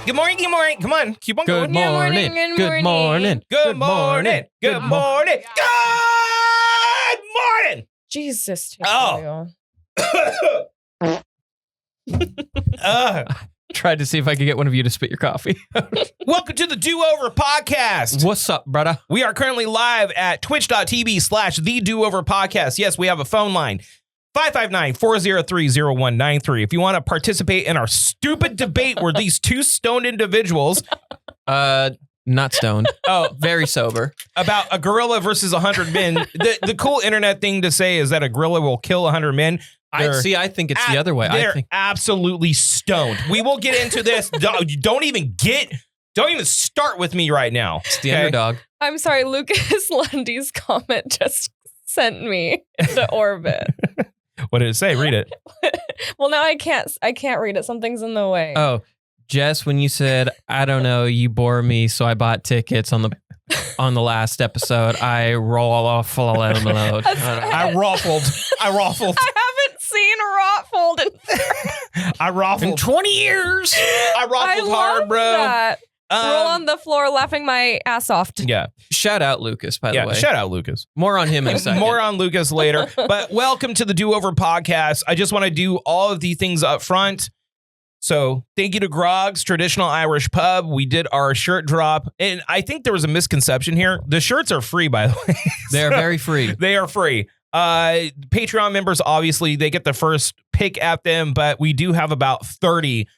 Good morning. Come on. Keep on Good going. morning. Good morning. Good morning. Good morning. Good morning. Jesus. Oh. Tried to see if I could get one of you to spit your coffee. Welcome to the Do-Over Podcast. What's up, brother? We are currently live at twitch.tv/The Do-Over Podcast. Yes, we have a phone line. 559-403-0193. If you want to participate in our stupid debate where these two stoned individuals... Not stoned. Oh, very sober. About a gorilla versus 100 men. The cool internet thing to say is that a gorilla will kill 100 men. I think it's the other way. They're absolutely stoned. We will get into this. Don't even start with me right now. It's the underdog. I'm sorry, Lucas Lundy's comment just sent me into orbit. What did it say? Read it. Well, now I can't read it. Something's in the way. Oh, Jess, when you said, I don't know, you bore me, so I bought tickets on the last episode, I roll off. I raffled. I haven't seen Rotfold in in 20 years. I raffled hard, bro. That. Roll on the floor laughing my ass off. Yeah. Shout out Lucas, by the way. Shout out Lucas. More on him in a second. More on Lucas later. But welcome to the Do-Over Podcast. I just want to do all of the things up front. So thank you to Groggs, Traditional Irish Pub. We did our shirt drop. And I think there was a misconception here. The shirts are free, by the way. They're very free. They are free. Patreon members, obviously, they get the first pick at them. But we do have about 30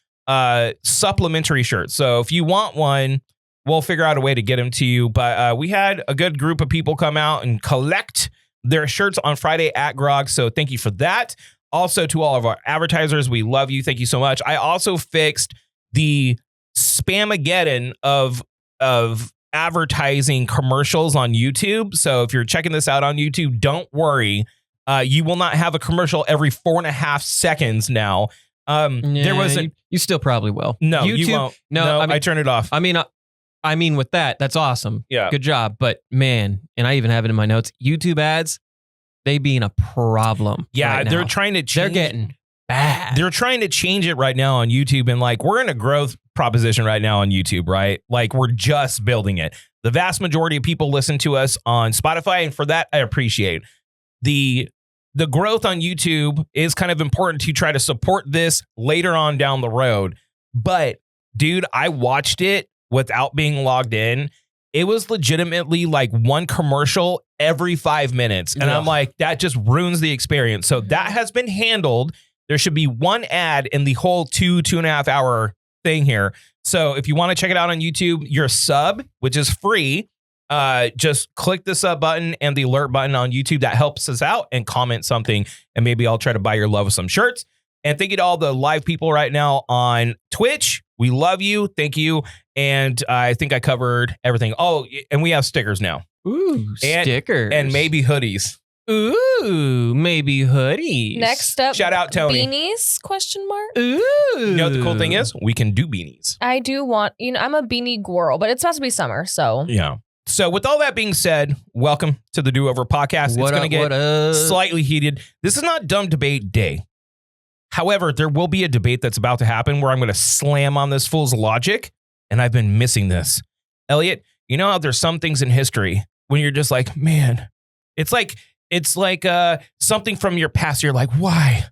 supplementary shirts. So if you want one, we'll figure out a way to get them to you. But we had a good group of people come out and collect their shirts on Friday at Groggs. So thank you for that. Also, to all of our advertisers, we love you. Thank you so much. I also fixed the Spamageddon of advertising commercials on YouTube. So if you're checking this out on YouTube, don't worry. You will not have a commercial every 4.5 seconds now. There wasn't. You still probably will. No, YouTube, you won't. No, I turned it off. I mean, with that's awesome. Yeah. Good job. But man, and I even have it in my notes, YouTube ads, they being a problem. Yeah, right they're now. trying to change. They're getting bad. They're trying to change it right now on YouTube. And like, we're in a growth proposition right now on YouTube, right? Like, we're just building it. The vast majority of people listen to us on Spotify. And for that, I appreciate the growth on YouTube is kind of important to try to support this later on down the road. But dude, I watched it without being logged in. It was legitimately like one commercial every 5 minutes. And I'm like, that just ruins the experience. So that has been handled. There should be one ad in the whole 2.5 hour thing here. So if you want to check it out on YouTube, your sub, which is free, just click the sub button and the alert button on YouTube. That helps us out, and comment something. And maybe I'll try to buy your love with some shirts. And thank you to all the live people right now on Twitch. We love you. Thank you. And I think I covered everything. Oh, and we have stickers now. Ooh, stickers. And maybe hoodies. Ooh, maybe hoodies. Next up, shout out Tony. Beanies? Question mark. Ooh. You know what the cool thing is? We can do beanies. I do want, I'm a beanie girl, but it's supposed to be summer, so. Yeah. So with all that being said, welcome to the Do-Over Podcast. It's going to get slightly heated. This is not dumb debate day. However, there will be a debate that's about to happen where I'm going to slam on this fool's logic, and I've been missing this. Elliott, you know how there's some things in history when you're just like, man, it's like something from your past. You're like, why?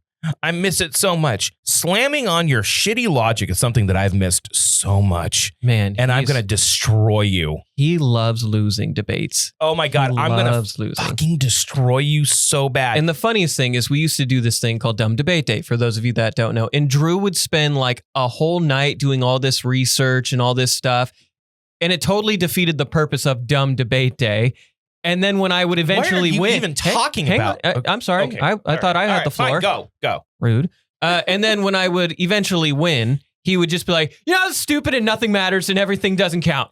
I miss it so much. Slamming on your shitty logic is something that I've missed so much. Man. And I'm going to destroy you. He loves losing debates. Oh my God. I'm going to fucking destroy you so bad. And the funniest thing is we used to do this thing called Dumb Debate Day, for those of you that don't know. And Drew would spend like a whole night doing all this research and all this stuff. And it totally defeated the purpose of Dumb Debate Day. And then when I would eventually win, what are you even talking about? I'm sorry. Okay. I thought I had the floor. Fine. Go. Rude. And then when I would eventually win, he would just be like, it's stupid and nothing matters and everything doesn't count.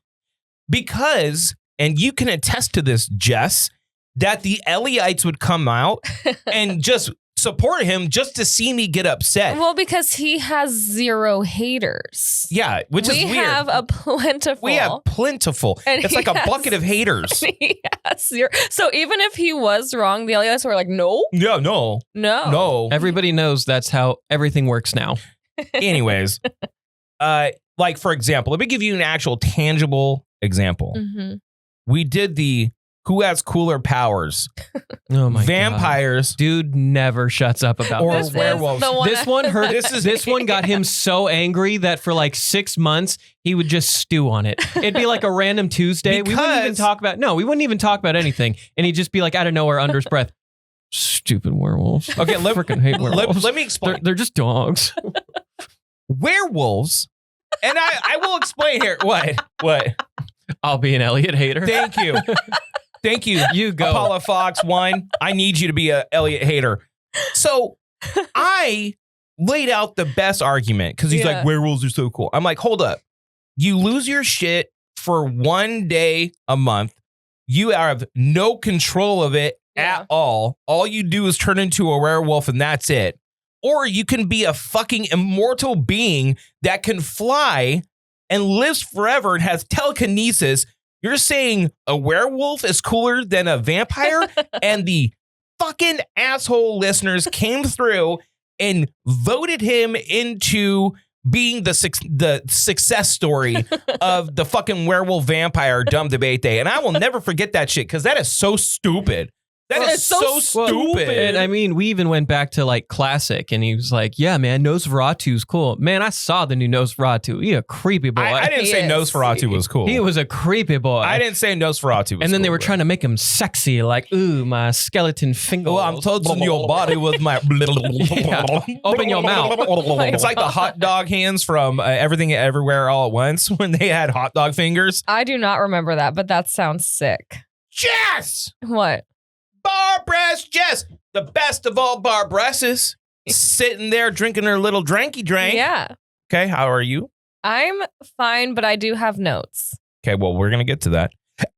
Because, and you can attest to this, Jess, that the Elliots would come out and just support him just to see me get upset. Well, because he has 0 haters. Yeah, which is weird. We have plentiful. It's like a bucket of haters. He has 0. So even if he was wrong, the Elliots were like, no. Yeah, no. Everybody knows that's how everything works now. Anyways, like, for example, let me give you an actual tangible example. Mhm. We did the who has cooler powers, Oh my vampires God. Dude never shuts up about or This this. is werewolves. the one This one hurt. This is- This one got him so angry that for like 6 months he would just stew on it. It'd be like a random Tuesday. We wouldn't even Because- talk about. No, we wouldn't even talk about anything, and he'd just be like out of nowhere under his breath. Stupid werewolves. Okay, let, Freaking hate werewolves. let me explain. They're just dogs. Werewolves, and I will explain here. What? I'll be an Elliott hater. Thank you. Thank you. You go. Apollo Fox 1. I need you to be a Elliott hater. So I laid out the best argument because he's Yeah. like, werewolves are so cool. I'm like, hold up. You lose your shit for 1 day a month. You have no control of it Yeah. at all. All you do is turn into a werewolf and that's it. Or you can be a fucking immortal being that can fly and lives forever and has telekinesis. You're saying a werewolf is cooler than a vampire? And the fucking asshole listeners came through and voted him into being the success story of the fucking werewolf vampire dumb debate day. And I will never forget that shit because that is so stupid. That Well, is it's so so stupid. And I mean, we even went back to like classic, and he was like, "Yeah, man, Nosferatu's cool. Man, I saw the new Nosferatu. He a creepy boy. I didn't He say is. Nosferatu was cool. He was a creepy boy. I didn't say Nosferatu was and then they cool, were bro. trying to make him sexy, like, ooh, my skeleton finger. Well, I'm touching your body with my. Yeah. Open your mouth. It's like the hot dog hands from Everything Everywhere All at Once when they had hot dog fingers. I do not remember that, but that sounds sick. Jess! What? Bar breast Jess! The best of all bar breasts. Sitting there drinking her little dranky drink. Yeah. Okay, how are you? I'm fine, but I do have notes. Okay, well, we're going to get to that.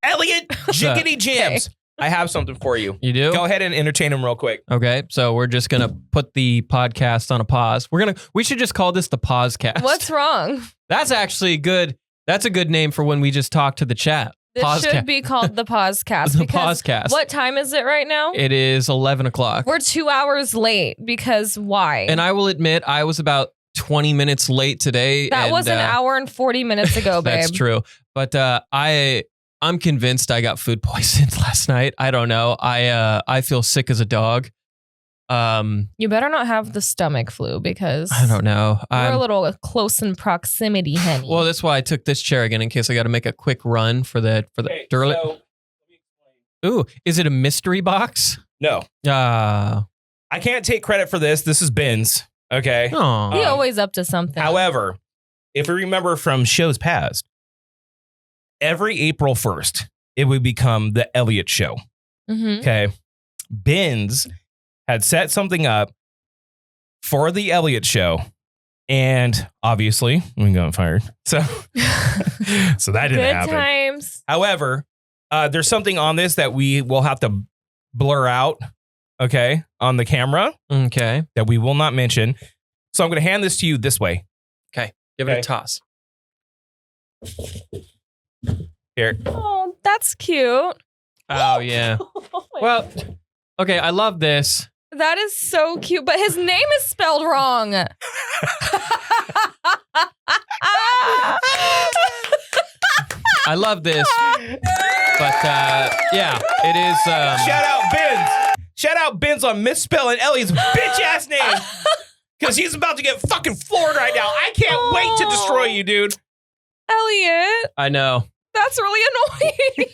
Elliott up? Jiggity Jams. I have something for you. You do? Go ahead and entertain him real quick. Okay, so we're just gonna put the podcast on a pause. We should just call this the Pausecast. What's wrong? That's actually good. That's a good name for when we just talk to the chat. This Pausecast. should be called the Pausecast. The because Pausecast. what time is it right now? It is 11 o'clock. We're 2 hours late because why? And I will admit, I was about 20 minutes late today. that and, was an hour and 40 minutes ago, babe. That's true. But I'm convinced I got food poisoned last night. I don't know. I feel sick as a dog. You better not have the stomach flu because I don't know. we're a little close in proximity, honey. Well, that's why I took this chair again in case I got to make a quick run for the Durlet. Ooh, is it a mystery box? No, Ah, I can't take credit for this. This is Ben's. Okay. oh, he always up to something. However, if you remember from shows past, every April 1st, it would become the Elliott Show. Mhm. Okay. Ben's had set something up for the Elliott Show. And obviously, we got fired. So, so that didn't Good happen. times. However, there's something on this that we will have to blur out, okay, on the camera okay. that we will not mention. So I'm going to hand this to you this way. Give it Okay. a toss. Here. Oh, that's cute. Oh yeah. Well, okay. I love this. That is so cute, but his name is spelled wrong. I love this. But yeah, it is. Shout out Ben's. Shout out Ben's on misspelling Ellie's bitch ass name. Because he's about to get fucking floored right now. I can't wait to destroy you, dude. Elliott, I know. that's really annoying.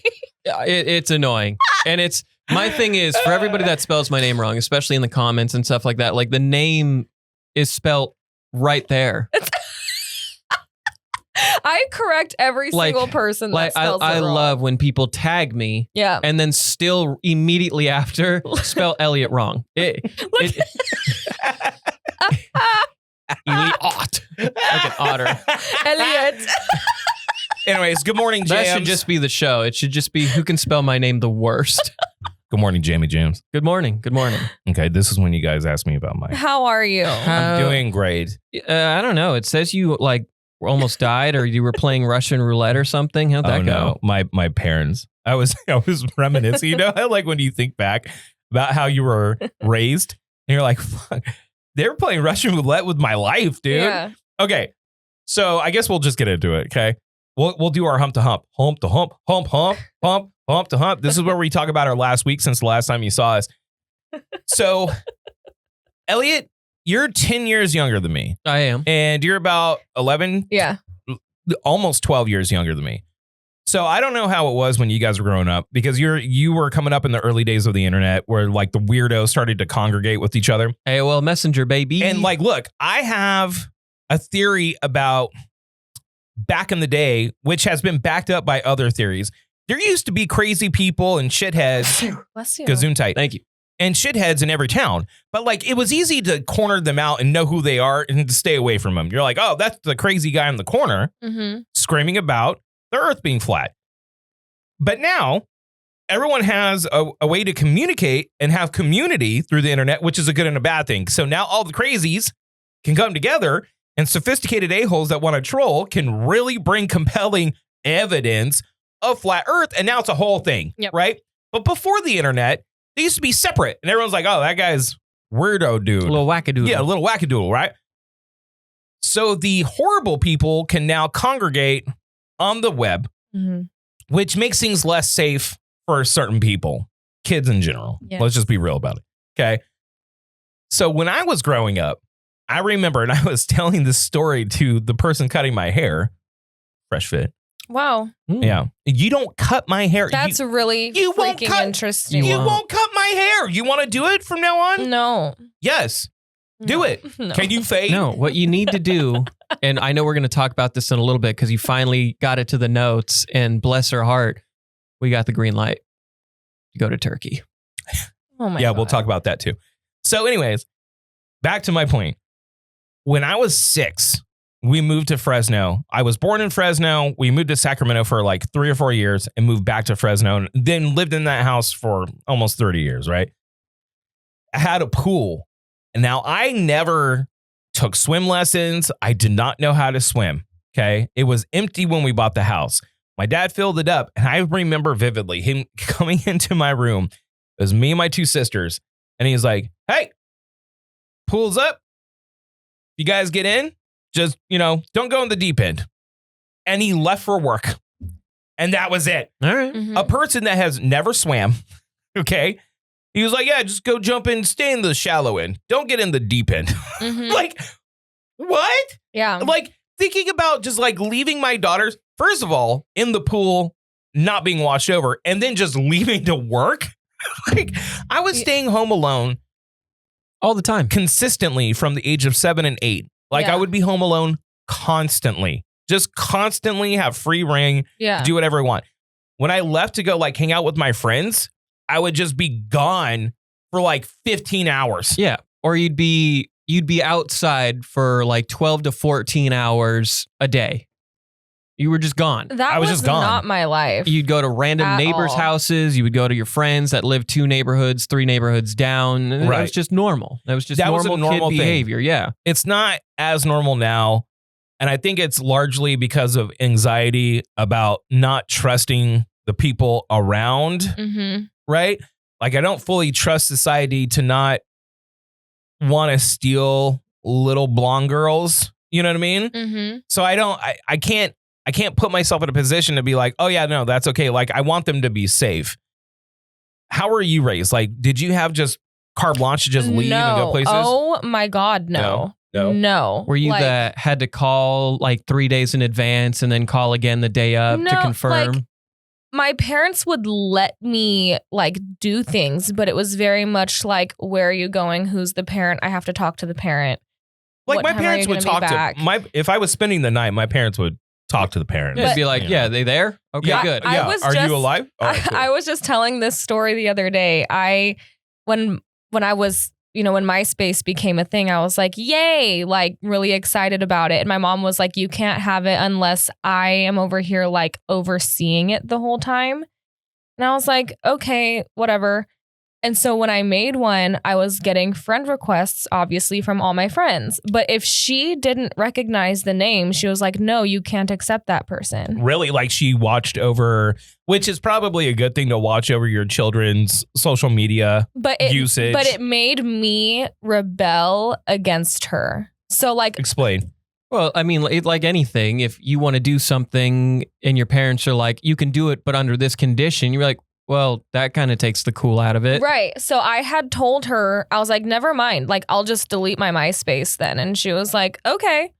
It's annoying, and it's my thing is for everybody that spells my name wrong, especially in the comments and stuff like that. Like the name is spelt right there. I correct every Like- single person that Like spells I it wrong. love when people tag me Yeah. and then still immediately after spell Elliott wrong. Elliott. Like an otter. Elliott. Anyways, good morning, Jams. That should just be the show. It should just be who can spell my name the worst. Good morning, Jamie Jams. Good morning. Good morning. Okay, this is when you guys ask me about my. How are you? I'm doing great. I don't know. It says you like almost died, or you were playing Russian roulette or something. How'd that go? No, my parents. I was reminiscing. You know, how, like when you think back about how you were raised, and you're like, fuck, they were playing Russian roulette with my life, dude. Yeah. Okay, So I guess we'll just get into it, okay? We'll do our hump to hump to hump, hump to hump. This is where we talk about our last week since the last time you saw us. So, Elliott, you're 10 years younger than me. I am. And you're about 11, Yeah. almost 12 years younger than me. So I don't know how it was when you guys were growing up, because you were coming up in the early days of the internet where like the weirdos started to congregate with each other. AOL Messenger, baby. And like, look, I have a theory about back in the day, which has been backed up by other theories. There used to be crazy people and shitheads. Bless you. Gazoon tight. Thank you. And shitheads in every town. But like, it was easy to corner them out and know who they are and to stay away from them. You're like, oh, that's the crazy guy in the corner screaming about the earth being flat. But now everyone has a way to communicate and have community through the internet, which is a good and a bad thing. So now all the crazies can come together, and sophisticated a-holes that want to troll can really bring compelling evidence of flat earth. And now it's a whole thing, right? But before the internet, they used to be separate. And everyone's like, oh, that guy's weirdo dude. A little wackadoodle. Yeah, a little wackadoodle, right? So the horrible people can now congregate on the web, which makes things less safe for certain people, kids in general. Yeah. Let's just be real about it. Okay. So when I was growing up, I remember, and I was telling this story to the person cutting my hair, fresh fit. Wow. Yeah. You don't cut my hair. That's really you won't freaking cut- interesting. You won't cut my hair. You want to do it from now on? No. Yes. Do No. it. No. Can you fade? No, what you need to do, and I know we're going to talk about this in a little bit because you finally got it to the notes, and bless her heart, we got the green light. You go to Turkey. Oh my Yeah, God. we'll talk about that too. So anyways, back to my point. When I was 6, we moved to Fresno. I was born in Fresno. We moved to Sacramento for like 3 or 4 years and moved back to Fresno, and then lived in that house for almost 30 years, right? I had a pool. And now I never took swim lessons. I did not know how to swim. Okay. It was empty when we bought the house. My dad filled it up. And I remember vividly him coming into my room. It was me and my 2 sisters. And he's like, hey, pool's up. You guys get in, just, don't go in the deep end. And he left for work. And that was it. All right. A person that has never swam. Okay. He was like, yeah, just go jump in, stay in the shallow end. Don't get in the deep end. Like, what? Yeah. Like, thinking about just like leaving my daughters, first of all, in the pool, not being washed over, and then just leaving to work. Like, I was staying home alone All the time. consistently from the age of 7 and 8. Like, Yeah. I would be home alone constantly, just constantly have free reign, Yeah. do whatever I want. When I left to go like hang out with my friends, I would just be gone for like 15 hours. Yeah. Or you'd be outside for like 12 to 14 hours a day. You were just gone. That I was was just gone. not my life. You'd go to random At neighbors' all. houses. You would go to your friends that lived 2 neighborhoods, 3 neighborhoods down. And That Right. was just normal. That was just That was a normal normal kid thing. behavior. Yeah. It's not as normal now. And I think it's largely because of anxiety about not trusting the people around, right? Like, I don't fully trust society to not want to steal little blonde girls. You know what I mean? So I can't put myself in a position to be like, oh yeah, no, that's okay. Like, I want them to be safe. How were you raised? Like, did you have just carte blanche to just leave and go places? Oh my God, no. No. Were you Like, that had to call like 3 days in advance and then call again the day of to No, confirm? like, my parents would let me like do things, but it was very much like, where are you going? Who's the parent? I have to talk to the parent. Like, What my time are parents you would gonna be talk to back? if I was spending the night, my parents would talk to the parent. Just be like, you yeah, know. they there? Okay, Yeah, good. I yeah. was Are just- you alive? All right, cool. I was just telling this story the other day. When I was, when MySpace became a thing, I was like, yay, like really excited about it. And my mom was like, you can't have it unless I am over here like overseeing it the whole time. And I was like, okay, whatever. And so when I made one, I was getting friend requests, obviously, from all my friends. But if she didn't recognize the name, she was like, no, you can't accept that person. Really, like, she watched over, which is probably a good thing to watch over your children's social media usage. But it made me rebel against her. So like, Explain. Well, I mean, like anything, if you want to do something and your parents are like, you can do it, but under this condition, you're like, well, that kind of takes the cool out of it. Right. So I had told her, I was like, never mind. Like, I'll just delete my MySpace then. And she was like, okay.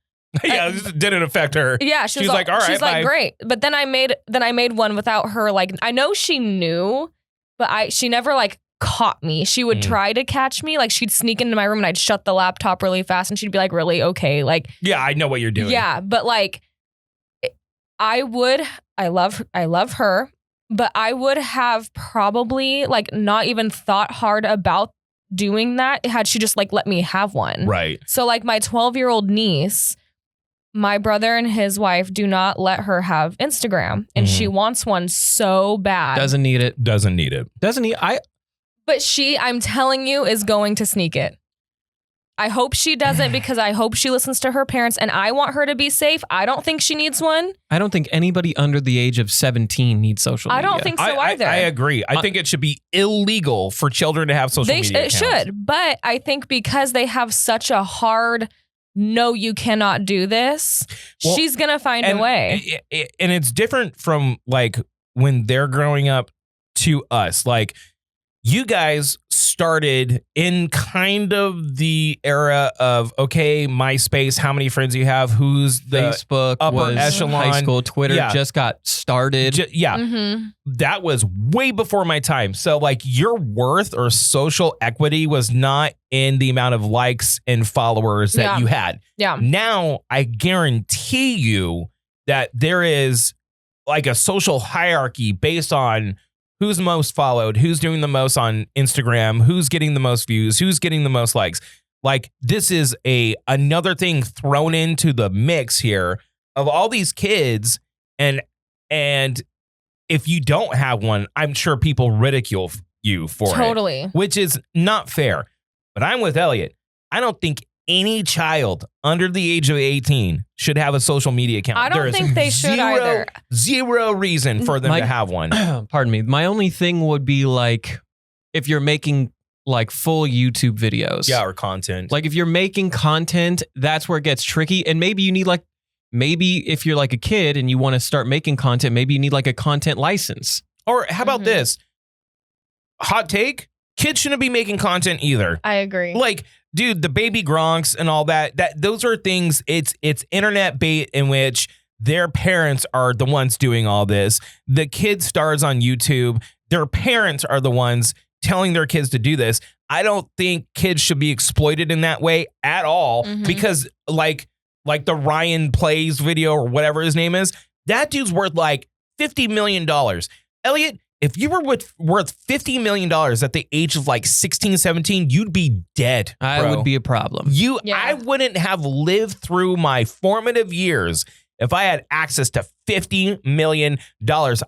Yeah, this didn't affect her. Yeah, she's like, all right, she's like, bye. great. But then I made one without her. Like, I know she knew, but she never like caught me. She would try to catch me. Like, she'd sneak into my room and I'd shut the laptop really fast and she'd be like, really? Okay. Like, yeah, I know what you're doing. Yeah. But like, I love her, but I would have probably like not even thought hard about doing that had she just like let me have one. Right. So like my 12-year-old niece, my brother and his wife do not let her have Instagram, and she wants one so bad. Doesn't need it. But I'm telling you, is going to sneak it. I hope she doesn't because I hope she listens to her parents, and I want her to be safe. I don't think she needs one. I don't think anybody under the age of 17 needs social media. I don't think so either. I agree. I think it should be illegal for children to have social media accounts. It should, but I think because they have such a hard, no, you cannot do this, she's going to find a way. And it's different from like when they're growing up to us. Like, you guys started in kind of the era of, okay, MySpace, how many friends you have, who's the Facebook upper was echelon. High school, Twitter just got started. That was way before my time. So like your worth or social equity was not in the amount of likes and followers that you had. Yeah. Now I guarantee you that there is like a social hierarchy based on who's most followed, who's doing the most on Instagram, who's getting the most views, who's getting the most likes. Like, this is another thing thrown into the mix here of all these kids. And if you don't have one, I'm sure people ridicule you for it, which is not fair. But I'm with Elliott. I don't think any child under the age of 18 should have a social media account. I don't think they should either. Zero reason for them to have one. Pardon me. My only thing would be like, if you're making like full YouTube videos. Yeah, or content. Like if you're making content, that's where it gets tricky. And maybe you need maybe if you're like a kid and you want to start making content, maybe you need like a content license. Or how about this? Hot take? Kids shouldn't be making content either. I agree. Like, dude, the baby Groggs and all that those are things, it's internet bait in which their parents are the ones doing all this. The kid stars on YouTube. Their parents are the ones telling their kids to do this. I don't think kids should be exploited in that way at all because like the Ryan Plays video or whatever his name is, that dude's worth like $50 million. Elliott, if you were worth $50 million at the age of like 16, 17, you'd be dead. I would be a problem. I wouldn't have lived through my formative years if I had access to $50 million.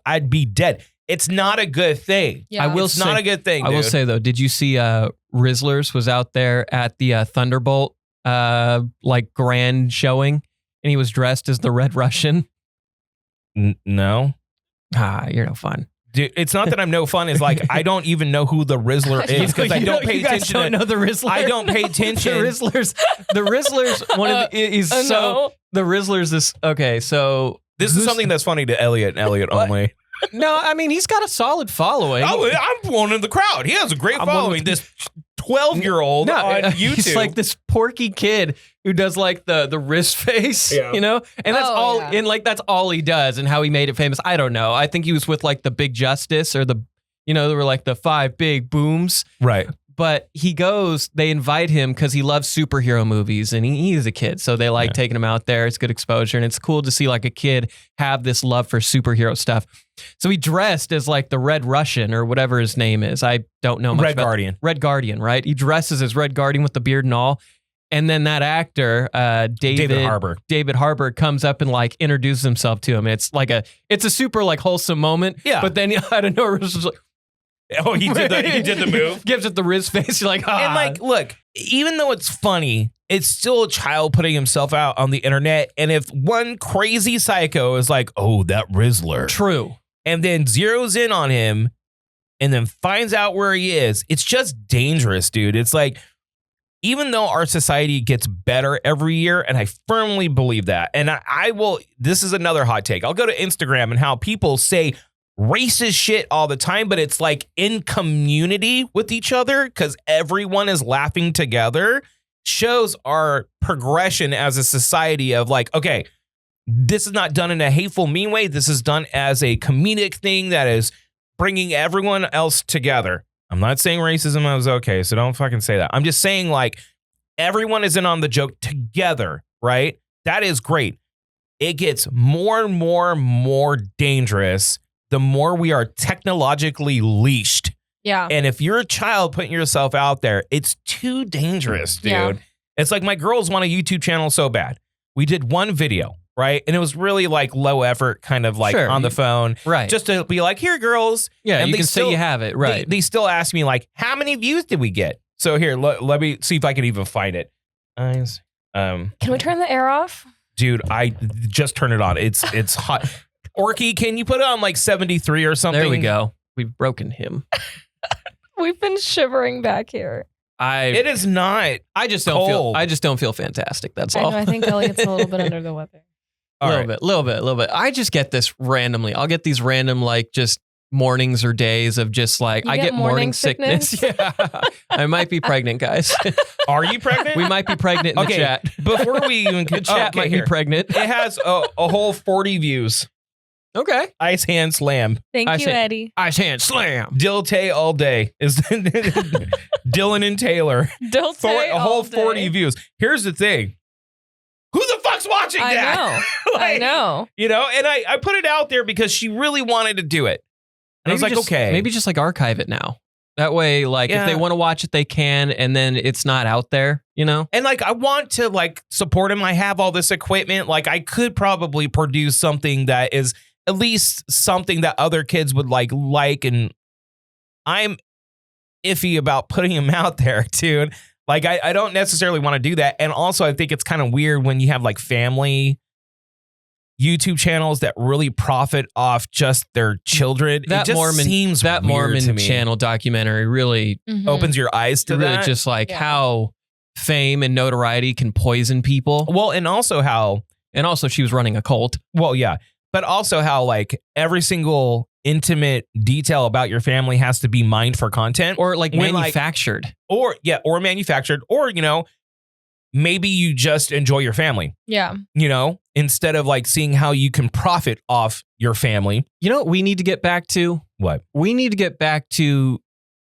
I'd be dead. It's not a good thing. Yeah. It's not a good thing, dude. I will say, though, did you see Rizzlers was out there at the Thunderbolt like grand showing, and he was dressed as the Red Russian? No. You're no fun. Dude, it's not that I'm no fun. It's like I don't even know who the Rizzler is because I don't pay attention. Don't know the Rizzler. I don't pay attention. The Rizzlers. One of the Rizzlers is okay. So this is something that's funny to Elliott and Elliott only. No, I mean he's got a solid following. Oh, I'm one in the crowd. He has a great following. This 12-year-old on YouTube. He's like this porky kid who does like the wrist face, you know? And that's all and like that's all he does and how he made it famous. I don't know. I think he was with like the Big Justice or there were like the 5 big booms. Right. But they invite him because he loves superhero movies and he's a kid. So they like taking him out there. It's good exposure. And it's cool to see like a kid have this love for superhero stuff. So he dressed as like the Red Russian or whatever his name is. I don't know much Red Guardian. Red Guardian, right? He dresses as Red Guardian with the beard and all. And then that actor, David Harbour comes up and like introduces himself to him. It's a super like wholesome moment. Yeah. But then I don't know, it was just like, oh, he did the move. Gives it the Riz face. You're like, And like, look, even though it's funny, it's still a child putting himself out on the internet. And if one crazy psycho is like, oh, that Rizzler. True. And then zeroes in on him and then finds out where he is, it's just dangerous, dude. It's like, even though our society gets better every year, and I firmly believe that, and I will, this is another hot take. I'll go to Instagram and how people say racist shit all the time, but it's like in community with each other because everyone is laughing together, shows our progression as a society of like, okay, this is not done in a hateful, mean way. This is done as a comedic thing that is bringing everyone else together. I'm not saying racism is okay, so don't fucking say that. I'm just saying like everyone is in on the joke together, right? That is great. It gets more and more dangerous the more we are technologically leashed. Yeah. And if you're a child putting yourself out there, it's too dangerous, dude. Yeah. It's like my girls want a YouTube channel so bad. We did one video, right? And it was really like low effort, kind of like Sure. on the phone. Right. Just to be like, here, girls. Yeah, And you they can still- say you have it. Right. They still ask me like, how many views did we get? So here, let me see if I can even find it. Eyes. Can we turn the air off? Dude, I just turned it on. It's hot. Orky, can you put it on like 73 or something? There we go. We've broken him. We've been shivering back here. It is not. I just don't feel. cold. I just don't feel fantastic. That's I all. know. I think Elliott's a little bit under the weather. All little right. bit. I just get this randomly. I'll get these random like just mornings or days of just like You I get get morning morning sickness. sickness? Yeah, I might be pregnant, guys. Are you pregnant? We might be pregnant in Okay, the chat. Before we even The chat might be pregnant. It has a whole 40 views. Okay. Ice hand slam. Thank I you, say- Eddie. Ice hand slam. Dilte all day is Dylan and Taylor. Don't say A whole 40 views. Here's the thing. Who the fuck's watching I that? know. I Like, know. You know, and I put it out there because she really wanted to do it. And I was like, just, okay. Maybe just like archive it now. That way, like if Yeah. they want to watch it, they can, and then it's not out there. You know. And like, I want to like support him. I have all this equipment. Like, I could probably produce something that is at least something that other kids would like. And I'm iffy about putting him out there, dude. Like, I don't necessarily want to do that. And also, I think it's kind of weird when you have like family YouTube channels that really profit off just their children. That it just Mormon seems that weird Mormon to me. really documentary really Mhm. Opens your eyes to really that. just like Yeah. how fame and notoriety can poison people. Well, and also how, And also she was running a cult. well, yeah, but also how like every single intimate detail about your family has to be mined for content Or like When, like- manufactured. or manufactured, or, you know, maybe you just enjoy your family, Yeah. you know, instead of like seeing how you can profit off your family. You know what we need to get back to? What? We need to get back to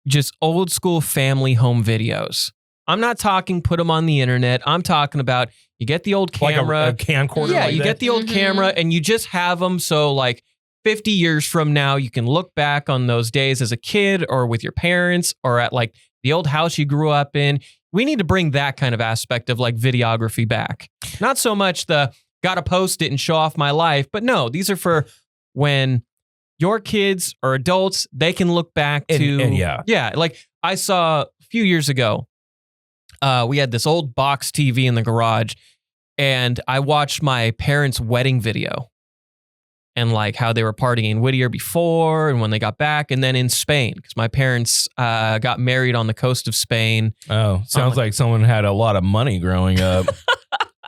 just old school family home videos. I'm not talking put them on the internet. I'm talking about you get the old camera. Like a camcorder. Yeah, like you that. get the old Mhm. camera and you just have them so like 50 years from now you can look back on those days as a kid or with your parents or at like the old house you grew up in. We need to bring that kind of aspect of like videography back. Not so much the gotta post it and show off my life, but no, these are for when your kids or adults, they can look back to And yeah. Yeah, like I saw a few years ago, we had this old box TV in the garage, and I watched my parents' wedding video and like how they were partying in Whittier before and when they got back, and then in Spain because my parents got married on the coast of Spain. Oh, sounds like someone had a lot of money growing up.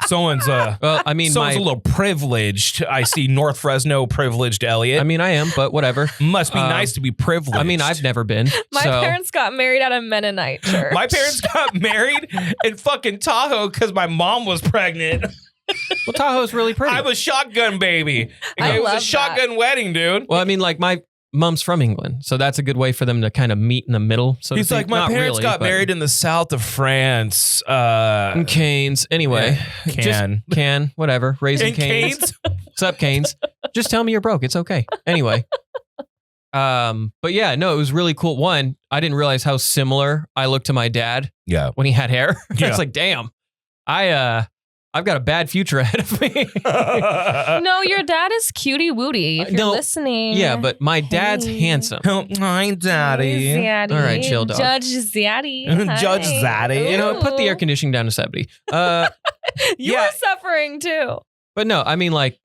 Someone's Well, I mean, someone's a little privileged. I see North Fresno privileged Elliott. I am, but whatever. Must be nice to be privileged. I mean, I've never been. My so. parents got married at a Mennonite church. My parents got married in fucking Tahoe because my mom was pregnant. Well, Tahoe's really pretty. I was shotgun baby. I It was love a shotgun wedding, dude. Well, I mean, like my mom's from England, so that's a good way for them to kind of meet in the middle. So to He's like, speak. my Not parents really, got but- married in the south of France. in Canes. Anyway, Can. Just whatever. Raising In Canes. Canes? What's up, Canes? Just tell me you're broke. It's okay. Anyway. But yeah, no, it was really cool. One, I didn't realize how similar I looked to my dad Yeah. when he had hair. Yeah. It's like, damn, I've got a bad future ahead of me. No, your dad is cutie wooty. If you're No. listening. Yeah, but my dad's Hey. handsome. Oh, hi, Daddy. Hey, Zaddy. All right, chill, dog. Judge Zaddy. Judge Hi. Zaddy. You know, put the air Ooh. conditioning down to 70. You Yeah. are suffering too. But no, I mean, like,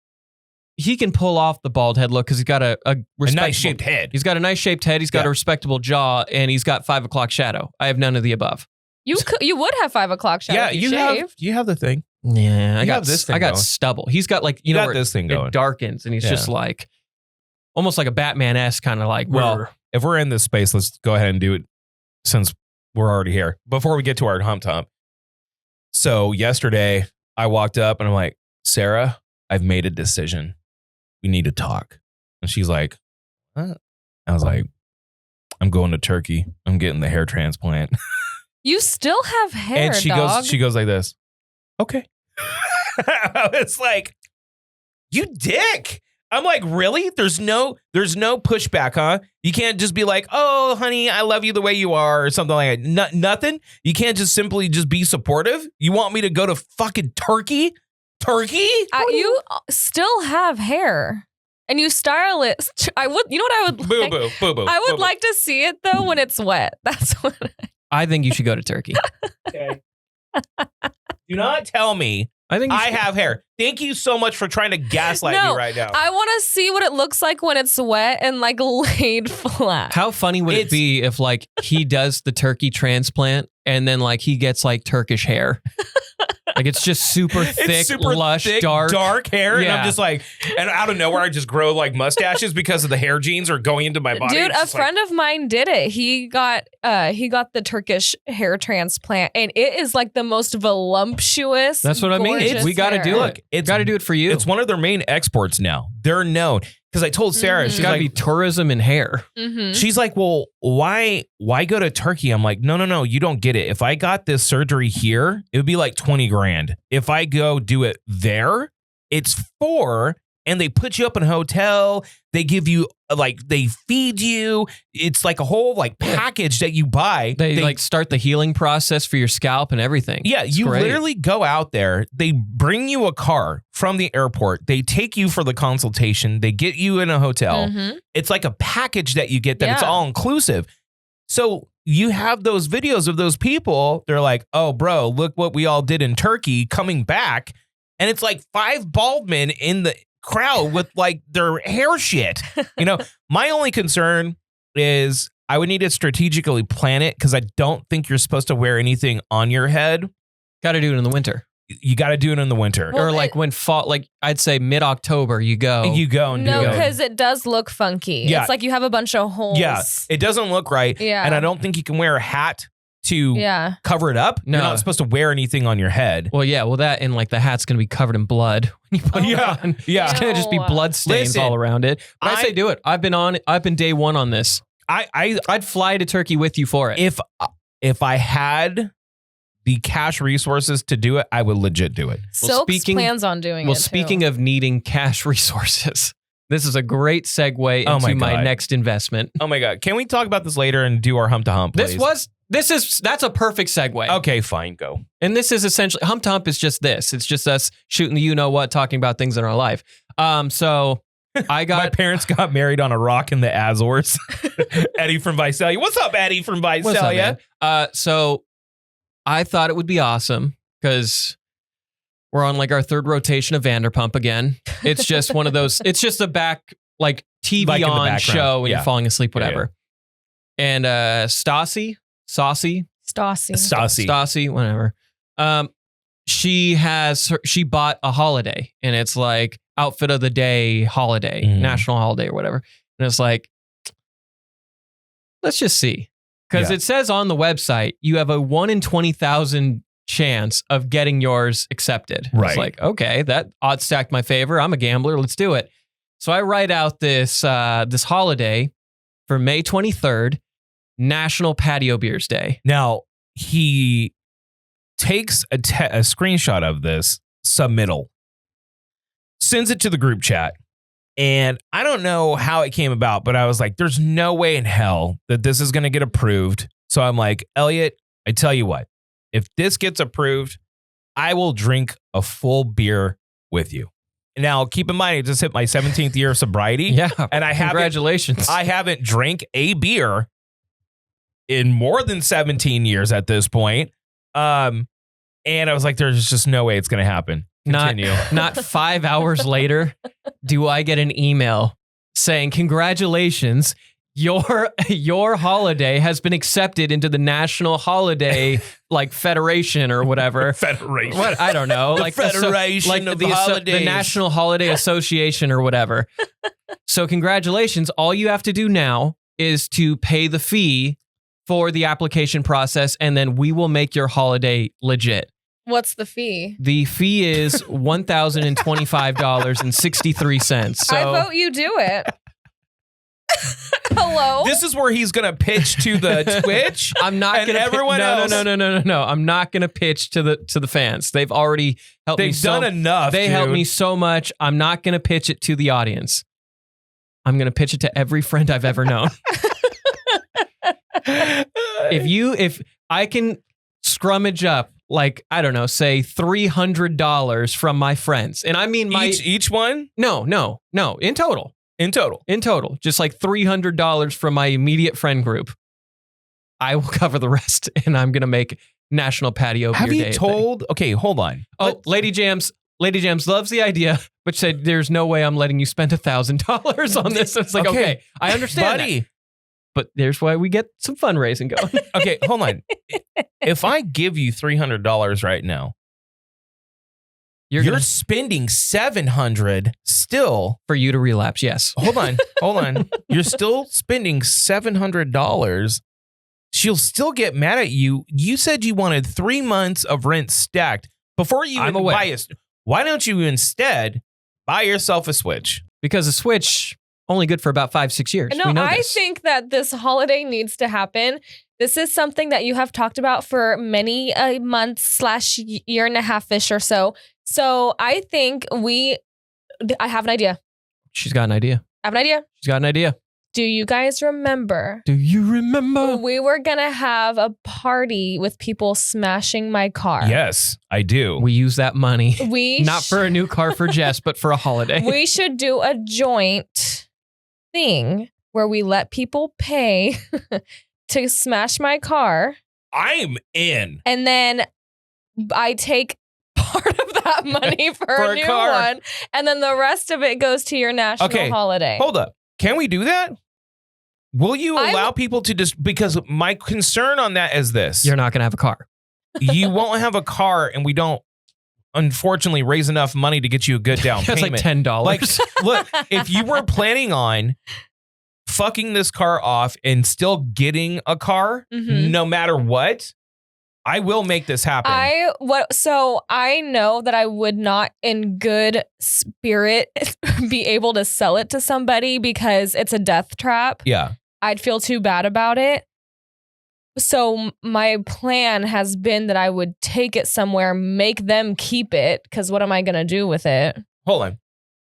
he can pull off the bald head look because he's got a A respectable, nice shaped head. He's got a nice shaped head. He's got Yeah. a respectable jaw, and he's got 5 o'clock shadow. I have none of the above. You would have 5 o'clock shadow. Yeah, if you have the thing. Yeah, You have this thing I got going. stubble. He's got like, You got where this thing going. it darkens and he's Yeah. just like almost like a Batman-esque kind of like. Well, if we're in this space, let's go ahead and do it since we're already here. Before we get to our hump. So yesterday I walked up and I'm like, Sarah, I've made a decision. We need to talk. And she's like, what? I was like, I'm going to Turkey. I'm getting the hair transplant. You still have hair, And she dog. goes like this. Okay. I was like, you dick. I'm like, really? There's no pushback, huh? You can't just be like, oh, honey, I love you the way you are or something like that. Nothing? You can't just simply just be supportive? You want me to go to fucking Turkey? Turkey? You still have hair. And you style it. I would. You know what I would like? Boo. I would like to see it though when it's wet. That's what. I think you should go to Turkey. Okay. Do not tell me I think I have hair. Thank you so much for trying to gaslight me right now. I want to see what it looks like when it's wet and like laid flat. How funny would it be if like he does the turkey transplant and then like he gets like Turkish hair? Like it's just super thick, lush, dark hair. Yeah. And I'm just like, and out of nowhere, I just grow like mustaches because of the hair genes are going into my body. Dude, It's a just friend of mine did it. He got the Turkish hair transplant, and it is like the most voluptuous. That's what I mean. We got to do it. It's got to do it for you. It's one of their main exports now. They're known. Because I told Sarah, It's got to be tourism and hair. Mm-hmm. She's like, well, why go to Turkey? I'm like, no, you don't get it. If I got this surgery here, it would be like 20 grand. If I go do it there, it's 4, and they put you up in a hotel. They give you they feed you. It's like a whole like package that you buy. They like start the healing process for your scalp and everything. Yeah, It's you great. literally go out there. They bring you a car from the airport. They take you for the consultation. They get you in a hotel. Mm-hmm. It's like a package that you get that it's Yeah. all inclusive. So you have those videos of those people. They're like, oh, bro, look what we all did in Turkey coming back. And it's like 5 bald men in the crowd with like their hair shit. You know, my only concern is I would need to strategically plan it because I don't think you're supposed to wear anything on your head. Got to do it in the winter. You got to do it in the winter. Well, or like when fall, like I'd say mid-October, you go. You go and No, do it. because it does look funky. Yeah. It's like you have a bunch of holes. Yeah, it doesn't look right. Yeah. And I don't think you can wear a hat to Yeah. cover it up. No. You're not supposed to wear anything on your head. Well, yeah, that and like the hat's going to be covered in blood when you put it Yeah. on. Yeah. It's going to just be Ew. blood stains Listen, all around it. But I say do it. I've been day 1 on this. I'd fly to Turkey with you for it. If I had the cash resources to do it, I would legit do it. Silks plans on doing it. Well, speaking of needing cash resources, this is a great segue Oh my into my God. next investment. Oh my God. Can we talk about this later and do our hump to hump, please? That's a perfect segue. Okay, fine, go. And this is essentially hump to hump is just this. It's just us shooting the you know what, talking about things in our life. So I My got parents got married on a rock in the Azores. Eddie from Visalia. What's up, Eddie from what's up, Visalia? man? So I thought it would be awesome because we're on like our 3rd rotation of Vanderpump again. It's just one of those. It's just a back like TV Like in the on background. show when Yeah. you're falling asleep, Yeah, whatever. And Stassi, Stassi. Stassi, whatever. She bought a holiday, and it's like outfit of the day holiday, national holiday or whatever. And it's like, let's just see. Because Yeah. it says on the website, you have a 1 in 20,000 chance of getting yours accepted. Right. It's like, okay, that odds stacked my favor. I'm a gambler. Let's do it. So I write out this holiday for May 23rd, National Patio Beers Day. Now, he takes a screenshot of this submittal, sends it to the group chat. And I don't know how it came about, but I was like, there's no way in hell that this is going to get approved. So I'm like, Elliott, I tell you what, if this gets approved, I will drink a full beer with you. Now, keep in mind, I just hit my 17th year of sobriety. Yeah. And Congratulations. I haven't drank a beer in more than 17 years at this point. And I was like, there's just no way it's going to happen. Continue. Not 5 hours later, do I get an email saying, congratulations, your holiday has been accepted into the National Holiday like Federation or whatever. Federation. What? I don't know. The like Federation of Holidays. The National Holiday Association or whatever. So congratulations. All you have to do now is to pay the fee for the application process, and then we will make your holiday legit. What's the fee? The fee is $1,025.63. So I vote you do it. Hello? This is where he's going to pitch to the Twitch. I'm not and going to everyone else. No. I'm not going to pitch to the fans. They've already helped me. They've done enough. They helped me so much. I'm not going to pitch it to the audience. I'm going to pitch it to every friend I've ever known. If I can scrummage up, like, I don't know, say $300 from my friends. And I mean each one? No. In total. Just like $300 from my immediate friend group. I will cover the rest, and I'm going to make National Patio Beer Day. Have you told? Okay, hold on. Oh, Lady Jams loves the idea, but said there's no way I'm letting you spend $1,000 on this. It's like, okay, I understand, buddy. that. But there's why we get some fundraising going. Okay, hold on. If I give you $300 right now, you're spending $700 still for you to relapse. Yes. Hold on. You're still spending $700. She'll still get mad at you. You said you wanted 3 months of rent stacked before you even buy it. Why don't you instead buy yourself a Switch? Because a Switch only good for about 5-6 years. No, I think that this holiday needs to happen. This is something that you have talked about for many months / year and a half-ish or so. So I think I have an idea. She's got an idea. I have an idea. She's got an idea. Do you guys remember? Do you remember? We were going to have a party with people smashing my car. Yes, I do. We use that money. Not for a new car for Jess, but for a holiday. We should do a joint thing where we let people pay to smash my car. I'm in. And then I take part of that money for a new one. And then the rest of it goes to your national holiday. Hold up. Can we do that? Will you allow people to just, because my concern on that is this. You're not going to have a car. You won't have a car, and we don't, unfortunately, raise enough money to get you a good down payment. That's like $10. Like, look, if you were planning on fucking this car off and still getting a car, no matter what, I will make this happen. So I know that I would not in good spirit be able to sell it to somebody because it's a death trap. Yeah. I'd feel too bad about it. So my plan has been that I would take it somewhere, make them keep it, because what am I going to do with it? Hold on.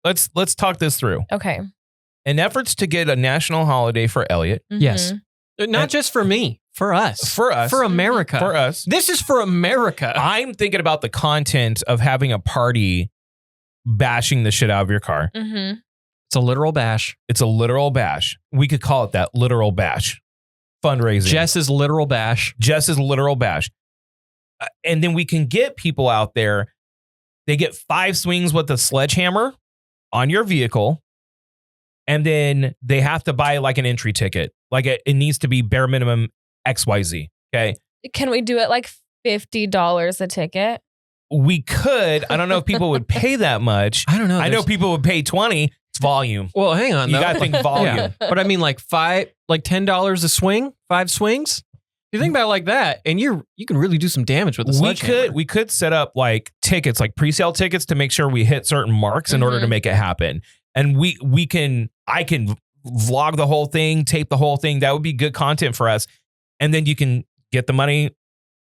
Let's talk this through. Okay. In efforts to get a national holiday for Elliott. Yes. Not just for me. For us. For us. For America. For us. This is for America. I'm thinking about the content of having a party bashing the shit out of your car. Mm-hmm. It's a literal bash. It's a literal bash. We could call it that, literal bash. Fundraising. Jess's literal bash. And then we can get people out there. They get 5 swings with a sledgehammer on your vehicle. And then they have to buy like an entry ticket. Like it needs to be bare minimum XYZ. Okay. Can we do it like $50 a ticket? We could. I don't know if people would pay that much. I don't know. I know people would pay 20. It's volume. Well, hang on. You got to think volume. Yeah. But I mean, like $10 a swing, 5 swings. You think about it like that, and you can really do some damage with the sledgehammer. We could set up like tickets, like pre-sale tickets, to make sure we hit certain marks in order to make it happen. And I can vlog the whole thing, tape the whole thing. That would be good content for us. And then you can get the money.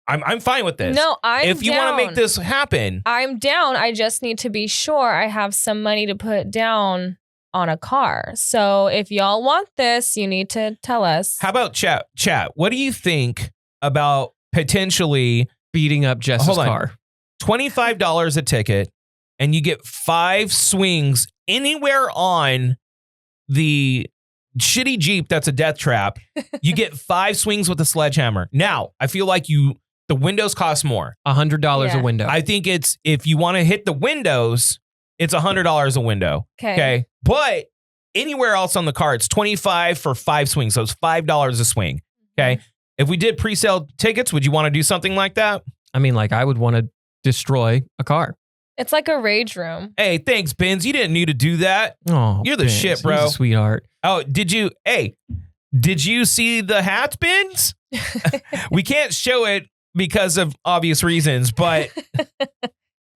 I'm fine with this. No, if you want to make this happen, I'm down. I just need to be sure I have some money to put down on a car. So if y'all want this, you need to tell us. How about chat? What do you think about potentially beating up Jess's car? $25 a ticket, and you get 5 swings anywhere on the shitty Jeep that's a death trap. You get 5 swings with a sledgehammer. Now, I feel like the windows cost more. $100 a window. I think if you want to hit the windows, it's $100 a window. Okay. But anywhere else on the car, it's $25 for 5 swings. So it's $5 a swing. Okay. If we did pre-sale tickets, would you want to do something like that? I mean, like I would want to destroy a car. It's like a rage room. Hey, thanks, Benz. You didn't need to do that. Oh, You're the Benz, shit, bro. He's a sweetheart. Oh, did you see the hats, Benz? We can't show it because of obvious reasons, but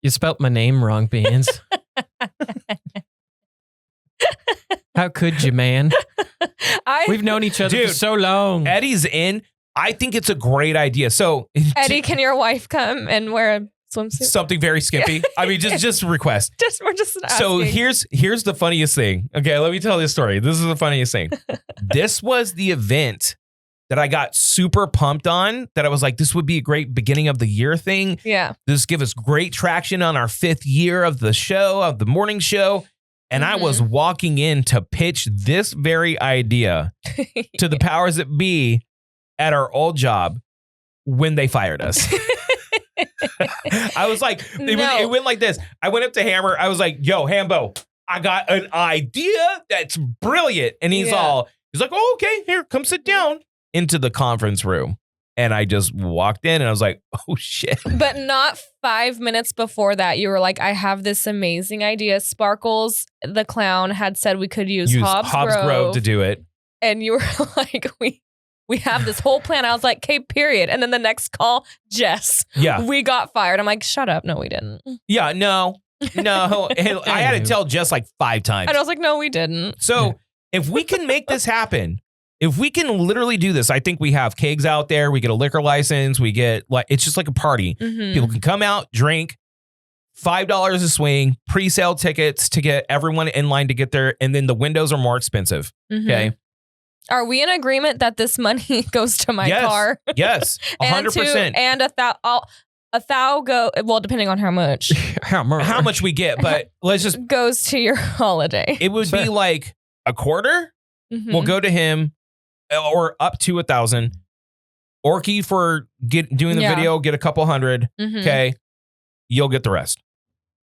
You spelt my name wrong, Beans. How could you, man? We've known each other for so long. Eddie's in. I think it's a great idea. So Eddie, can your wife come and wear a swimsuit? something very skimpy. I mean, just request. We're just asking. So here's the funniest thing. Okay, let me tell this story. This is the funniest thing. This was the event that I got super pumped on, that I was like, this would be a great beginning of the year thing. Yeah. This give us great traction on our 5th year of the show, of the morning show. And I was walking in to pitch this very idea to the powers that be at our old job when they fired us. I was like, it went like this. I went up to Hammer. I was like, yo, Hambo, I got an idea that's brilliant. And he's like, oh, okay, here, come sit down into the conference room. And I just walked in and I was like, oh, shit. But not 5 minutes before that, you were like, I have this amazing idea. Sparkles, the clown, had said we could use Hobbs Grove to do it. And you were like, we have this whole plan. I was like, okay, period. And then the next call, Jess. Yeah. We got fired. I'm like, shut up. No, we didn't. Yeah, no. And I had to tell Jess like 5 times. And I was like, no, we didn't. So if we can make this happen, if we can literally do this, I think we have kegs out there. We get a liquor license. We get it's just like a party. People can come out, drink, $5 a swing, pre-sale tickets to get everyone in line to get there. And then the windows are more expensive. Okay. Are we in agreement that this money goes to my car? Yes. 100%. And a thou go, well, depending on how much. How much we get, but let's just. Goes to your holiday. It would be like a quarter. We'll go to him. Or up to 1,000. Orky for doing the video, get a couple hundred. Okay. You'll get the rest.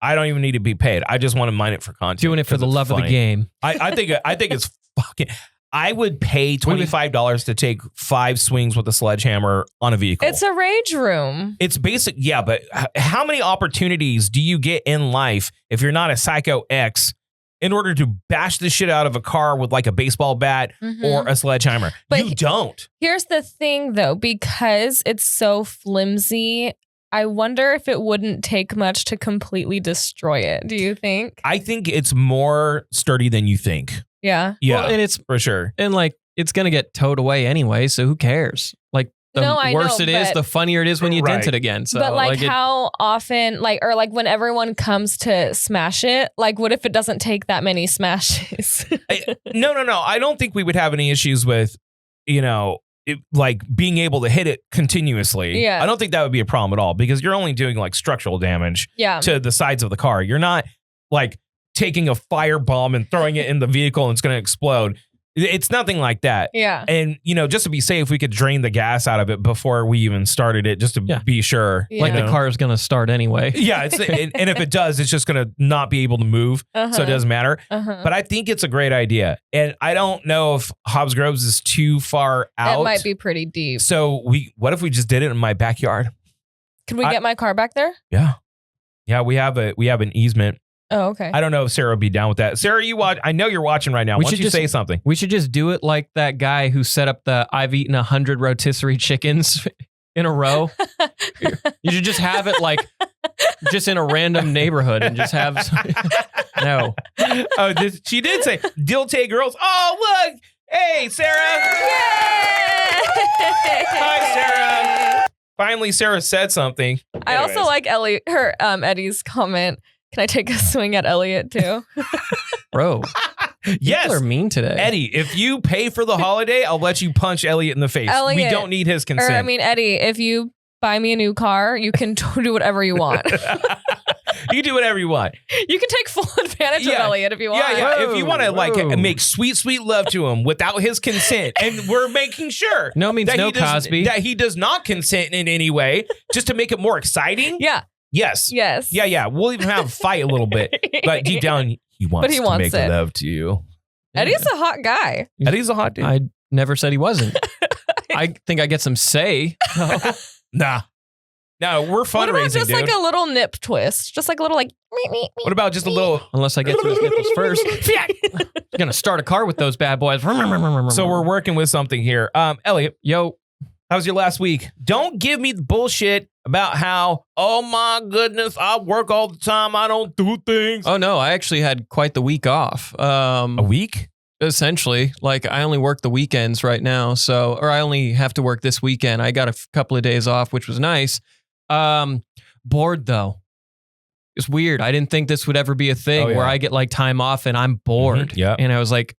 I don't even need to be paid. I just want to mine it for content. Doing it for the love of the game. I think it's fucking. I would pay $25 to take 5 swings with a sledgehammer on a vehicle. It's a rage room. It's basic. Yeah. But how many opportunities do you get in life if you're not a Psycho X in order to bash the shit out of a car with like a baseball bat or a sledgehammer? But you don't. Here's the thing though, because it's so flimsy, I wonder if it wouldn't take much to completely destroy it. Do you think? I think it's more sturdy than you think. Yeah. Yeah. Well, and it's for sure. And like, it's going to get towed away anyway. So who cares? Like, the worse it is, the funnier it is when you dent it again. So, but like how often, or when everyone comes to smash it, like what if it doesn't take that many smashes? No. I don't think we would have any issues with, like being able to hit it continuously. Yeah. I don't think that would be a problem at all because you're only doing like structural damage to the sides of the car. You're not like taking a fire bomb and throwing it in the vehicle and it's going to explode. It's nothing like that. Yeah. And, just to be safe, we could drain the gas out of it before we even started it, just to be sure. Yeah. Like the car is going to start anyway. Yeah. And if it does, it's just going to not be able to move. So it doesn't matter. But I think it's a great idea. And I don't know if Hobbs Groves is too far out. It might be pretty deep. So what if we just did it in my backyard? Could we get my car back there? Yeah. Yeah, we have an easement. Oh, okay. I don't know if Sarah would be down with that. Sarah, you watch. I know you're watching right now. Why don't you say something? We should just do it like that guy who set up the I've eaten 100 rotisserie chickens in a row. You should just have it like just in a random neighborhood and just have. No. Oh, she did say Dilte girls. Oh, look. Hey, Sarah. Yay! Hi, Sarah. Finally, Sarah said something. I also like Eddie's comment. Can I take a swing at Elliott too? Bro. Yes. People are mean today. Eddie, if you pay for the holiday, I'll let you punch Elliott in the face. We don't need his consent. Eddie, if you buy me a new car, you can do whatever you want. You can do whatever you want. You can take full advantage of Elliott if you want. Yeah. If you want to make sweet, sweet love to him without his consent, and we're making sure no means no, Cosby, that he does not consent in any way, just to make it more exciting. Yeah. Yes. Yes. Yeah. We'll even have a fight a little bit, but deep down, he wants to make love to you. Eddie's a hot guy. Eddie's a hot dude. I never said he wasn't. I think I get some say. Nah. No, we're fundraising, What about just dude. like a little nip twist? Just like a little like. What about just a little? Unless I get to his nipples first. You're gonna start a car with those bad boys. So we're working with something here. Elliott, yo. how was your last week? Don't give me the bullshit about how, oh my goodness, I work all the time. I don't do things. Oh no, I actually had quite the week off. A week? Essentially, like I only work the weekends right now, or I only have to work this weekend. I got a couple of days off, which was nice. Bored though. It's weird. I didn't think this would ever be a thing where I get like time off and I'm bored. Yeah. And I was like,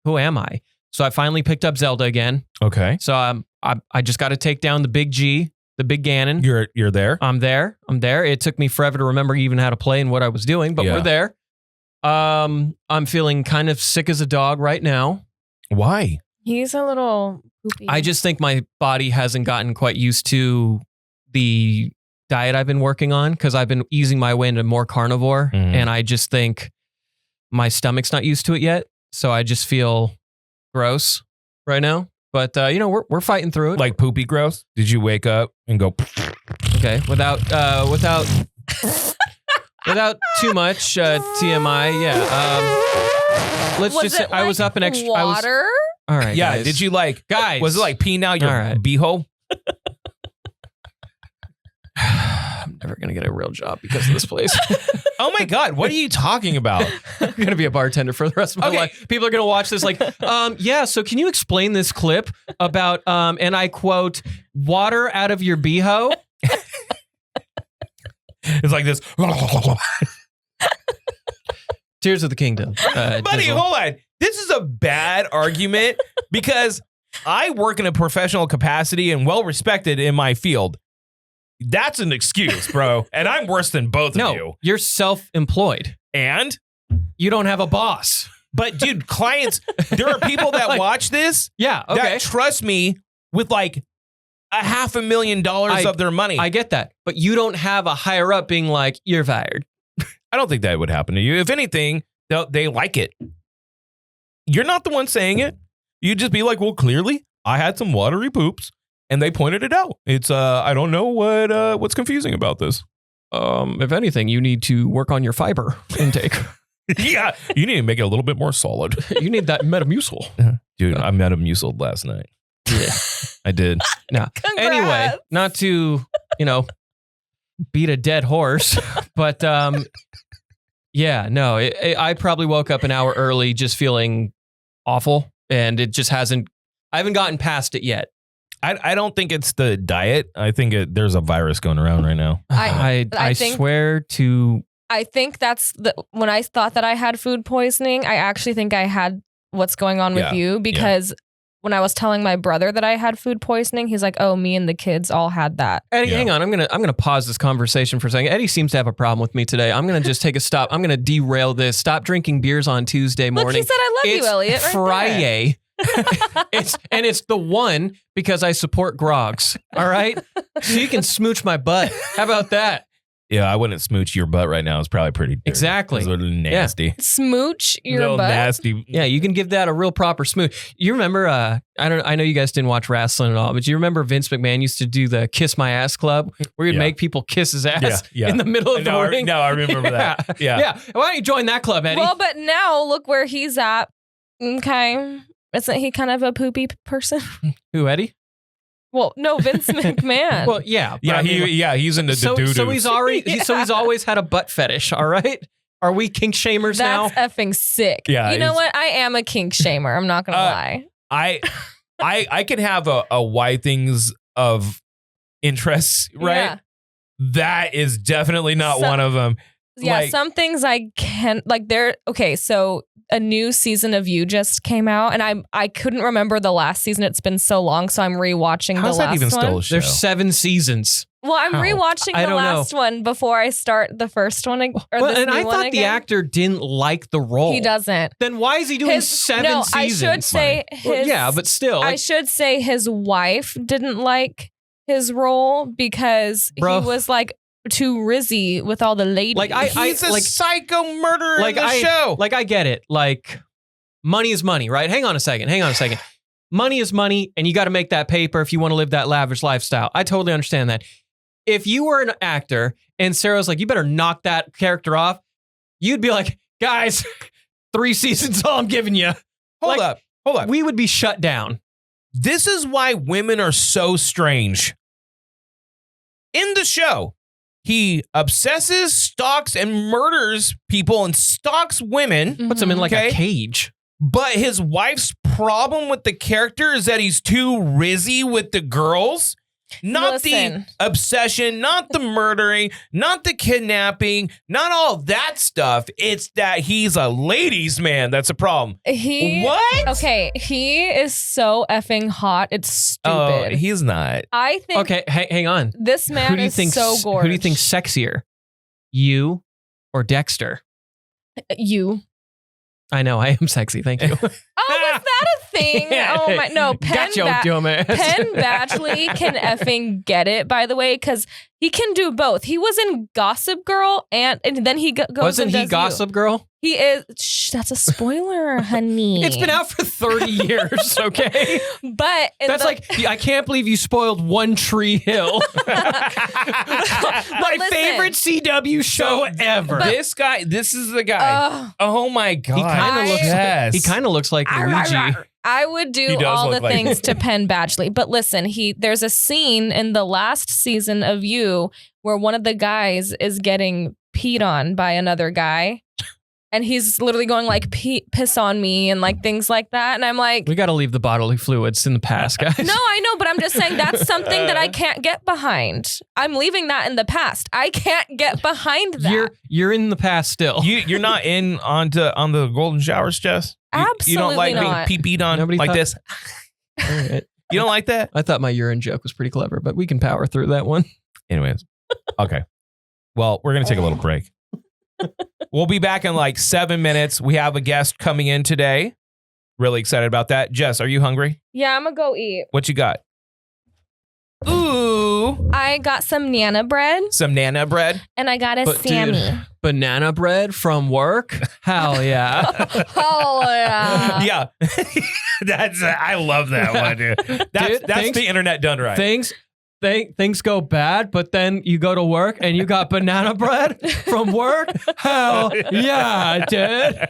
who am I? So I finally picked up Zelda again. Okay. So I just got to take down the big G, the big Ganon. You're there? I'm there. It took me forever to remember even how to play and what I was doing, but we're there. I'm feeling kind of sick as a dog right now. Why? He's a little poopy. I just think my body hasn't gotten quite used to the diet I've been working on because I've been easing my way into more carnivore, and I just think my stomach's not used to it yet. So I just feel gross right now. But we're fighting through it. Like poopy gross? Did you wake up and go? Okay, without too much TMI. Yeah. Let's Was just say it I was like up an extra. water. All right. Yeah. guys. Did you like? Guys. Was it like peeing out your All right. beehole? I'm never gonna get a real job because of this place. Oh my God! What are you talking about? I'm gonna be a bartender for the rest of my life. People are gonna watch this like, yeah. So can you explain this clip about, and I quote, water out of your beho? It's like this. Tears of the Kingdom. Buddy, Dizzle. hold on. This is a bad argument because I work in a professional capacity and well respected in my field. That's an excuse, bro. And I'm worse than both of you. No, you're self-employed. And? You don't have a boss. But dude, clients, there are people that Like- watch this Yeah, okay. that trust me with like $500,000 of their money. I get that. But you don't have a higher up being like, you're fired. I don't think that would happen to you. If anything, they like it. You're not the one saying it. You'd just be like, well, clearly I had some watery poops and they pointed it out. It's I don't know what's confusing about this. If anything, you need to work on your fiber intake. Yeah, you need to make it a little bit more solid. You need that Metamucil. Dude, I Metamuciled last night. Yeah. I did. No. Anyway, not to, beat a dead horse, but yeah, no, I probably woke up an hour early just feeling awful, and it just I haven't gotten past it yet. I don't think it's the diet. I think there's a virus going around right now. I think- swear to. I think that's when I thought that I had food poisoning, I actually think I had what's going on with you because when I was telling my brother that I had food poisoning, he's like, "Oh, me and the kids all had that." Eddie, hang on. I'm gonna pause this conversation for a second. Eddie seems to have a problem with me today. I'm gonna just take a stop. I'm gonna derail this. Stop drinking beers on Tuesday morning. Look, he said I love you, Elliott. Right Friday. It's the one because I support Groggs. All right, so you can smooch my butt. How about that? Yeah, I wouldn't smooch your butt right now. It's probably pretty dirty. Exactly. It's a little nasty. Smooch your little butt. nasty. Yeah, you can give that a real proper smooch. You remember? I know you guys didn't watch wrestling at all, but you remember Vince McMahon used to do the Kiss My Ass Club, where he'd make people kiss his ass in the middle of the ring. No, I remember that. Yeah. Why don't you join that club, Eddie? Well, but now look where he's at. Okay, isn't he kind of a poopy person? Who, Eddie? Well, no, Vince McMahon. Well, yeah, but Yeah, I mean, he's into the so doo-doo. he's always had a butt fetish. All right, are we kink shamers now? That's effing sick. Yeah, you know what? I am a kink shamer. I'm not gonna lie. I can have a wide things of interests, right? Yeah. That is definitely not one of them. Yeah, Like- some things I can okay, so a new season of You just came out, and I couldn't remember the last season. It's been so long, so I'm rewatching How's the that last even one. still a show? There's 7 seasons. Well, I'm How? rewatching I the don't know. last one before I start the first one. Or Well, this and new I one thought the again. actor didn't like the role. He doesn't. Then why is he doing 7 no, seasons? I should say Well, his. yeah, but still, I should say his wife didn't like his role because Bro. he was like too rizzy with all the ladies. Like, He's a psycho murderer in the show. Like, I get it. Like, money is money, right? Hang on a second. Money is money, and you got to make that paper if you want to live that lavish lifestyle. I totally understand that. If you were an actor and Sarah's like, you better knock that character off, you'd be like, guys, 3 seasons all I'm giving you. Hold up. We would be shut down. This is why women are so strange. In the show, he obsesses, stalks, and murders people and stalks women. Puts them in like a cage. But his wife's problem with the character is that he's too rizzy with the girls. Not the obsession, not the murdering, not the kidnapping, not all that stuff. It's that he's a ladies' man. That's a problem. What? Okay, he is so effing hot. It's stupid. Oh, he's not. I think. Okay, hang on. This man is so gorgeous. Who do you think's sexier? You or Dexter? You. I know, I am sexy. Thank you. Oh, was that a thing? Oh my, no, Penn Badgley can effing get it, by the way, because he can do both. He was in Gossip Girl, and then he goes. Wasn't he Gossip Girl? He is. Shh, that's a spoiler, honey. It's been out for 30 years, okay? But that's like, I can't believe you spoiled One Tree Hill. My favorite CW show ever. This is the guy. Oh my God. He kind of looks like Luigi. I would do all the things to Penn Badgley. But listen, there's a scene in the last season of You where one of the guys is getting peed on by another guy. And he's literally going like, piss on me and like things like that. And I'm like, we got to leave the bodily fluids in the past, guys. No, I know, but I'm just saying that's something that I can't get behind. I'm leaving that in the past. I can't get behind that. You're in the past still. You're not on the golden showers, Jess? Absolutely you don't like not. being pee-peed on this? All right. You don't like that? I thought my urine joke was pretty clever, but we can power through that one. Anyways. Okay. Well, we're going to take a little break. We'll be back in like 7 minutes. We have a guest coming in today. Really excited about that. Jess, are you hungry? Yeah, I'm going to go eat. What you got? Ooh. I got some Nana bread. Some Nana bread? And I got a Sammy. Dude, banana bread from work? Hell yeah. Oh, yeah. Yeah. I love that one, dude. That's the internet done right. Things go bad, but then you go to work and you got banana bread from work? Hell yeah, dude.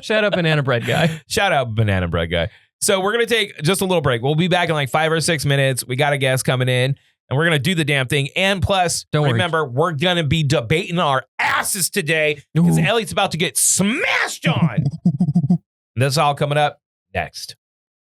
Shout out banana bread guy. Shout out banana bread guy. So we're going to take just a little break. We'll be back in like 5 or 6 minutes. We got a guest coming in and we're going to do the damn thing. And plus, remember, we're going to be debating our asses today because Elliott's about to get smashed on. That's all coming up next.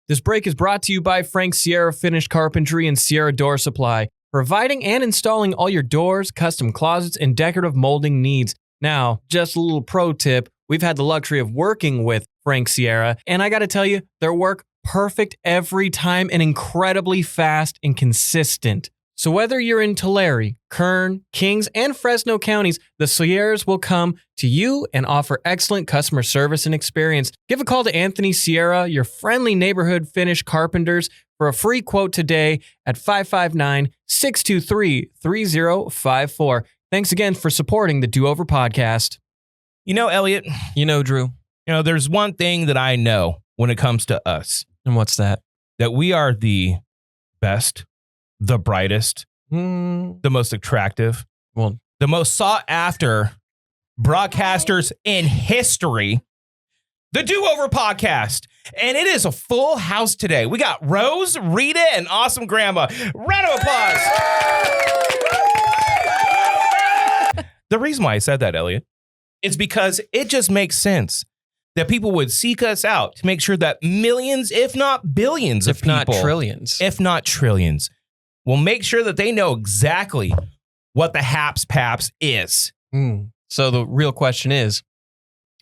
This break is brought to you by Frank Sierra Finished Carpentry and Sierra Door Supply, providing and installing all your doors, custom closets, and decorative molding needs. Now, just a little pro tip, we've had the luxury of working with Frank Sierra, and I got to tell you, their work perfect every time and incredibly fast and consistent. So whether you're in Tulare, Kern, Kings, and Fresno counties, the Sierras will come to you and offer excellent customer service and experience. Give a call to Anthony Sierra, your friendly neighborhood Finnish carpenters, for a free quote today at 559-623-3054. Thanks again for supporting the Do Over podcast. You know, Elliott. You know, Drew. You know, there's one thing that I know when it comes to us. And what's that? That we are the best, the brightest, the most attractive, the most sought after broadcasters in history, the Do Over podcast. And it is a full house today. We got Rose, Rita, and awesome grandma. Round of applause. The reason why I said that, Elliott, is because it just makes sense that people would seek us out to make sure that millions, if not billions of people, if not trillions, will make sure that they know exactly what the Haps Paps is. So the real question is,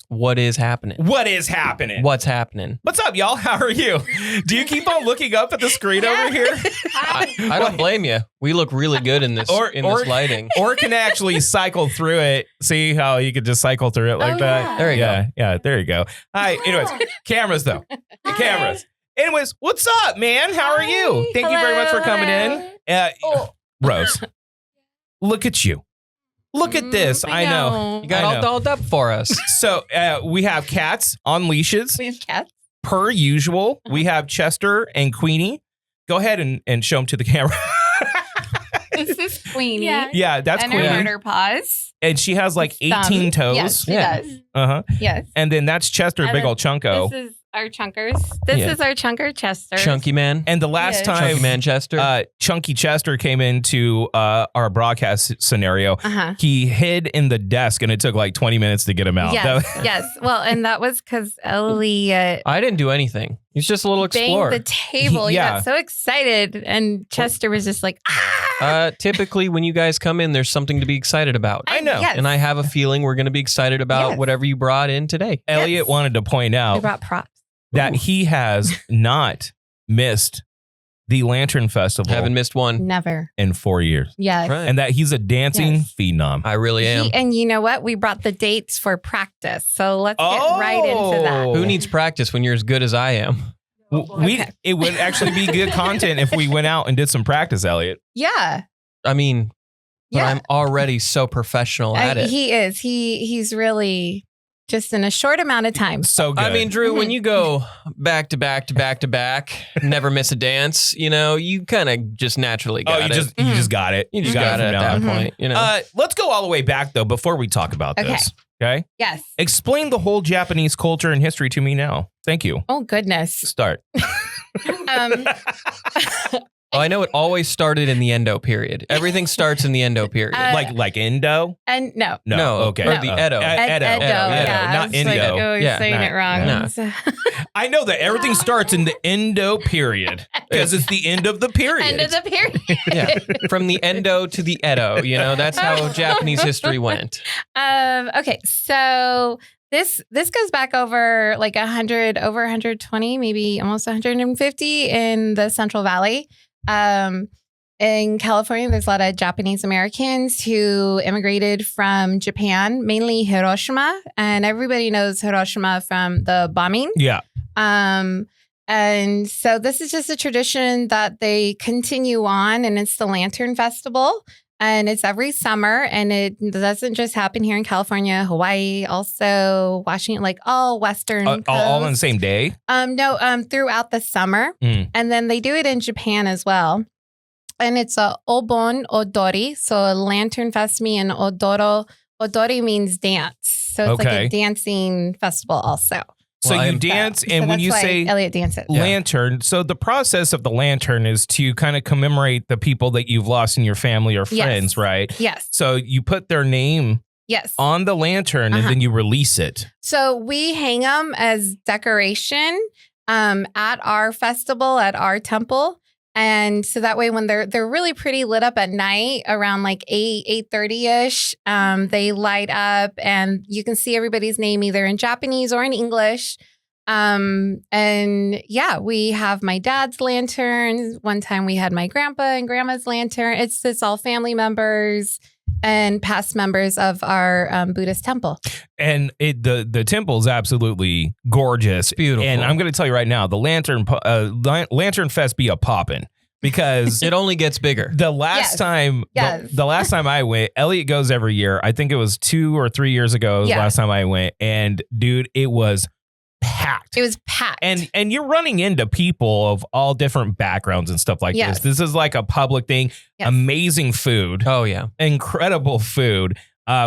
what is happening? What is happening? What's happening? What's up, y'all? How are you? Do you keep on looking up at the screen over here? I don't blame you. We look really good in this this lighting. Or can actually cycle through it. See how you could just cycle through it like that? Yeah. There you go. Yeah, there you go. Hi. Anyways, cameras though. Cameras. Anyways, what's up, man? How are you? Thank you very much for coming in. Rose, look at you. Look at this. I know. You got I all know. dolled up for us. So we have cats on leashes. We have cats. Per usual, we have Chester and Queenie. Go ahead and show them to the camera. This is Queenie. Yeah, that's and her Queenie. murder paws. And she has like 18 Thumb. toes. Yes, she Yeah. does. Uh-huh. Yes. And then that's Chester, And big then old chunko. This is our chunkers. This Yeah. is our chunker Chester. Chunky man. And the last Yes. time Chunky Manchester. Chunky Chester came into our broadcast scenario, Uh-huh. he hid in the desk and it took like 20 minutes to get him out. Yes, yes. Well, and that was because Elliott I didn't do anything. He's just a little explorer. banged the table. He Yeah. got so excited, and Chester was just like, ah. Typically, when you guys come in, there's something to be excited about. I know. Yes. And I have a feeling we're going to be excited about Yes. whatever you brought in today. Elliott Yes. wanted to point We out brought props. that he has not missed the Lantern Festival Haven't missed one. Never. in 4 years. Yes. Right. And that he's a dancing Yes. phenom. I really am. And you know what? We brought the dates for practice. So let's get right into that. Oh. Who needs practice when you're as good as I am? Okay. It would actually be good content if we went out and did some practice, Elliott. Yeah. I mean, but Yeah. I'm already so professional at it. He is. He's really just in a short amount of time. So good. I mean, Drew, Mm-hmm. when you go back to back to back to back, never miss a dance, you kind of just naturally got you it. just got it. You just got it from at now that on. point, Let's go all the way back though before we talk about Okay. this. Okay. Yes. Explain the whole Japanese culture and history to me now. Thank you. Oh goodness. Start. Um, Oh, I know it always started in the Endo period. Everything starts in the Endo period. like Indo? and no. No, Okay. or the Edo. Edo. Edo, yeah. Not I was like, Indo. oh, you're Yeah. saying No, it wrong. no. I know that everything starts in the Indo period because it's the end of the period. End of the period. Yeah. From the Endo to the Edo, that's how Japanese history went. Okay, so this goes back over like 100, over 120, maybe almost 150 in the Central Valley. In California, there's a lot of Japanese Americans who immigrated from Japan, mainly Hiroshima, and everybody knows Hiroshima from the bombing. Yeah. And so this is just a tradition that they continue on, and it's the Lantern Festival. And it's every summer, and it doesn't just happen here in California, Hawaii, also Washington, like all Western All on the coast. same day? No, throughout the summer. Mm. And then they do it in Japan as well. And it's a Obon Odori. So a Lantern Fest and Odori means dance. So it's like Okay. a dancing festival also. So Well, you I'm- dance, So and when that's you why say Elliott dances. lantern, so the process of the lantern is to kind of commemorate the people that you've lost in your family or Yes. friends, right? Yes. So you put their name Yes. on the lantern and Uh-huh. then you release it. So we hang them as decoration at our festival, at our temple. And so that way when they're really pretty lit up at night around like 8:30ish, they light up and you can see everybody's name either in Japanese or in English. And yeah, we have my dad's lantern. One time we had my grandpa and grandma's lantern. It's all family members and past members of our Buddhist temple. And the temple is absolutely gorgeous. Beautiful. And I'm going to tell you right now, the Lantern Fest be a poppin'. Because It only gets bigger. the last Yes. time, Yes. the last time I went, Elliott goes every year. I think it was 2 or 3 years ago. Was the Yeah. last time I went, and dude, it was packed. It was packed. And you're running into people of all different backgrounds and stuff like Yes. this. This is like a public thing. Yes. Amazing food, Oh, yeah. incredible food.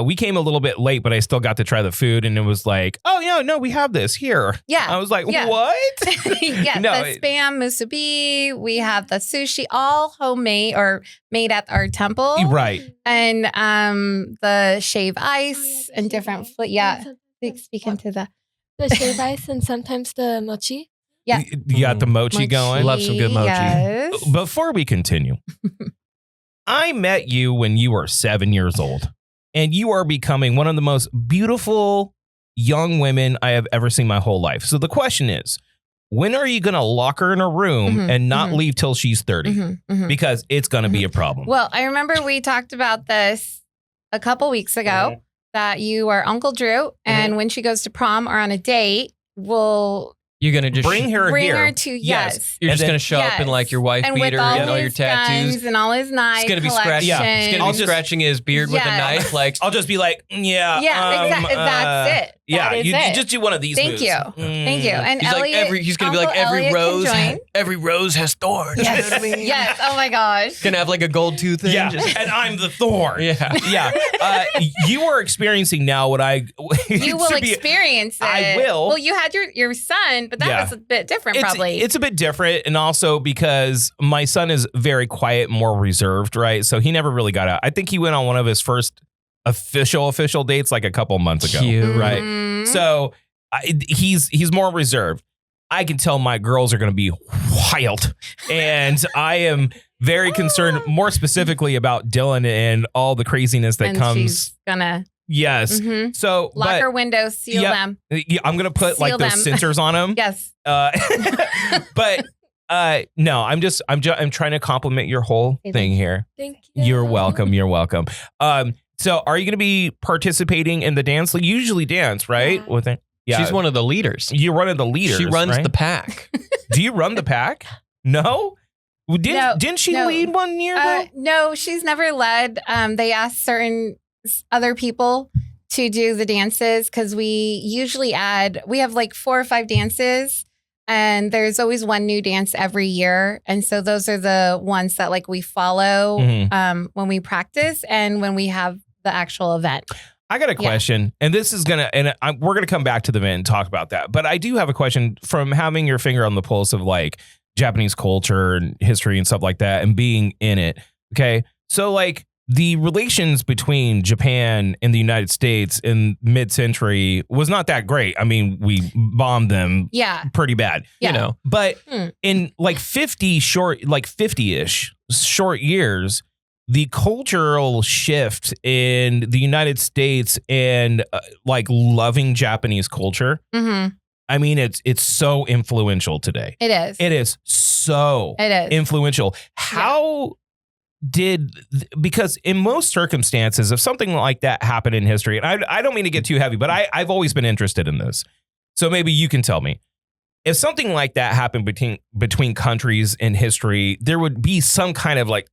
We came a little bit late, but I still got to try the food, and it was like, oh yeah, no, we have this here. Yeah. I was like, Yeah. what? yeah, No, the spam musubi. We have the sushi, all homemade or made at our temple, Right. and the shave ice and different. Yeah, speak into the The shave ice and sometimes the mochi. Yeah. You got the mochi going. Love some good mochi. Yes. Before we continue, I met you when you were 7 years old, and you are becoming one of the most beautiful young women I have ever seen my whole life. So the question is, when are you going to lock her in a room Mhm, and not mhm. leave till she's 30? Mhm, mhm. Because it's going to be a problem. Well, I remember we talked about this a couple weeks ago. That you are Uncle Drew, and when she goes to prom or on a date, You're gonna just bring her Bring here. her to yes. You're And just then- gonna show up in like your wife And beater with all and all your his tattoos. guns and all his knife He's gonna be collection. He's gonna I'll be just- scratching his beard with a Yes. knife. Like I'll just be like, Yeah, exactly. That's it. Yeah, That is you it. just do one of these Thank moves. you. Thank you. And he's Elliott, like he's gonna be like Uncle every Elliott rose. can join. Every rose has thorns. You know Yes. what I mean? Yes. Oh my gosh. Gonna have like a gold tooth. Yeah, Just- and I'm the thorn. yeah. Yeah. You are experiencing now what I. You will to be- experience it. I will. Well, you had your son, but that Yeah. was a bit different, probably. It's a bit different, and also because my son is very quiet, more reserved, right? So he never really got out. I think he went on one of his first official dates like a couple months ago, Cute. right? Mhm. So he's more reserved. I can tell my girls are going to be wild, and I am very concerned, more specifically about Dylan and all the craziness that and comes. she's gonna Yes. lock So, but her windows, seal Yeah. them. yeah, I'm going to put like Seal those them. sensors on them. Yes. But no, I'm trying to compliment your whole Hey, thing here. Thank you. You're welcome. You're welcome. So are you going to be participating in the dance? You usually dance, right? Yeah. With it. Yeah. She's one of the leaders. You're one of the leaders. She runs right? the pack. Do you run the pack? No. No, Didn't she no. lead one year? though? No, she's never led. They asked certain other people to do the dances because we usually we have like 4 or 5 dances. And there's always one new dance every year. And so those are the ones that like we follow Mhm. when we practice and when we have the actual event. I got a question, and this is we're gonna come back to the event and talk about that. But I do have a question from having your finger on the pulse of like Japanese culture and history and stuff like that, and being in it. Okay, so like the relations between Japan and the United States in mid-century was not that great. I mean, we bombed them Yeah. pretty bad, Yeah. You know. but Hmm. in like 50-ish short years, the cultural shift in the United States and like loving Japanese culture, hmm I mean, it's so influential today. It is. It is so It is. influential. How because in most circumstances, if something like that happened in history, and I don't mean to get too heavy, but I've always been interested in this. So maybe you can tell me. If something like that happened between countries in history, there would be some kind of like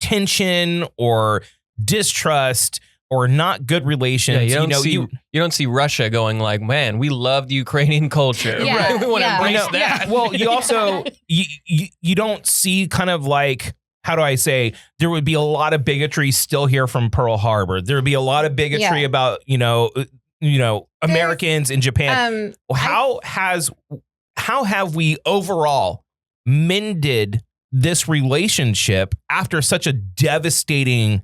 tension or distrust or not good relations. Yeah, you don't see Russia going like, man, we love the Ukrainian culture. Yeah, Right? We want to yeah. embrace No, that. Well, you also you don't see kind of like, how do I say, there would be a lot of bigotry still here from Pearl Harbor. There would be a lot of bigotry Yeah. about Americans in Japan. How have we overall mended this relationship after such a devastating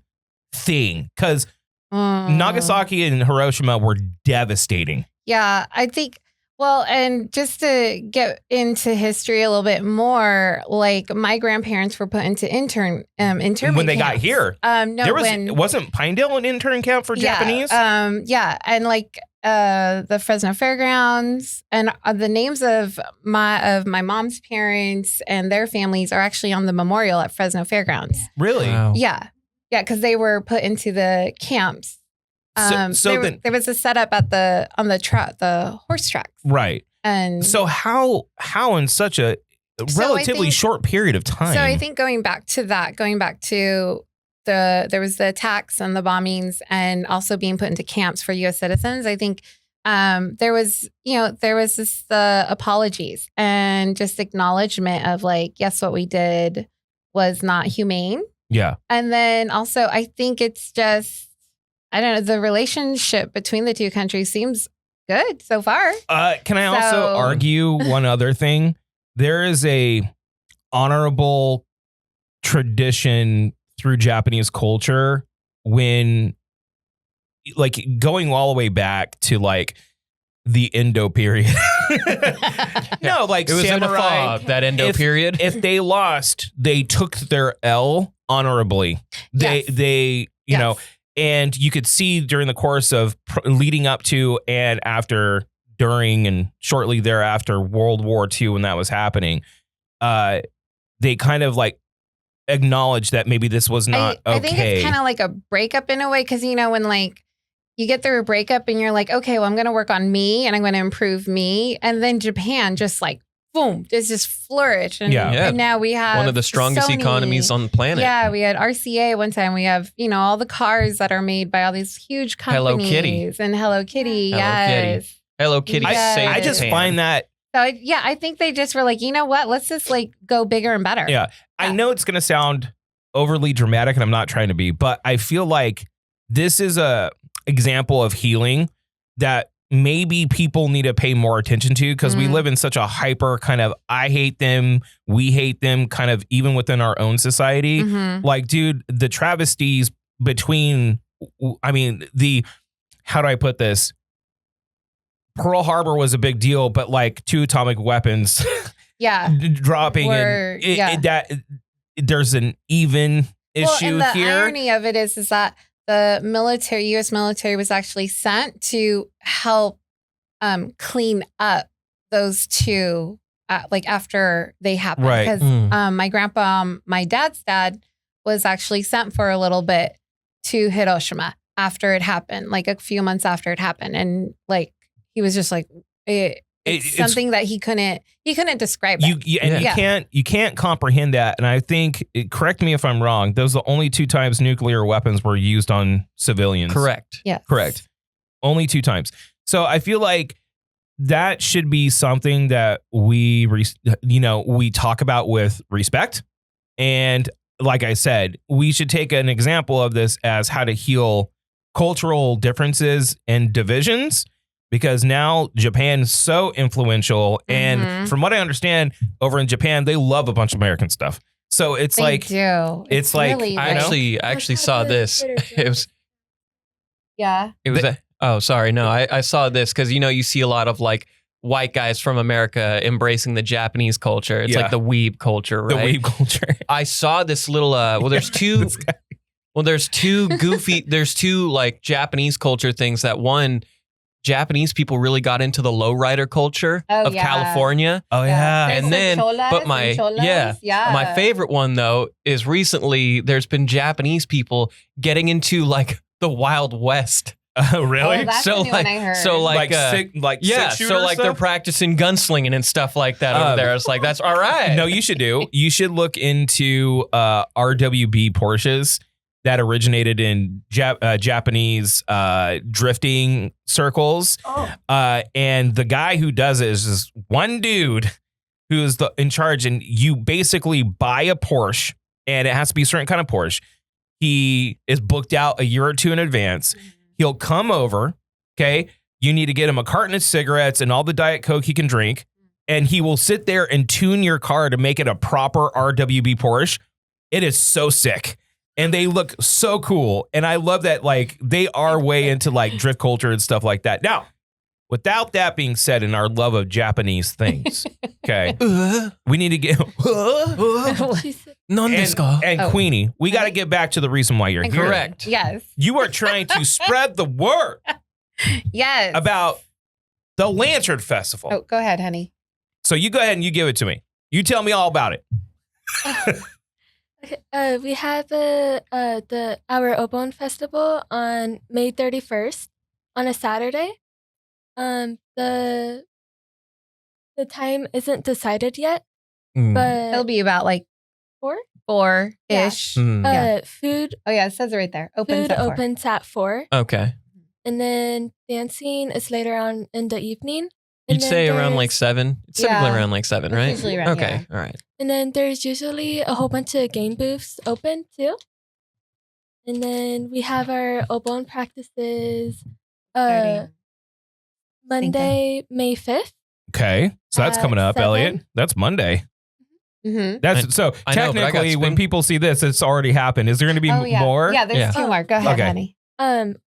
thing? Because Nagasaki and Hiroshima were devastating. Yeah, I think. Well, and just to get into history a little bit more, like my grandparents were put into internment When they got camps. here, No, wasn't Pinedale an intern camp for Japanese? Yeah, and like the Fresno Fairgrounds and the names of my mom's parents and their families are actually on the memorial at Fresno Fairgrounds. Really? Wow. Yeah, because they were put into the camps. There was a setup at the horse tracks, Right. and So how in such a So I relatively think- short period of time? So I think going back to there was the attacks and the bombings and also being put into camps for U.S. citizens. I think there was this apologies and just acknowledgement of like, yes, what we did was not humane. yeah. And then also I think it's just, I don't know, the relationship between the two countries seems good so far. Can I also So- argue one other thing? There is a honorable tradition through Japanese culture when, like, going all the way back to like the Indo period. No, like It was in a samurai. fog, that Endo period. If they lost, they took their L honorably. Yes. They you know, and you could see during the course of leading up to and after, during and shortly thereafter World War II, when that was happening, they kind of like acknowledged that maybe this was not I okay. think it's kind of like a breakup in a way because when like you get through a breakup and you're like, okay, well, I'm going to work on me and I'm going to improve me. And then Japan just like, boom, just flourished. And, and now we have one of the strongest Sony. Economies on the planet. Yeah, we had RCA one time. We have, all the cars that are made by all these huge companies. Hello Kitty. And Hello Kitty, yes. Hello Kitty. I just find that. So, I think they just were like, you know what? Let's just like go bigger and better. Yeah. I know it's going to sound overly dramatic and I'm not trying to be, but I feel like this is a example of healing that maybe people need to pay more attention to because we live in such a hyper kind of I hate them, we hate them kind of even within our own society. Like, dude, the travesties between, how do I put this? Pearl Harbor was a big deal, but like 2 atomic weapons dropping there's an even issue and the here. irony of it is that the U.S. military was actually sent to help clean up those 2, like after they happened. Right. Because my grandpa, my dad's dad, was actually sent for a little bit to Hiroshima after it happened, like a few months after it happened, and like he was just like it's something that he couldn't describe. You can't comprehend that. And I think, correct me if I'm wrong, those are the only 2 times nuclear weapons were used on civilians. Correct. Yeah. Correct. Only 2 times. So I feel like that should be something that we talk about with respect. And like I said, we should take an example of this as how to heal cultural differences and divisions. Because now Japan is so influential. And from what I understand, over in Japan, they love a bunch of American stuff. So it's they do. It's like, really I actually saw this. It was. Yeah. It was. I saw this because, you see a lot of like white guys from America embracing the Japanese culture. It's like the weeb culture, right? The weeb culture. I saw this little, there's 2. There's 2 goofy, there's 2 like Japanese culture things that one, Japanese people really got into the lowrider culture of California. Oh yeah. And then, but my favorite one though is recently there's been Japanese people getting into like the Wild West. Really? Oh, that's a new one I heard. So they're practicing gunslinging and stuff like that over there. It's like, that's all right. No, you should look into RWB Porsches that originated in Japanese drifting circles. And the guy who does it is just one dude who's in charge. And you basically buy a Porsche, and it has to be a certain kind of Porsche. He is booked out a year or 2 in advance. He'll come over, okay? You need to get him a carton of cigarettes and all the Diet Coke he can drink. And he will sit there and tune your car to make it a proper RWB Porsche. It is so sick. And they look so cool. And I love that, like, they are way into, like, drift culture and stuff like that. Now, without that being said, in our love of Japanese things, okay, we need to get... And Queenie, we got to get back to the reason why you're here. Correct. Yes. You are trying to spread the word Yes. about the Lantern Festival. Oh, go ahead, honey. So you go ahead and you give it to me. You tell me all about it. We have our Obon Festival on May 31st on a Saturday. The time isn't decided yet, but It'll be about like 4-ish. food. Oh yeah, it says it right there. Food opens at 4. Okay. And then dancing is later on in the evening. And You'd then say around there's- like 7? It's typically Yeah. around like 7, It's right? usually around, Okay, all right. And then there's usually a whole bunch of game booths open too. And then we have our Obon practices Monday, May 5th. Okay. So that's coming up, 7. Elliot. That's Monday. Mm-hmm. That's so I know, but I got technically when spin- people see this, it's already happened. Is there going to be more? Yeah, there's Yeah. 2 more. Go ahead, Okay. honey.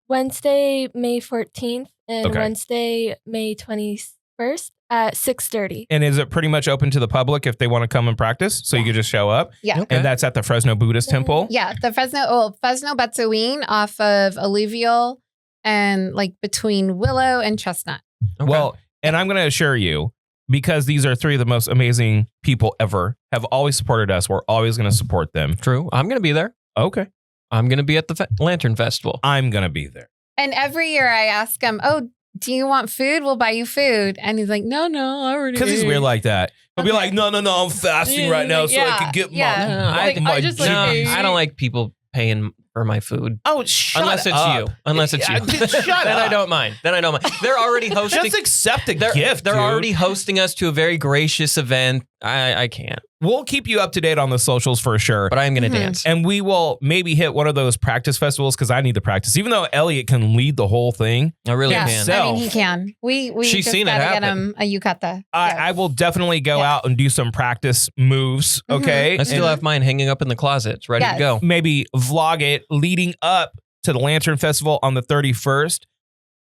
Wednesday, May 14th and Okay. Wednesday, May 21st at 6:30. And is it pretty much open to the public if they want to come and practice? So you could just show up? Yeah. Okay. And that's at the Fresno Buddhist Temple? Yeah, the Fresno Batsuin off of Alluvial and like between Willow and Chestnut. Okay. Well, and I'm going to assure you, because these are 3 of the most amazing people ever, have always supported us. We're always going to support them. True. I'm going to be there. Okay. I'm going to be at the Lantern Festival. I'm going to be there. And every year I ask him, "Oh, do you want food? We'll buy you food." And he's like, "No, I already." Because he's ate." weird like that. He'll be like, no, I'm fasting right now so I can get my I juice." I don't like people paying for my food. Oh, shut Unless it's up. you. Unless it's you. Shut Then up. I don't mind. They're already hosting. Just accept a They're gift, They're dude. already hosting us to a very gracious event. I can't. We'll keep you up to date on the socials for sure. But I am going to dance. And we will maybe hit one of those practice festivals because I need the practice. Even though Elliott can lead the whole thing, I really Yeah. can. So- I mean, he can. We She's just seen it gotta get happen. him a yukata. I will definitely go Yes. out and do some practice moves, okay? I still And have mine hanging up in the closet. It's ready to Yes. go. maybe vlog it leading up to the Lantern Festival on the 31st.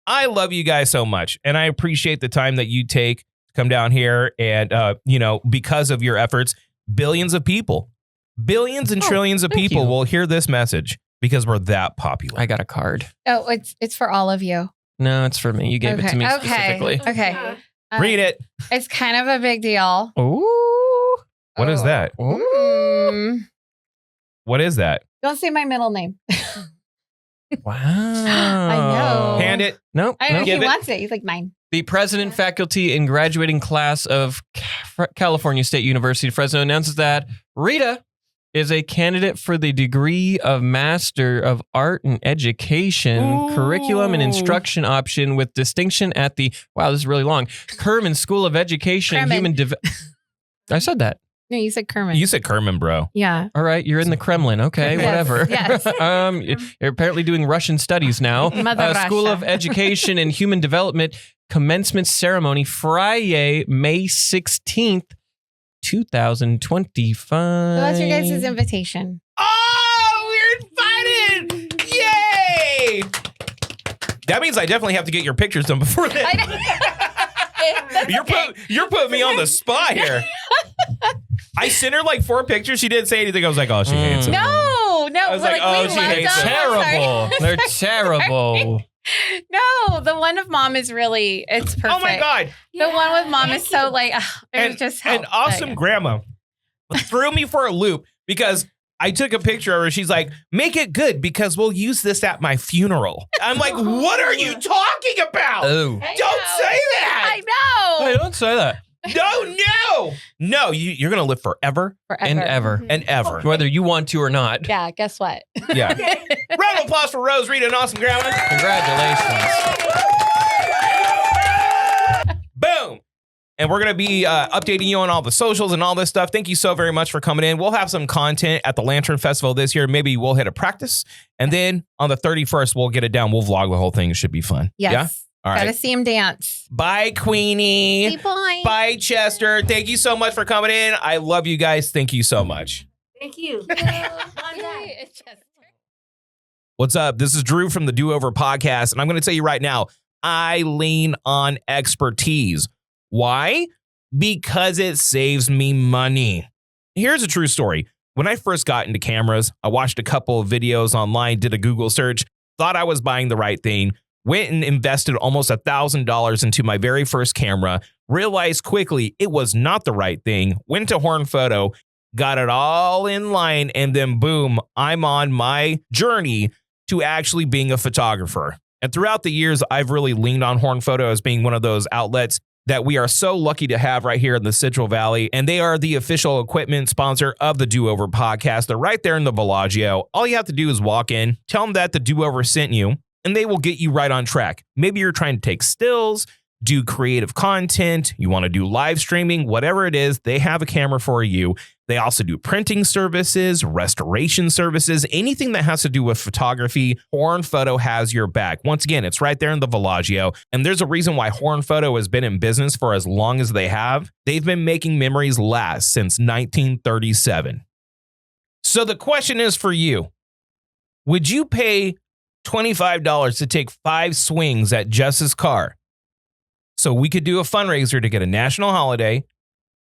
I love you guys so much, and I appreciate the time that you take to come down here and, because of your efforts, billions and trillions of thank people you. will hear this message because we're that popular. I got a card. Oh, it's for all of you. No, it's for me. You gave it to me Okay. specifically. Okay. Read it. It's kind of a big deal. Ooh. What is that? What is that? Don't say my middle name. Wow. I know. Hand it. Nope. I know nope. he Give it. wants it. He's like mine. The president, faculty, and graduating class of California State University, Fresno, announces that Rita is a candidate for the degree of Master of Art and Education, Ooh. Curriculum and Instruction option with distinction at the, wow, this is really long, Kerman School of Education and Kerman. Human I said that. No, you said Kermit. You said Kerman, bro. Yeah. All right, you're in the Kremlin. Okay, Yes, whatever. yes. You're apparently doing Russian studies now. Mother School Russia. of Education and Human Development commencement ceremony Friday, May 16th, 2025. So that's your guys' invitation. Oh, we're invited! Yay! That means I definitely have to get your pictures done before that. You're putting me on the spot here. I sent her like 4 pictures. She didn't say anything. I was like, oh, she hates it. No. I was like, oh, we she loved hates them. it. Terrible. They're terrible. No, the one of mom is really, it's perfect. Oh my God. The one with mom is so like, it And, just and helped. awesome grandma threw me for a loop because I took a picture of her. She's like, make it good because we'll use this at my funeral. I'm like, what are you talking about? Oh. I Don't know. say that. I know. Hey, don't say that. No, you're going to live forever Forever. And ever. and ever. Whether you want to or not. Yeah, guess what? Yeah. Round of applause for Rose, Rita, and awesome grandma. Congratulations. Boom. And we're going to be updating you on all the socials and all this stuff. Thank you so very much for coming in. We'll have some content at the Lantern Festival this year. Maybe we'll hit a practice. And then on the 31st, we'll get it down. We'll vlog the whole thing. It should be fun. Yes. Yeah? All Gotta right. see him dance. Bye, Queenie. Hey, boy. Bye, Chester. Thank you so much for coming in. I love you guys. Thank you so much. Thank you. What's up? This is Drew from the Do Over Podcast, and I'm going to tell you right now, I lean on expertise. Why? Because it saves me money. Here's a true story. When I first got into cameras, I watched a couple of videos online, did a Google search, thought I was buying the right thing, went and invested almost $1,000 into my very first camera, realized quickly it was not the right thing, went to Horn Photo, got it all in line, and then boom, I'm on my journey to actually being a photographer. And throughout the years, I've really leaned on Horn Photo as being one of those outlets that we are so lucky to have right here in the Central Valley. And they are the official equipment sponsor of the Do Over Podcast. They're right there in the Bellagio. All you have to do is walk in, tell them that the Do Over sent you, and they will get you right on track. Maybe you're trying to take stills, do creative content, you want to do live streaming, whatever it is, they have a camera for you. They also do printing services, restoration services, anything that has to do with photography. Horn Photo has your back. Once again, it's right there in the Bellagio. And there's a reason why Horn Photo has been in business for as long as they have. They've been making memories last since 1937. So the question is for you, would you pay $25 to take 5 swings at Jess's car so we could do a fundraiser to get a national holiday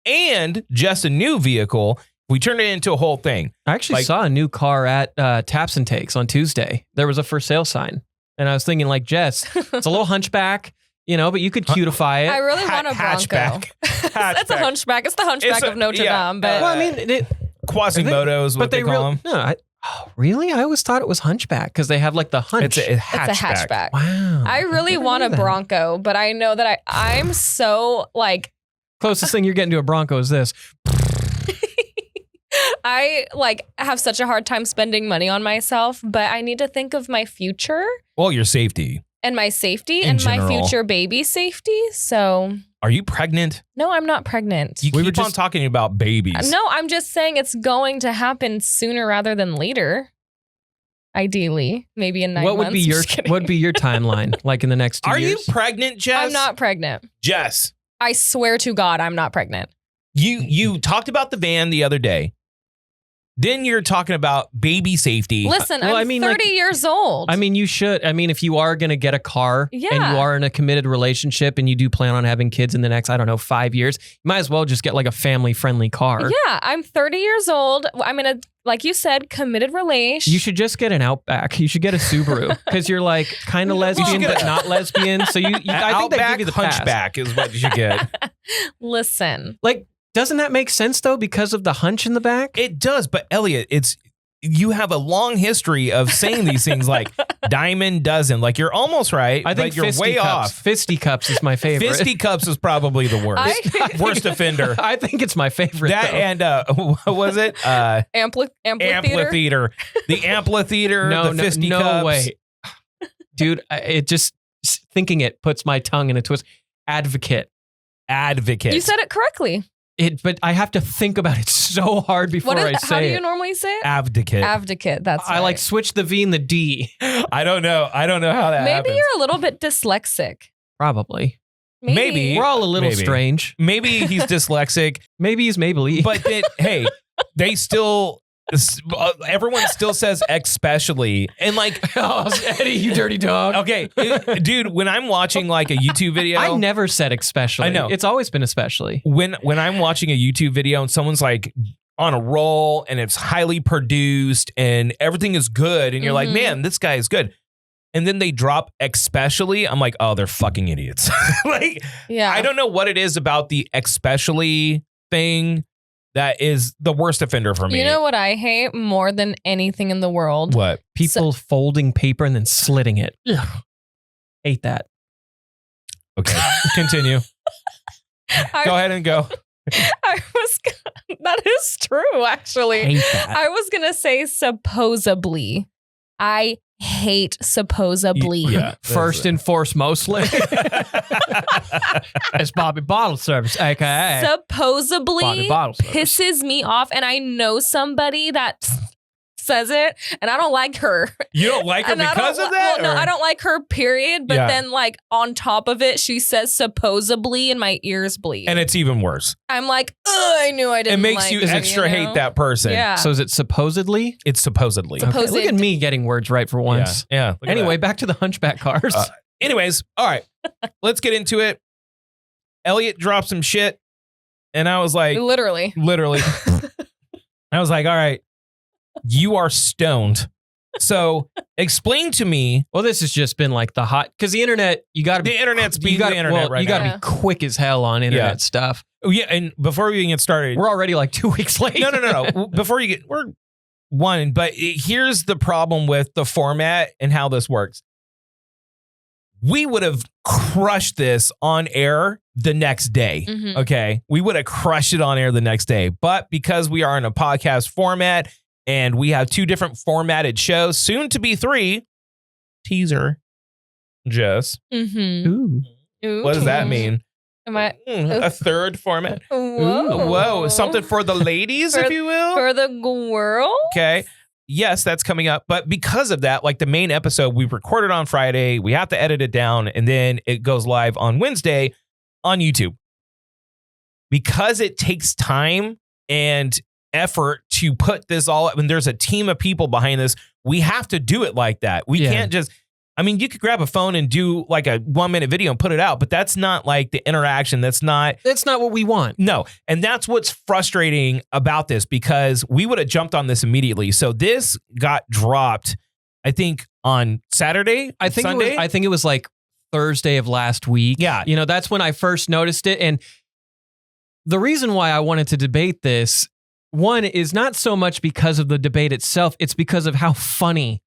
and just a new vehicle? We turned it into a whole thing. I actually saw a new car at Taps and Takes on Tuesday. There was a for sale sign. And I was thinking, like, Jess, it's a little hunchback, but you could cutify it. I really want a Bronco. That's a hunchback. It's the hunchback of Notre Dame. But Well, I mean, Quasimodo is what they call them. No, Oh, really? I always thought it was Hunchback because they have like the hunch. It's a hatchback. It's a hatchback. Wow. I really Never want knew a that. Bronco, but I know that I'm so like Closest thing you're getting to a Bronco is this. I like have such a hard time spending money on myself, but I need to think of my future Well, your safety. and my safety In and general. my future baby safety. So Are you pregnant? no, I'm not pregnant. You We were keep on just- talking about babies. No, I'm just saying it's going to happen sooner rather than later. Ideally, maybe in 9 What months. would be your Just kidding. what would be your timeline like in the next 2 Are years? you pregnant, Jess? I'm not pregnant. Jess, I swear to God, I'm not pregnant. you talked about the van the other day. Then you're talking about baby safety. Listen, well, I'm I mean, 30 like- years old. I mean, you should. I mean, if you are going to get a car and Yeah. you are in a committed relationship and you do plan on having kids in the next, I don't know, 5 years, you might as well just get like a family-friendly car. yeah, I'm 30 years old. I'm in a, like you said, committed relation. You should just get an Outback. You should get a Subaru because you're like kind of lesbian get but a- not lesbian. So I think they Outback give you the pass. Hunchback is what you should get. Listen, Like, doesn't that make sense though because of the hunch in the back? It does, but Elliott, you have a long history of saying these things like diamond dozen. Like you're almost right, I think but you're way fisticups. off. Fisticups is my favorite. Fisticups is probably the worst. Worst offender. I think it's my favorite. That though. and what was it? amphitheater. Amphitheater. The amphitheater, the fisticups. no way, dude. It just thinking it puts my tongue in a twist. Advocate. Advocate. You said it correctly. But I have to think about it so hard before What I is? say How do it. you normally say it? Advocate. Advocate. That's I like right. switch the V and the D. I don't know. I don't know how that Maybe happens. you're a little bit dyslexic. Probably. Maybe. We're all a little Maybe. strange. Maybe he's dyslexic, Maybe he's Maybelline. but then, hey, they still, everyone still says especially. And like, oh, Eddie, you dirty dog. okay, dude, when I'm watching like a YouTube video, I never said especially. I know. It's always been especially. when I'm watching a YouTube video and someone's like on a roll and it's highly produced and everything is good and you're like, Mhm. man, this guy is good. And then they drop especially, I'm like, oh, they're fucking idiots. Like, Yeah. I don't know what it is about the especially thing that is the worst offender for me. You know what I hate more than anything in the world? What? People folding paper and then slitting it. Ugh. Hate that. Okay, continue. Go ahead and go. That is true, actually. Hate that. I was gonna say supposedly. I hate supposedly. Yeah. First and foremost, mostly. It's Bobby Bottle Service, aka Supposedly Bobby Bottle Service. pisses me off, and I know somebody that says it, and I don't like her. You don't like her And I because don't- of that? Well, no, or- I don't like her, period. But Yeah. then, like, on top of it, she says supposedly, and my ears bleed. And it's even worse. I'm like, ugh, I knew I It didn't makes like you her, extra know? hate that person. Yeah. So is it supposedly? It's supposedly. Supposed- Okay, look at me getting words right for once. Yeah. Look at Anyway, that. back to the Hunchback cars. Anyways, all right. Let's get into it. Elliott dropped some shit. And I was like, Literally. literally. I was like, all right, you are stoned. So explain to me. well, this has just been like the hot because the internet. You got to be The internet's being gotta, the internet well, right you got to now. be quick as hell on internet Yeah. stuff. Oh, yeah. And before we even get started, We're already like 2 weeks late. no. Before you get, we're one, but here's the problem with the format and how this works. We would have crushed this on air the next day. Mhm. Okay. We would have crushed it on air the next day. But because we are in a podcast format and we have 2 different formatted shows, soon to be 3, teaser, Jess. Mm-hmm. Ooh. What does that mean? Am I? A third format. Whoa. Whoa. Something for the ladies, if you will. For the girl? Okay. Yes, that's coming up. But because of that, like the main episode, we recorded on Friday. We have to edit it down, and then it goes live on Wednesday on YouTube. Because it takes time and effort to put this all up, and there's a team of people behind this, we have to do it like that. We Yeah. can't just, I mean, you could grab a phone and do like a 1-minute video and put it out, but that's not like the interaction. That's not. That's not what we want. No. And that's what's frustrating about this because we would have jumped on this immediately. So this got dropped, I think, on Saturday. I think Sunday. it was like Thursday of last week. Yeah. You know, that's when I first noticed it. And the reason why I wanted to debate this one is not so much because of the debate itself, it's because of how funny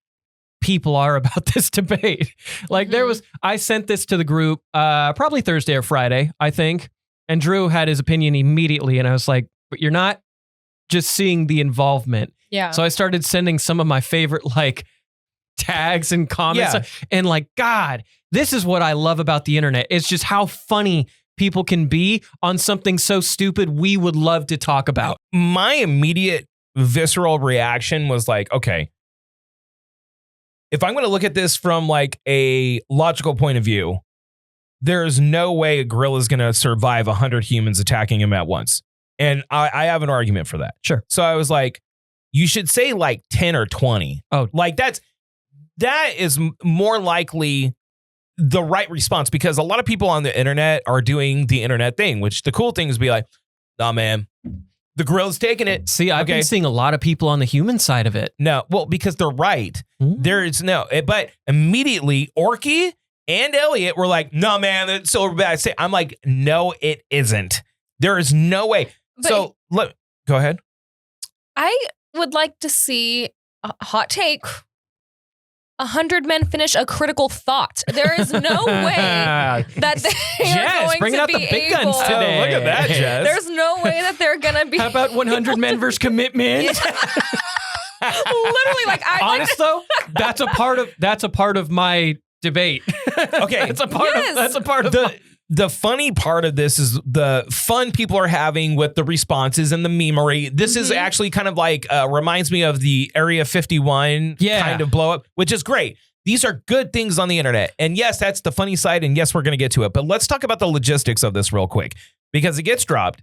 people are about this debate. Like I sent this to the group probably Thursday or Friday, I think, and Drew had his opinion immediately, and I was like, but you're not just seeing the involvement. Yeah. So I started sending some of my favorite like tags and comments and like, God, this is what I love about the internet. It's just how funny people can be on something so stupid we would love to talk about. My immediate visceral reaction was like, okay, if I'm going to look at this from like a logical point of view, there's no way a gorilla is going to survive 100 humans attacking him at once. And I have an argument for that. Sure. So I was like, you should say like 10 or 20. Oh, like that is more likely the right response, because a lot of people on the internet are doing the internet thing, which the cool thing is be like, nah, man, the gorilla's taking it. See, I've been seeing a lot of people on the human side of it. No, well, because they're right. There's no, but immediately Orky and Elliott were like, no, man, it's Silverback. I'm like, no, it isn't. There is no way. But so go ahead. I would like to see a hot take. 100 men finish a critical thought. There is no way that they are going bringing to out be the big able. guns today. Oh, look at that, Jess. There's no way that they're gonna be. How about 100 men versus commitment? Literally, like I honest though, that's a part of my debate. Okay, that's a part of the funny part of this is the fun people are having with the responses and the memery. This is actually kind of like reminds me of the Area 51 kind of blow up, which is great. These are good things on the internet. And yes, that's the funny side. And yes, we're going to get to it. But let's talk about the logistics of this real quick, because it gets dropped.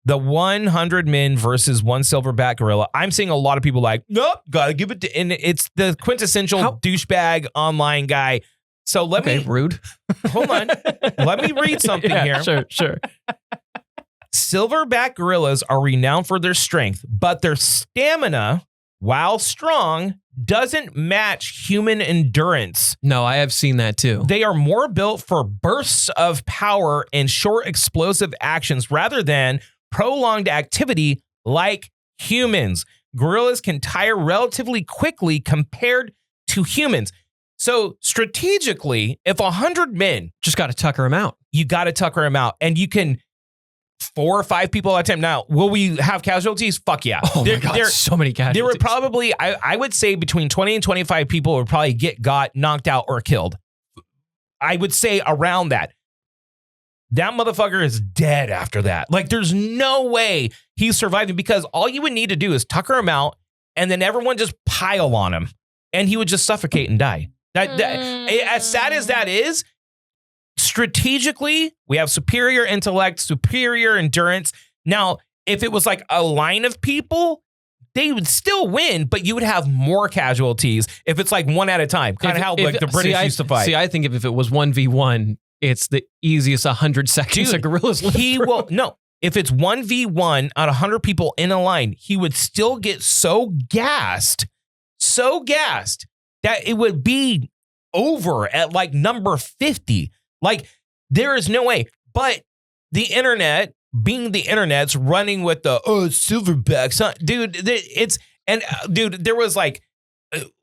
The 100 men versus one silverback gorilla. I'm seeing a lot of people like, nope, gotta give it to, and it's the quintessential douchebag online guy. So let me rude. Hold on. Let me read something here. Sure. Silverback gorillas are renowned for their strength, but their stamina, while strong, doesn't match human endurance. No, I have seen that too. They are more built for bursts of power and short explosive actions rather than prolonged activity like humans. Gorillas can tire relatively quickly compared to humans. So strategically, if 100 men, just got to tucker them out. You got to tucker them out, and you can 4 or 5 people at a time. Now, will we have casualties? Fuck yeah. Oh my God, so many casualties. There were probably, I would say between 20 and 25 people would probably got knocked out or killed. I would say around that. That motherfucker is dead after that. Like, there's no way he's surviving, because all you would need to do is tucker him out, and then everyone just pile on him, and he would just suffocate and die. That as sad as that is, strategically, we have superior intellect, superior endurance. Now, if it was like a line of people, they would still win, but you would have more casualties if it's like one at a time. Kind of how like the British used to fight. See, I think if it was 1v1, it's the easiest 100 seconds a gorilla's live He through. will no. If it's 1v1 out of 100 people in a line, he would still get so gassed that it would be over at like number 50. Like, there is no way. But the internet, being the internet's running with the silverbacks, dude. Dude, there was like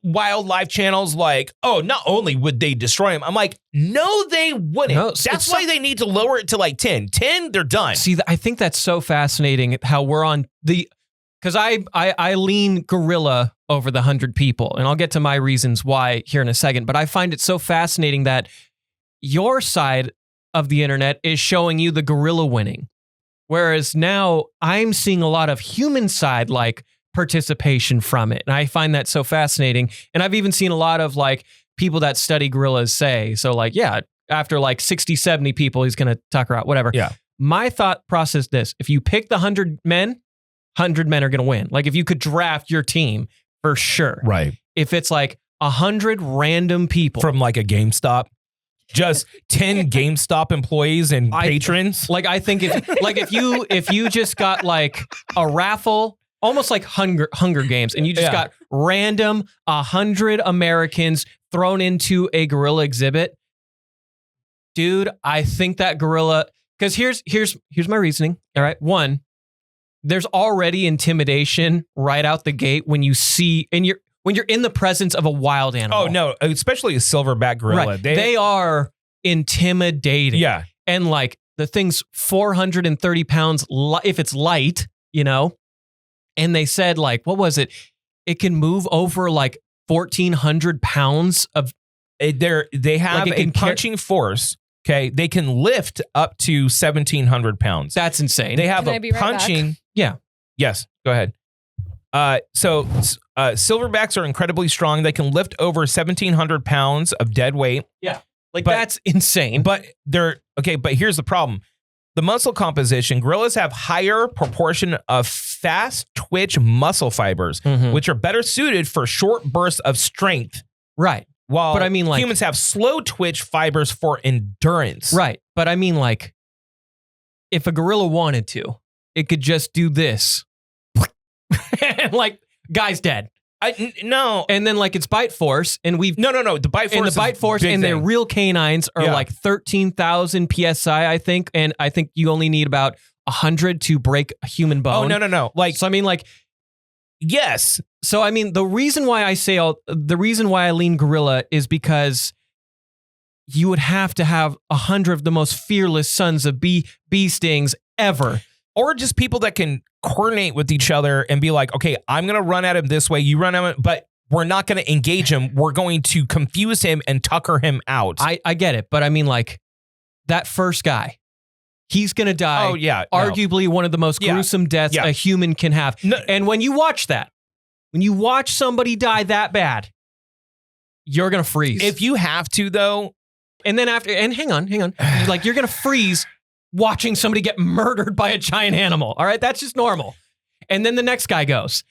wildlife channels like, not only would they destroy him, I'm like, no, they wouldn't. No, that's why they need to lower it to like 10. 10, they're done. See, I think that's so fascinating how we're on the, because I lean gorilla over the 100 people, and I'll get to my reasons why here in a second, but I find it so fascinating that your side of the internet is showing you the gorilla winning, whereas now I'm seeing a lot of human side like participation from it, and I find that so fascinating. And I've even seen a lot of like people that study gorillas say, so like, yeah, after like 60, 70 people, he's going to tucker out, whatever. Yeah. My thought process this, if you pick the 100 men are going to win. Like if you could draft your team for sure. Right. If it's like 100 random people from like a GameStop, just 10 GameStop employees and patrons. Like I think if you just got like a raffle, almost like Hunger Games, and you just got random 100 Americans thrown into a gorilla exhibit, dude, I think that gorilla, because here's my reasoning. All right. One, there's already intimidation right out the gate when you see, and when you're in the presence of a wild animal. Oh no, especially a silverback gorilla. Right. They are intimidating. Yeah. And like the thing's 430 pounds if it's light, you know? And they said like, what was it? It can move over like 1,400 pounds of. They have Like it a can punching force. Okay. They can lift up to 1,700 pounds. That's insane. They have Can I a be right back? punching. Yeah. Yes. Go ahead. So silverbacks are incredibly strong. They can lift over 1,700 pounds of dead weight. Like But- that's insane. But they're okay. But here's the problem: the muscle composition. Gorillas have higher proportion of fast twitch muscle fibers, Mhm. which are better suited for short bursts of strength. Right. While But I mean, like- humans have slow twitch fibers for endurance. Right. But I mean, like, if a gorilla wanted to, it could just do this. And like, guy's dead. No. And then like its bite force, and we've No. The bite force. and the is bite force big and their thing. real canines are Yeah. like 13,000 psi, I think. And I think you only need about 100 to break a human bone. Oh no. Like So I mean, like, yes. so I mean, the reason why I lean gorilla is because you would have to have 100 of the most fearless sons of bee stings ever. Or just people that can coordinate with each other and be like, okay, I'm going to run at him this way. You run at him, but we're not going to engage him. We're going to confuse him and tucker him out. I get it, but I mean, like, that first guy, he's gonna die. Oh yeah. no. Arguably one of the most Yeah. gruesome deaths Yeah. a human can have. No. And when you watch somebody die that bad, you're gonna freeze. If you have to though, and then after, and hang on, like you're gonna freeze watching somebody get murdered by a giant animal. All right, that's just normal. And then the next guy goes,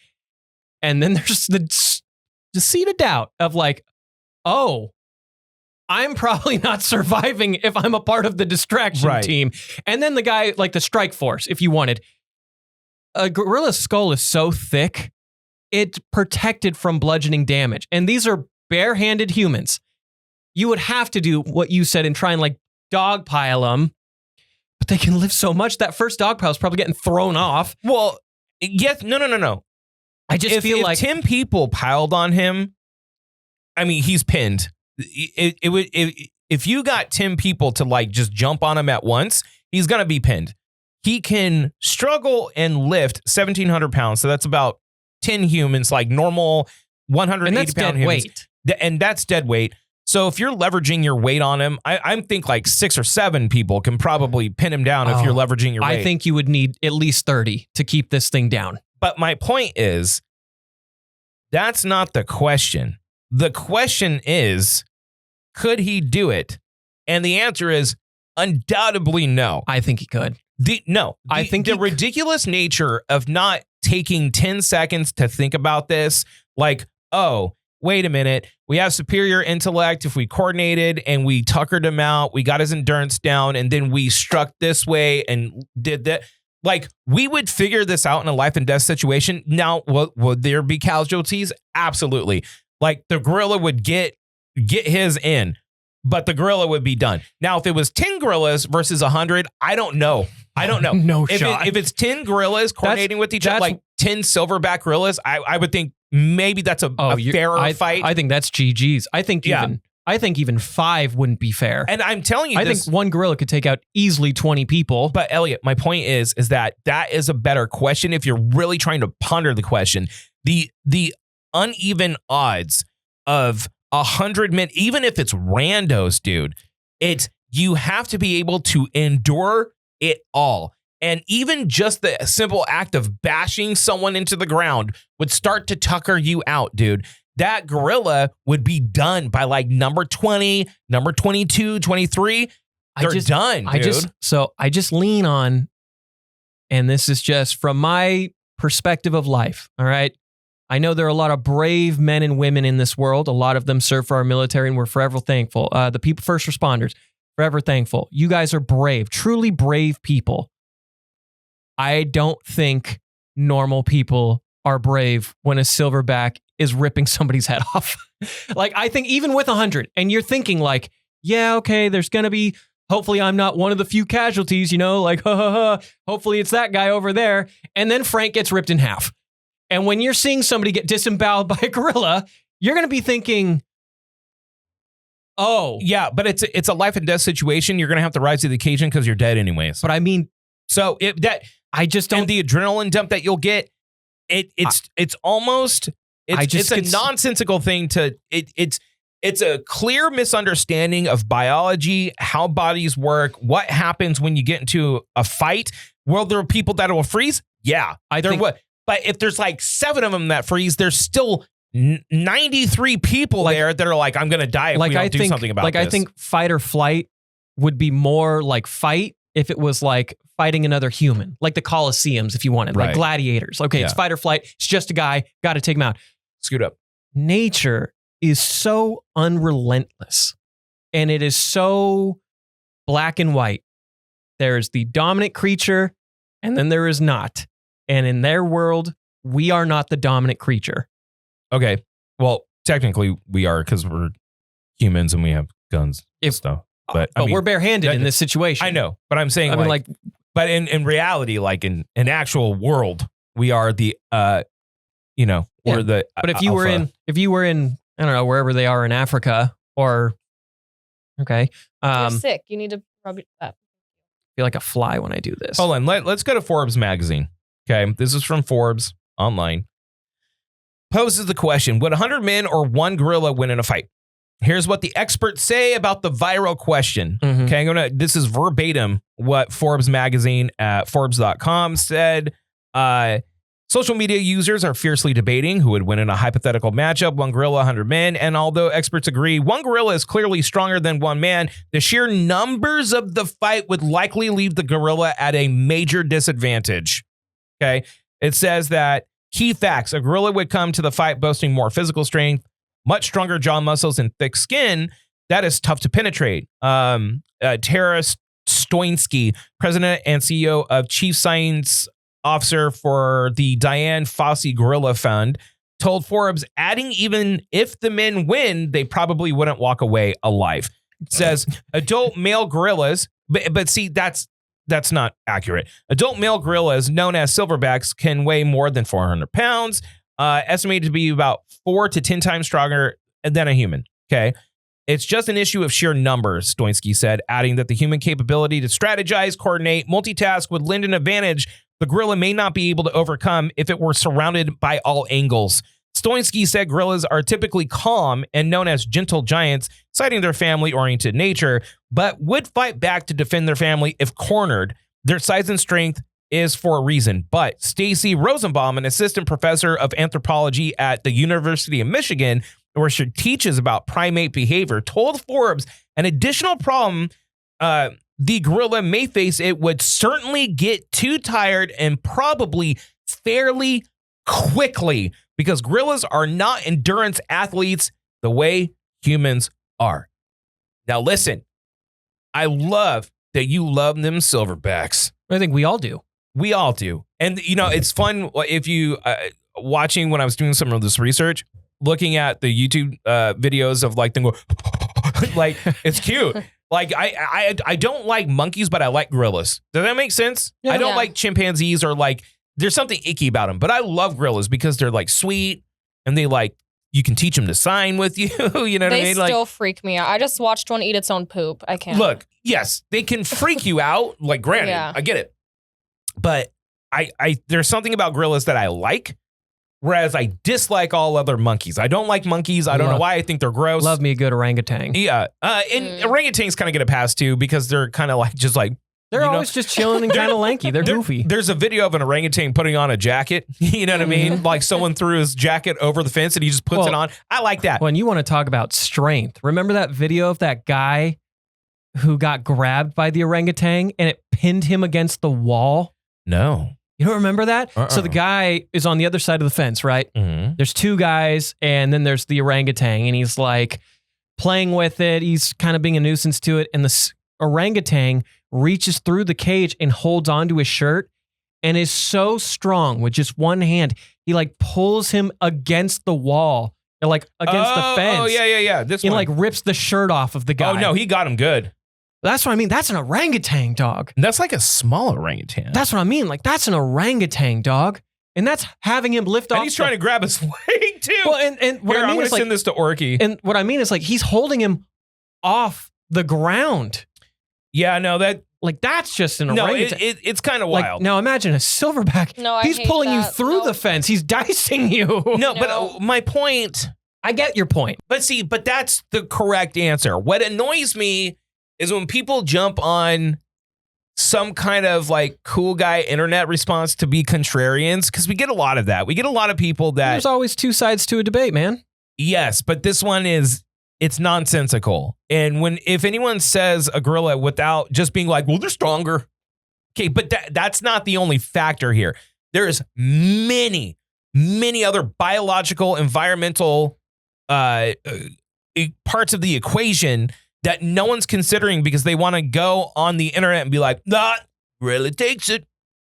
and then there's the seed of doubt of like, oh, I'm probably not surviving if I'm a part of the distraction Right. team. And then the guy, like the strike force, if you wanted. A gorilla's skull is so thick, it's protected from bludgeoning damage. And these are barehanded humans. You would have to do what you said and try and like dogpile them, but they can lift so much. That first dogpile is probably getting thrown off. well, yes, no. I just feel if like 10 people piled on him, I mean, he's pinned. It would if you got 10 people to like just jump on him at once, he's gonna be pinned. He can struggle and lift 1,700 pounds, so that's about 10 humans, like normal 180 and that's pound dead humans. weight. And that's dead weight. So if you're leveraging your weight on him, I think like 6 or 7 people can probably pin him down if Oh, you're leveraging your weight. I think you would need at least 30 to keep this thing down. But my point is, that's not the question. The question is, could he do it? And the answer is undoubtedly no. I think he could. I think the ridiculous nature of not taking 10 seconds to think about this, like, oh, wait a minute, we have superior intellect. If we coordinated and we tuckered him out, we got his endurance down, and then we struck this way and did that. Like, we would figure this out in a life and death situation. Now, would there be casualties? Absolutely. Like, the gorilla would get his in, but the gorilla would be done. Now, if it was 10 gorillas versus 100, I don't know. No shot. If it's 10 gorillas coordinating with each other, like 10 silverback gorillas, I would think maybe that's a fairer fight. I think that's GG's. I think even 5 wouldn't be fair. And I'm telling you, I think one gorilla could take out easily 20 people. But Elliott, my point is that is a better question if you're really trying to ponder the question. The uneven odds of 100 men, even if it's randos, dude, you have to be able to endure it all. And even just the simple act of bashing someone into the ground would start to tucker you out, dude. That gorilla would be done by like number 20, number 22, 23. They're done, dude. I just lean on, and this is just from my perspective of life, all right? I know there are a lot of brave men and women in this world. A lot of them serve for our military, and we're forever thankful. The people, first responders, forever thankful. You guys are brave, truly brave people. I don't think normal people are brave when a silverback is ripping somebody's head off. Like, I think even with 100, and you're thinking like, yeah, okay, there's going to be hopefully I'm not one of the few casualties, like, ha, ha, ha. Hopefully it's that guy over there. And then Frank gets ripped in half. And when you're seeing somebody get disemboweled by a gorilla, you're going to be thinking, oh. Yeah, but it's a life and death situation. You're going to have to rise to the occasion because you're dead anyways. But I mean, so I just don't. And the adrenaline dump that you'll get, it's almost, it's a nonsensical thing it's a clear misunderstanding of biology, how bodies work, what happens when you get into a fight. Well, there are people that will freeze. Yeah, but if there's like 7 of them that freeze, there's still 93 people there that are like, I'm going to die if we don't do something about this. I think fight or flight would be more like fight if it was like fighting another human, like the Colosseums, if you wanted, like gladiators. Okay, it's fight or flight. It's just a guy. Got to take him out. Scoot up. Nature is so unrelentless, and it is so black and white. There's the dominant creature, and then there is not. And in their world, we are not the dominant creature. Okay. Well, technically we are because we're humans and we have guns and stuff. But we're barehanded in this situation. I know, but I'm saying but in reality, like in an actual world, we are the we're the But if you were in I don't know, wherever they are in Africa or you're sick. You need to rub it up. I feel like a fly when I do this. Hold on, let's go to Forbes magazine. Okay, this is from Forbes online. Poses the question, would 100 men or one gorilla win in a fight? Here's what the experts say about the viral question. Mm-hmm. Okay, this is verbatim what Forbes magazine at Forbes.com said. Social media users are fiercely debating who would win in a hypothetical matchup, one gorilla, 100 men. And although experts agree one gorilla is clearly stronger than one man, the sheer numbers of the fight would likely leave the gorilla at a major disadvantage. Okay, it says that key facts, a gorilla would come to the fight boasting more physical strength, much stronger jaw muscles, and thick skin. That is tough to penetrate. Tara Stoinski, president and CEO of Chief Science Officer for the Diane Fossey Gorilla Fund, told Forbes, adding even if the men win, they probably wouldn't walk away alive. It says adult male gorillas, but see, that's not accurate. Adult male gorillas, known as silverbacks, can weigh more than 400 pounds, estimated to be about 4 to 10 times stronger than a human. Okay. It's just an issue of sheer numbers, Stoinski said, adding that the human capability to strategize, coordinate, multitask would lend an advantage the gorilla may not be able to overcome if it were surrounded by all angles. Stoinski said gorillas are typically calm and known as gentle giants, citing their family-oriented nature, but would fight back to defend their family if cornered. Their size and strength is for a reason. But Stacy Rosenbaum, an assistant professor of anthropology at the University of Michigan, where she teaches about primate behavior, told Forbes an additional problem the gorilla may face, it would certainly get too tired and probably fairly quickly because gorillas are not endurance athletes the way humans are. Now listen, I love that you love them silverbacks. I think we all do. We all do. And it's fun if you watching when I was doing some of this research, looking at the YouTube videos of like them go like it's cute. Like I don't like monkeys, but I like gorillas. Does that make sense? Yeah. I don't like chimpanzees or like there's something icky about them, but I love gorillas because they're like sweet and they like you can teach them to sign with you. You know what I mean? They still freak me out. I just watched one eat its own poop. I can't. Look, yes, they can freak you out. Like granted, I get it, but I there's something about gorillas that I like. Whereas I dislike all other monkeys. I don't like monkeys. I don't know why. I think they're gross. Love me a good orangutan. Yeah. And orangutans kind of get a pass too because they're kind of like just like they're always just chilling and kind of lanky. They're goofy. There's a video of an orangutan putting on a jacket. You know what I mean? Like someone threw his jacket over the fence and he just puts it on. I like that. When you want to talk about strength, remember that video of that guy who got grabbed by the orangutan and it pinned him against the wall? No. You don't remember that? So the guy is on the other side of the fence, right? Mm-hmm. There's 2 guys, and then there's the orangutan, and he's like playing with it. He's kind of being a nuisance to it, and the orangutan reaches through the cage and holds onto his shirt and is so strong with just one hand. He like pulls him against the wall, or like against the fence. Oh, yeah. This and one. like rips the shirt off of the guy. Oh, no, he got him good. That's what I mean. That's an orangutan, dog. That's like a small orangutan. That's what I mean. Like, that's an orangutan, dog. And that's having him lift off. And he's trying to grab his leg, too. Well, and what Here, I I'm mean going is to send like, this to Orky. and what I mean is like, he's holding him off the ground. Yeah, no, that... Like, that's just an No, orangutan. it's kind of Like, wild. now imagine a silverback. No, I He's hate pulling you that. through No. the fence. He's dicing you. No, but No. my point... I get your point. But that's the correct answer. What annoys me is when people jump on some kind of like cool guy internet response to be contrarians, because we get a lot of that. We get a lot of people that, There's always two sides to a debate, man. yes, but this one it's nonsensical. And if anyone says a gorilla without just being like, well, they're stronger. Okay, but that's not the only factor here. There's many other biological, environmental parts of the equation that no one's considering because they want to go on the internet and be like, nah, gorilla takes it.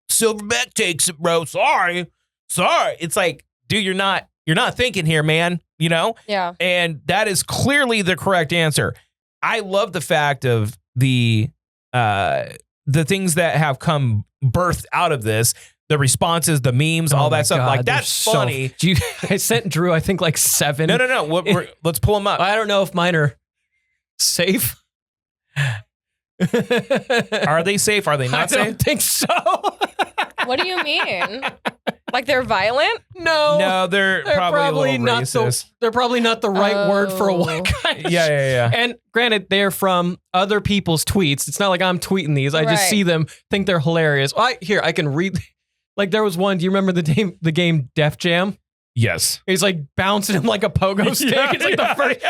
Silverback takes it, bro. Sorry. It's like, dude, you're not thinking here, man. You know? Yeah. And that is clearly the correct answer. I love the fact of the things that have come birthed out of this, the responses, the memes, all Oh my that stuff. God, Like, they're that's so- funny. I sent Drew, I think, like 7. No. Let's pull them up. I don't know if mine are safe. Are they safe? Are they I not safe? don't think so. What do you mean? Like they're violent? No, they're probably a little not racist. they're probably not the right word for a Oh. white guy. Yeah. And granted, they're from other people's tweets. It's not like I'm tweeting these. I just Right. see them, think they're hilarious. I can read. Like there was one. Do you remember the game Def Jam? Yes. He's like bouncing him like a pogo stick. Yeah, It's like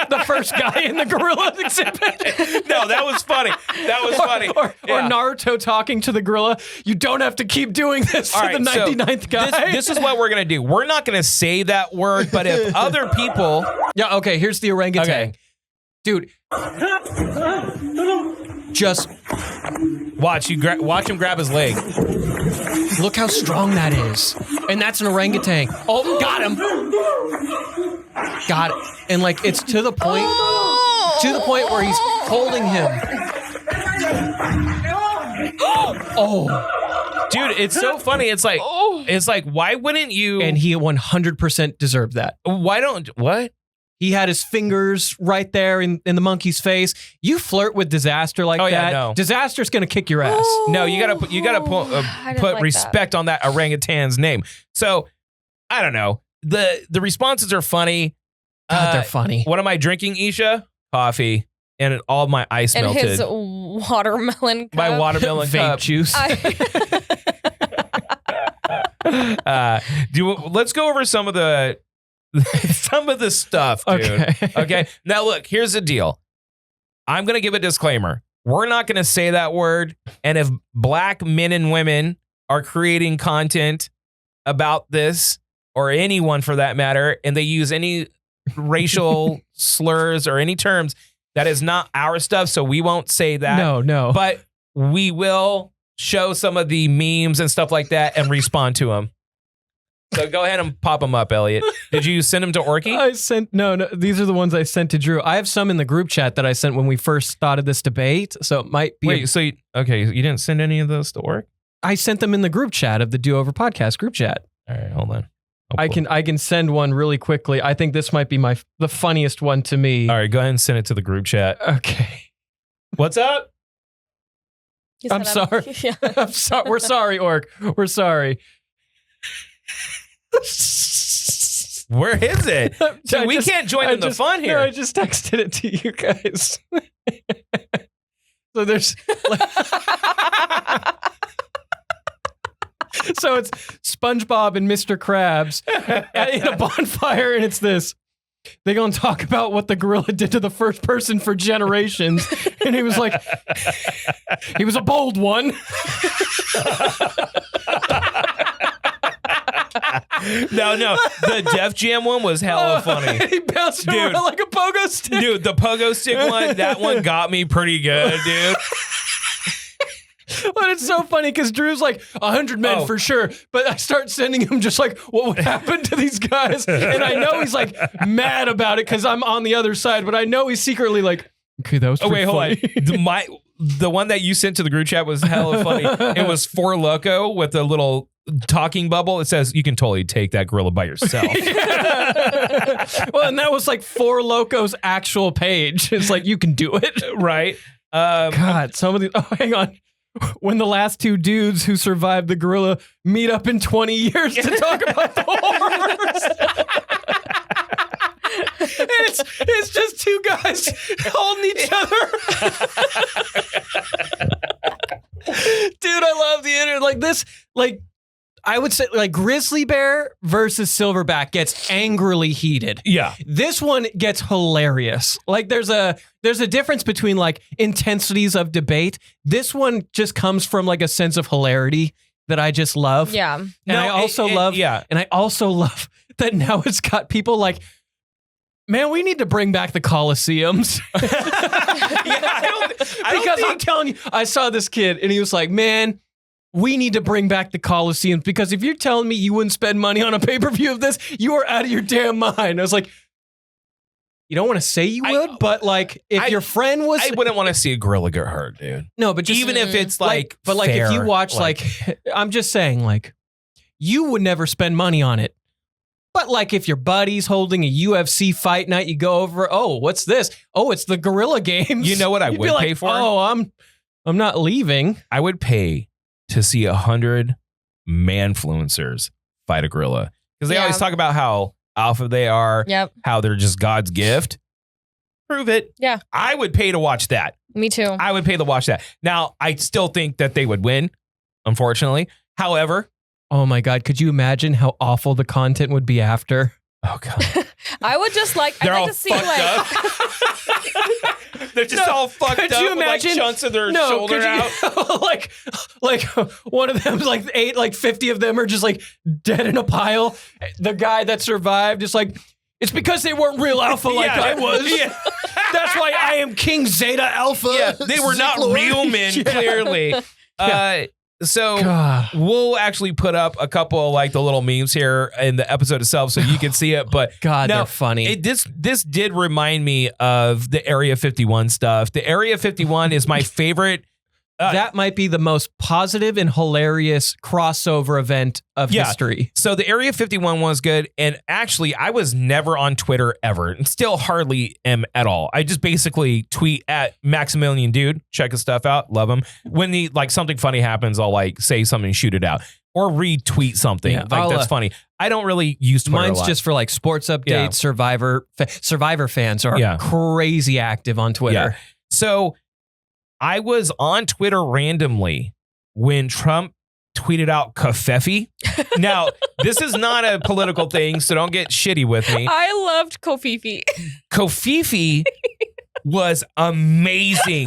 the first guy in the gorilla exhibit. No, that was funny. That was funny. Or Yeah. Naruto talking to the gorilla. You don't have to keep doing this All to right, the so 99th guy. This is what we're going to do. We're not going to say that word, but if other people... Yeah, okay, here's the orangutan. Okay. Dude. Just Watch him grab his leg. look how strong that is. And that's an orangutan. Oh, got him. Got it. And like it's to the point where he's holding him. Oh. Dude, it's so funny. It's like, why wouldn't you... And he 100% deserved that. What? He had his fingers right there in the monkey's face. You flirt with Disaster like Oh, yeah, that, no. Disaster's gonna kick your ass. No, you gotta I didn't put like respect on that orangutan's name. So, I don't know. The responses are funny. God, they're funny. What am I drinking, Isha? Coffee. And all my ice And melted. his watermelon cup. My watermelon Vape cup. juice. Let's go over some of the stuff, dude. Okay. Now look, here's the deal. I'm gonna give a disclaimer. We're not gonna say that word. And if black men and women are creating content about this, or anyone for that matter, and they use any racial slurs or any terms, that is not our stuff. So we won't say that. No. But we will show some of the memes and stuff like that and respond to them. So go ahead and pop them up, Elliott. Did you send them to Orky? I sent no. These are the ones I sent to Drew. I have some in the group chat that I sent when we first started this debate, so it might be. Wait, you didn't send any of those to Ork? I sent them in the group chat of the Do Over podcast group chat. All right, hold on. I can send one really quickly. I think this might be the funniest one to me. All right, go ahead and send it to the group chat. Okay. What's up? He I'm said sorry. Yeah. I'm sorry. We're sorry, Orc. We're sorry. Where is it? Dude, we can't join in the fun here. No, I just texted it to you guys. So there's. So it's SpongeBob and Mr. Krabs in a bonfire, and it's this. They're going to talk about what the gorilla did to the first person for generations. And he was like, he was a bold one. No. The Def Jam one was hella funny. He bounced around like a pogo stick. Dude, the pogo stick one, that one got me pretty good, dude. But it's so funny because Drew's like 100 men for sure. But I start sending him just like, what would happen to these guys? And I know he's like mad about it because I'm on the other side. But I know he's secretly like, okay, that was pretty Hold funny. on. the one that you sent to the group chat was hella funny. It was Four Loko with a little talking bubble. It says you can totally take that gorilla by yourself. Well, and that was like Four Loco's actual page. It's like you can do it, right? God, some of these. Oh, hang on. When the last two dudes who survived the gorilla meet up in 20 years to talk about the horrors. It's just two guys holding each other. Dude, I love the internet. Like this, like I would say like grizzly bear versus silverback gets angrily heated. Yeah. This one gets hilarious. Like there's a difference between like intensities of debate. This one just comes from like a sense of hilarity that I just love. Yeah. And I also love that now it's got people like, man, we need to bring back the Coliseums. I'm telling you, I saw this kid and he was like, man, we need to bring back the Coliseums because if you're telling me you wouldn't spend money on a pay-per-view of this, you are out of your damn mind. I was like, you don't want to say you would, but like if your friend was... I wouldn't want to see a gorilla get hurt, dude. No, but just... Even if it's like but like fair, if you watch like... I'm just saying like, you would never spend money on it. But like if your buddy's holding a UFC fight night, you go over, oh, what's this? Oh, it's the Gorilla Games. You know what I You'd would be like, pay for? Oh, I'm not leaving. I would pay to see 100 manfluencers fight a gorilla. Because they always talk about how alpha they are, how they're just God's gift. Prove it. Yeah. I would pay to watch that. Me too. I would pay to watch that. Now, I still think that they would win, unfortunately. However, oh my God, could you imagine how awful the content would be after? Oh God. I would just like They're I'd all like to see fucked like up. They're just all fucked up you with imagine? like chunks of their shoulder out. like one of them, like 50 of them are just like dead in a pile. The guy that survived is like, it's because they weren't real alpha like I was. Yeah. That's why I am King Zeta Alpha. Yeah, they were not real men, clearly. So we'll actually put up a couple of like the little memes here in the episode itself so you can see it. But God, they're funny. This did remind me of the Area 51 stuff. The Area 51 is my favorite. That might be the most positive and hilarious crossover event of history. So the Area 51 one was good. And actually, I was never on Twitter ever and still hardly am at all. I just basically tweet at Maximilian Dude. Check his stuff out. Love him. When something funny happens, I'll like say something, shoot it out. Or retweet something. Yeah, that's funny. I don't really use Twitter Mine's a lot. just for like sports updates. Survivor fans are crazy active on Twitter. Yeah. So I was on Twitter randomly when Trump tweeted out Kafefi. Now, this is not a political thing, so don't get shitty with me. I loved Kofifi. Kofifi was amazing.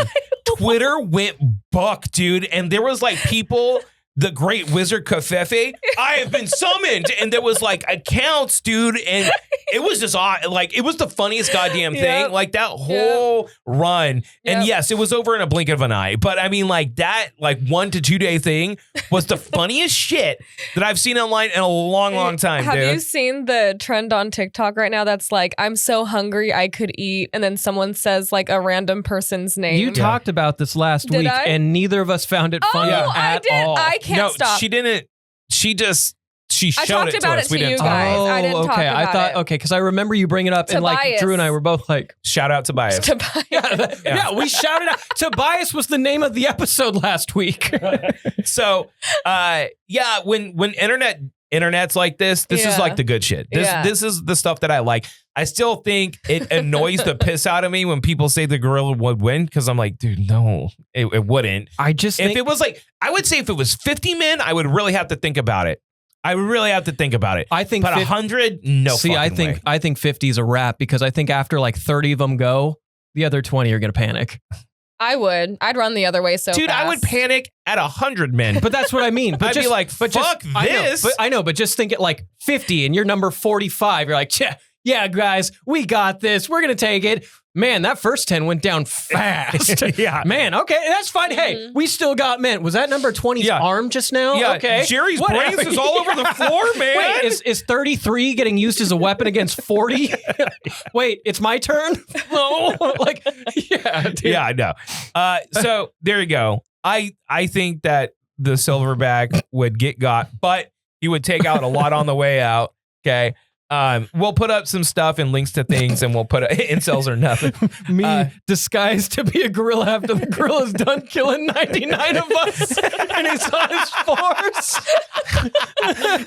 Twitter went buck, dude. And there was like people, the great wizard Kafefe, I have been summoned. And there was like accounts, dude. And it was just like, it was the funniest goddamn thing. Like that whole run. And yes, it was over in a blink of an eye. But I mean, like that, like 1 to 2 day thing was the funniest shit that I've seen online in a long, long time, Have dude. you seen the trend on TikTok right now that's like, I'm so hungry I could eat, and then someone says like a random person's name? You talked about this last week, and neither of us found it funny at all. I can't stop. She didn't. She showed talked it to about us. it to We didn't you talk guys. about it. I didn't talk okay. about I thought it. okay because I remember you bringing it up, and like Drew and I were both like, shout out Tobias. Yeah, we shouted out. Tobias was the name of the episode last week. So, when internet's like this is like the good shit. This is the stuff that I like. I still think it annoys the piss out of me when people say the gorilla would win, because I'm like, dude, no, it wouldn't. I just if it was like, I would say if it was 50 men, I would really have to think about it. I would really have to think about it. I think, but 100, no. See, I think 50 is a wrap, because I think after like 30 of them go, the other 20 are gonna panic. I would. I'd run the other way so dude, fast. I would panic at 100 men. But that's what I mean. But I'd be like, fuck this. I know, but just think it like 50 and you're number 45. You're like, yeah, yeah, guys, we got this. We're going to take it. Man, that first 10 went down fast. Yeah. Man, okay, that's fine. Hey, we still got men. Was that number 20's arm just now? Yeah, Okay. Jerry's brains is all over the floor, man. Wait, is 33 getting used as a weapon against 40? Wait, it's my turn? No. Like, yeah. Dude. Yeah, I know. So there you go. I think that the silverback would get got, but he would take out a lot on the way out. Okay. We'll put up some stuff and links to things, and we'll put incels or nothing. Me disguised to be a gorilla after the gorilla's done killing 99 of us, and he's on his force.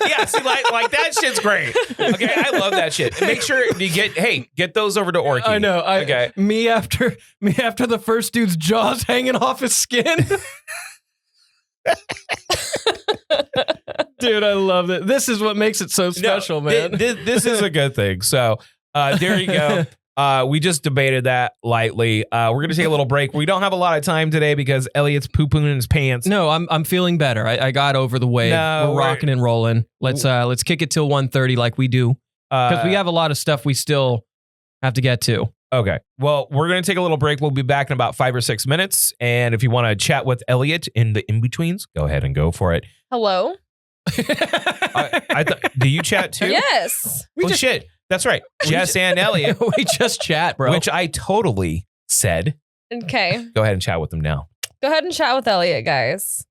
Yeah, see, like that shit's great. Okay, I love that shit. And make sure you get those over to Orky. I know. Okay. Me after the first dude's jaws hanging off his skin. Dude, I love it. This is what makes it so special, man. This is a good thing. So there you go. We just debated that lightly. We're going to take a little break. We don't have a lot of time today because Elliott's poo-pooing in his pants. No, I'm feeling better. I got over the wave. No, we're rocking and rolling. Let's kick it till 1:30 like we do, because we have a lot of stuff we still have to get to. Okay. Well, we're going to take a little break. We'll be back in about 5 or 6 minutes. And if you want to chat with Elliott in the in-betweens, go ahead and go for it. Hello? Do you chat too? Yes. Shit. That's right. Jess and Elliott. We just chat, bro. Which I totally said. Okay. Go ahead and chat with them now. Go ahead and chat with Elliott, guys.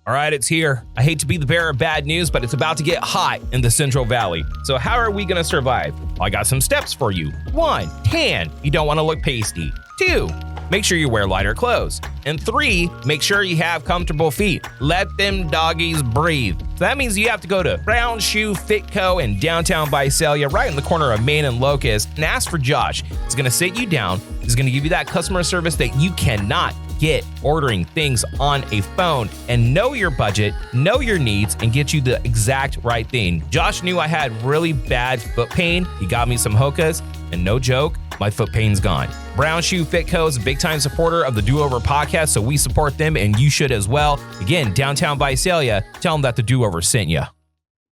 All right, it's here. I hate to be the bearer of bad news, but it's about to get hot in the Central Valley. So how are we going to survive? I got some steps for you. 1, tan. You don't want to look pasty. 2, make sure you wear lighter clothes. And 3, make sure you have comfortable feet. Let them doggies breathe. So that means you have to go to Brown Shoe Fit Co. in downtown Visalia, right in the corner of Main and Locust, and ask for Josh. He's going to sit you down. He's going to give you that customer service that you cannot get ordering things on a phone, and know your budget, know your needs, and get you the exact right thing. Josh knew I had really bad foot pain. He got me some Hokas, and no joke, my foot pain's gone. Brown Shoe Fit Co. is a big time supporter of the Do Over podcast, so we support them, and you should as well. Again, downtown Visalia, tell them that the Do Over sent you.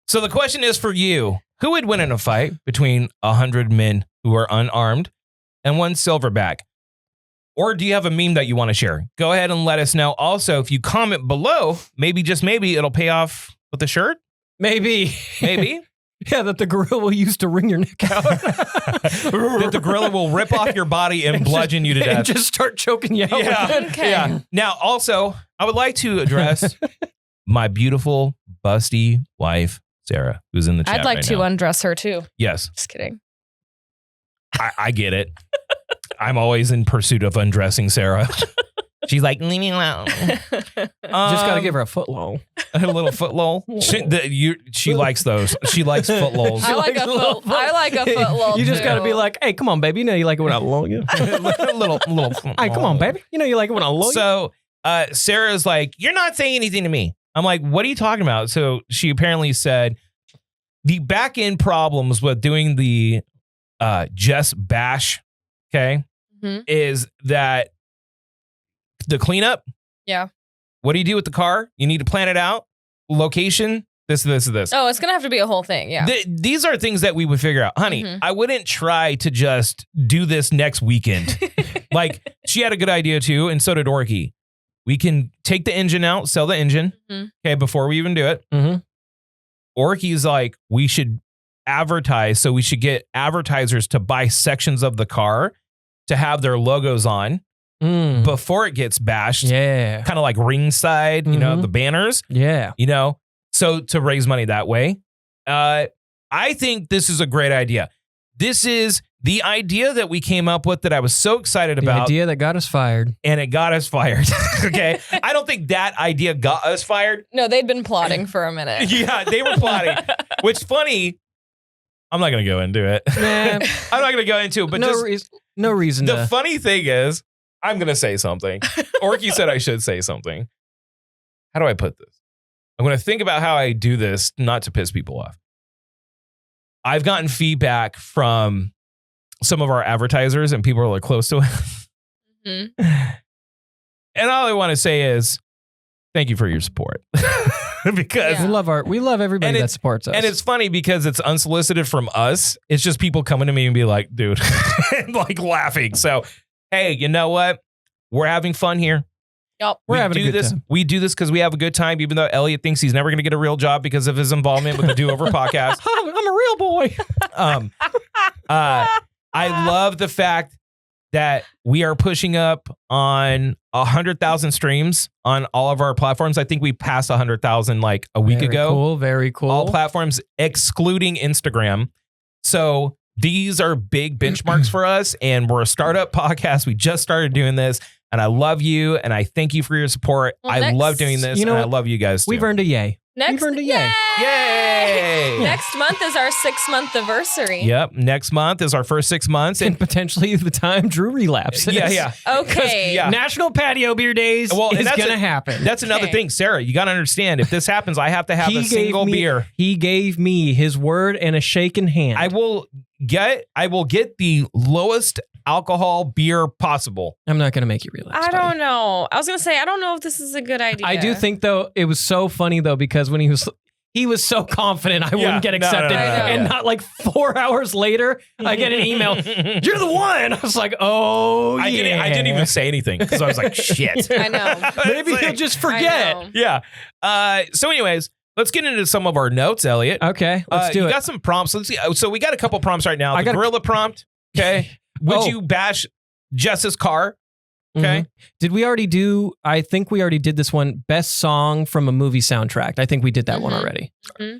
So the question is for you, who would win in a fight between 100 men who are unarmed and one silverback? Or do you have a meme that you want to share? Go ahead and let us know. Also, if you comment below, maybe, just maybe, it'll pay off with the shirt. Maybe. Yeah, that the gorilla will use to wring your neck out. That the gorilla will rip off your body and bludgeon you to death. And just start choking you out. Yeah. Okay. Yeah. Now, also, I would like to address my beautiful, busty wife, Sarah, who's in the chat I'd like right to now. undress her too. Yes. Just kidding. I get it. I'm always in pursuit of undressing Sarah. She's like, leave me alone. Just got to give her a foot long. A little foot lol. She likes those. She likes foot lols. I like a foot long. You just got to be like, hey, come on, baby. You know you like it when I long you. little. Hey, come on, baby. You know you like it when I long you. So Sarah's like, you're not saying anything to me. I'm like, what are you talking about? So she apparently said the back end problems with doing the Jess bash, okay, is that the cleanup. Yeah. What do you do with the car? You need to plan it out. Location. This. Oh, it's going to have to be a whole thing. Yeah. These are things that we would figure out. Honey, I wouldn't try to just do this next weekend. Like, she had a good idea too, and so did Orky. We can take the engine out, sell the engine, okay, before we even do it. Orky's like, we should advertise, so we should get advertisers to buy sections of the car to have their logos on before it gets bashed. Yeah. Kind of like ringside, you know, the banners. Yeah. You know, so to raise money that way. I think this is a great idea. This is the idea that we came up with that I was so excited The about. idea that got us fired. And it got us fired. Okay. I don't think that idea got us fired. No, they'd been plotting for a minute. Yeah, they were plotting. Which funny. I'm not going to go into it. Nah. I'm not going to go into it, but no reason the to. funny thing is, I'm going to say something. Orky said I should say something. How do I put this? I'm going to think about how I do this, not to piss people off. I've gotten feedback from some of our advertisers and people are like close to it. And all I want to say is, thank you for your support. because Yeah. We love everybody And that it's- supports us. and it's funny because it's unsolicited from us. It's just people coming to me and be like, dude, and like laughing. So, hey, you know what? We're having fun here. Yep. We're having a good time. We do this because we have a good time, even though Elliott thinks he's never going to get a real job because of his involvement with the Do Over podcast. I'm a real boy. I love the fact that we are pushing up on 100,000 streams on all of our platforms. I think we passed 100,000 like a week Very ago. Cool. Very cool. All platforms excluding Instagram. So these are big benchmarks for us, and we're a startup podcast. We just started doing this, and I love you, and I thank you for your support. Well, I next- love doing this, You know and I what? love you guys too. We've earned a yay. Next, earned a yay. Yay! Next month is our 6-month anniversary. Yep. Next month is our first 6 months, And and potentially the time Drew relapses. yeah. Okay. Yeah. National Patio Beer Days Well, and is that's going to a- happen. That's another Okay. thing, Sarah. You got to understand, if this happens, I have to have He a gave single me- beer. He gave me his word and a shaken hand. I will get the lowest alcohol beer possible. I'm not going to make you relapse. I buddy. don't know. I was going to say, I don't know if this is a good idea. I do think though it was so funny though because when he was so confident I Yeah, wouldn't get no, accepted, no, no, no, and yeah. not like 4 hours later I get an email. You're the one. I was like, oh I yeah. didn't even say anything because I was like, shit. I know. Maybe It's he'll like- just I forget. know. Yeah. So, anyways, let's get into some of our notes, Elliot. Okay, let's do you it. got some prompts. Let's see. So we got a couple prompts right now. I The got a- gorilla prompt. Okay. Would Oh. you bash Jess's car? Okay. Mhm. Did we already do? I think we already did this one. Best song from a movie soundtrack. I think we did that one Mhm. already.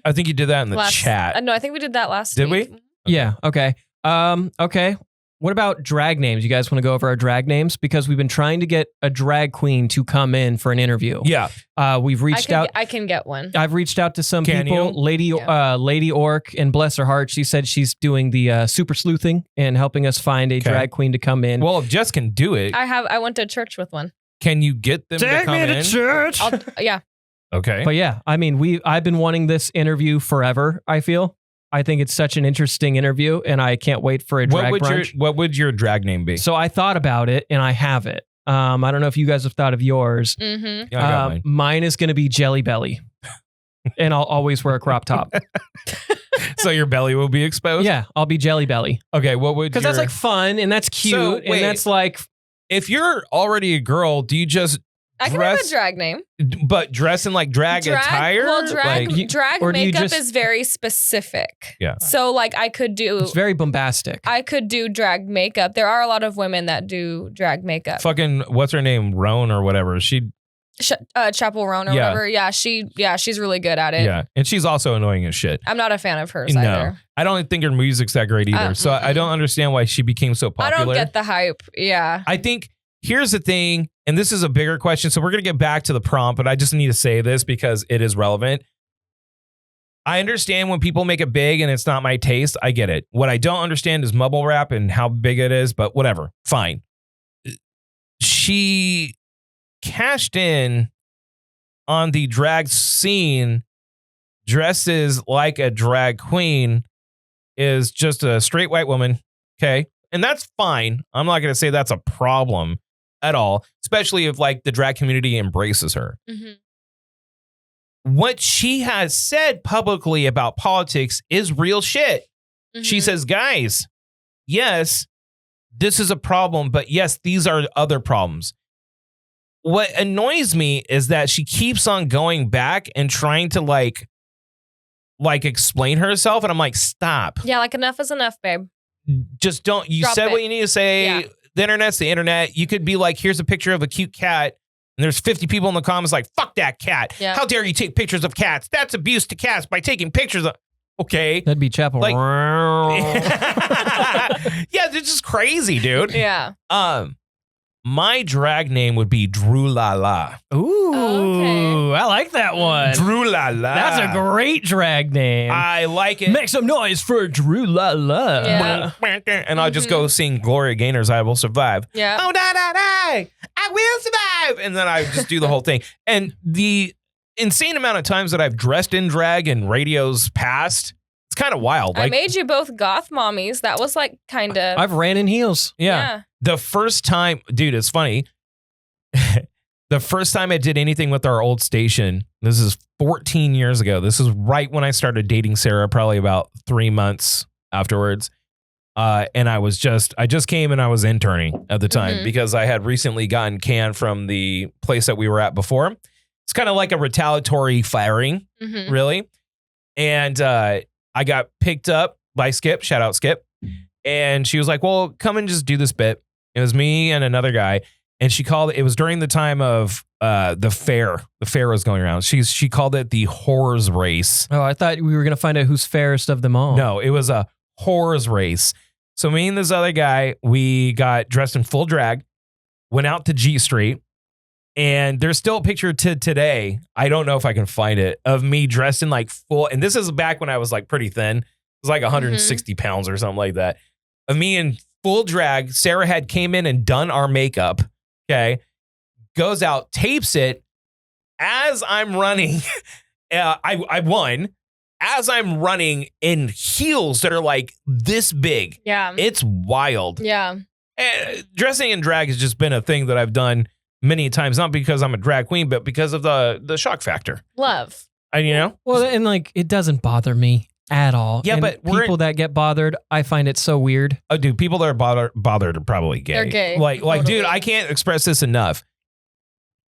I think you did that in the chat. No, I think we did that last Did week. we? Yeah. Okay. Okay. What about drag names? You guys want to go over our drag names because we've been trying to get a drag queen to come in for an interview. Yeah. We've reached out. I can get one. I've reached out to some Can people. you? Lady Orc, and bless her heart, she said she's doing the super sleuthing and helping us find a Okay. drag queen to come in. Well, if Jess can do it, I went to church with one. can you get them to come in? church. Yeah. Okay. But yeah, I mean, I've been wanting this interview forever. I feel. I think it's such an interesting interview, and I can't wait for a drag brunch. What would your drag name be? So I thought about it, and I have it. I don't know if you guys have thought of yours. Mm-hmm. Yeah, I got mine. Mine is going to be Jelly Belly, and I'll always wear a crop top. So your belly will be exposed? Yeah, I'll be Jelly Belly Okay, what would because that's like fun and that's cute So, wait. and that's like if you're already a girl, do you just I can have dress a drag name. but dress in like drag attire? Well, drag Like, drag or do you makeup just- is very specific. Yeah. So like I could do it's very bombastic. I could do drag makeup. There are a lot of women that do drag makeup. fucking what's her name? Roan or whatever. She Chapel Roan or Yeah. whatever. Yeah, she's really good at it. yeah. And she's also annoying as shit. I'm not a fan of hers No. either. I don't think her music's that great either. So I don't understand why she became so I popular. don't get the hype. Yeah. I think here's the thing, and this is a bigger question. So we're going to get back to the prompt, but I just need to say this because it is relevant. I understand when people make it big and it's not my taste. I get it. What I don't understand is mumble rap and how big it is, but whatever. Fine. She cashed in on the drag scene, dresses like a drag queen, is just a straight white woman. Okay. And that's fine. I'm not going to say that's a problem at all, especially if like the drag community embraces her. Mhm. What she has said publicly about politics is real shit. She Mhm. says, guys, yes, this is a problem, but yes, these are other problems. What annoys me is that she keeps on going back and trying to like explain herself. And I'm like, stop. Yeah, like enough is enough, babe. Just don't. You Drop said it. what you need to say. Yeah. The internet's the internet. You could be like, here's a picture of a cute cat. And there's 50 people in the comments like, fuck that cat. Yeah. How dare you take pictures of cats? That's abuse to cats by taking pictures of. Okay. That'd be Chapel. Like- Yeah, this is crazy, dude. Yeah. My drag name would be Drew La La. Ooh, Okay. I like that one. Drew La La. That's a great drag name. I like it. Make some noise for Drew La La. Yeah. And I'll just go sing Gloria Gaynor's I Will Survive. Yeah. Oh, da, da, da. I will survive. And then I just do the whole thing. And the insane amount of times that I've dressed in drag in radio's past, it's kind of wild. I Like, made you both goth mommies. That was like kind of I've ran in heels. yeah. The first time, dude, it's funny. The first time I did anything with our old station, this is 14 years ago. This is right when I started dating Sarah, probably about 3 months afterwards. And I just came and I was interning at the time because I had recently gotten canned from the place that we were at before. It's kind of like a retaliatory firing, really. And I got picked up by Skip, shout out Skip. And she was like, well, come and just do this bit. It was me and another guy. And she called it was during the time of the fair. The fair was going around. She called it the whores race. Oh, I thought we were going to find out who's fairest of them all. No, it was a whores race. So me and this other guy, we got dressed in full drag, went out to G Street, and there's still a picture to today. I don't know if I can find it of me dressed in like full. And this is back when I was like pretty thin. It was like 160 pounds or something like that. Of me in full drag. Sarah had came in and done our makeup. Okay. Goes out, tapes it as I'm running. I won. As I'm running in heels that are like this big. Yeah. It's wild. Yeah. Dressing in drag has just been a thing that I've done many times, not because I'm a drag queen, but because of the shock factor. Love. Well, and like it doesn't bother me at all. Yeah, and but people that get bothered, I find it so weird. Oh, dude, people that are bothered are probably gay. They're gay. Like, Totally. dude, I can't express this enough.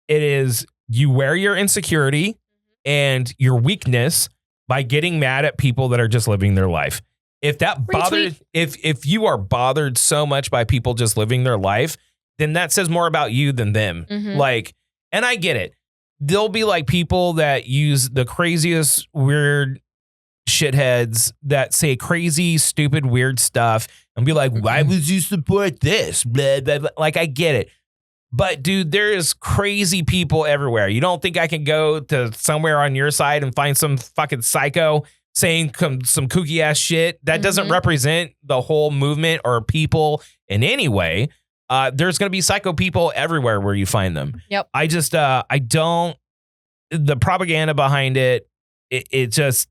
It is you wear your insecurity and your weakness by getting mad at people that are just living their life. If that bothered, if you are bothered so much by people just living their life, then that says more about you than them. Like, and I get it. There'll be like people that use the craziest weird shitheads that say crazy, stupid, weird stuff and be like, why would you support this? Blah, blah, blah. Like, I get it. But dude, there is crazy people everywhere. You don't think I can go to somewhere on your side and find some fucking psycho saying some kooky ass shit that doesn't represent the whole movement or people in any way? There's going to be psycho people everywhere where you find them. Yep. I just, I don't, the propaganda behind it, it just,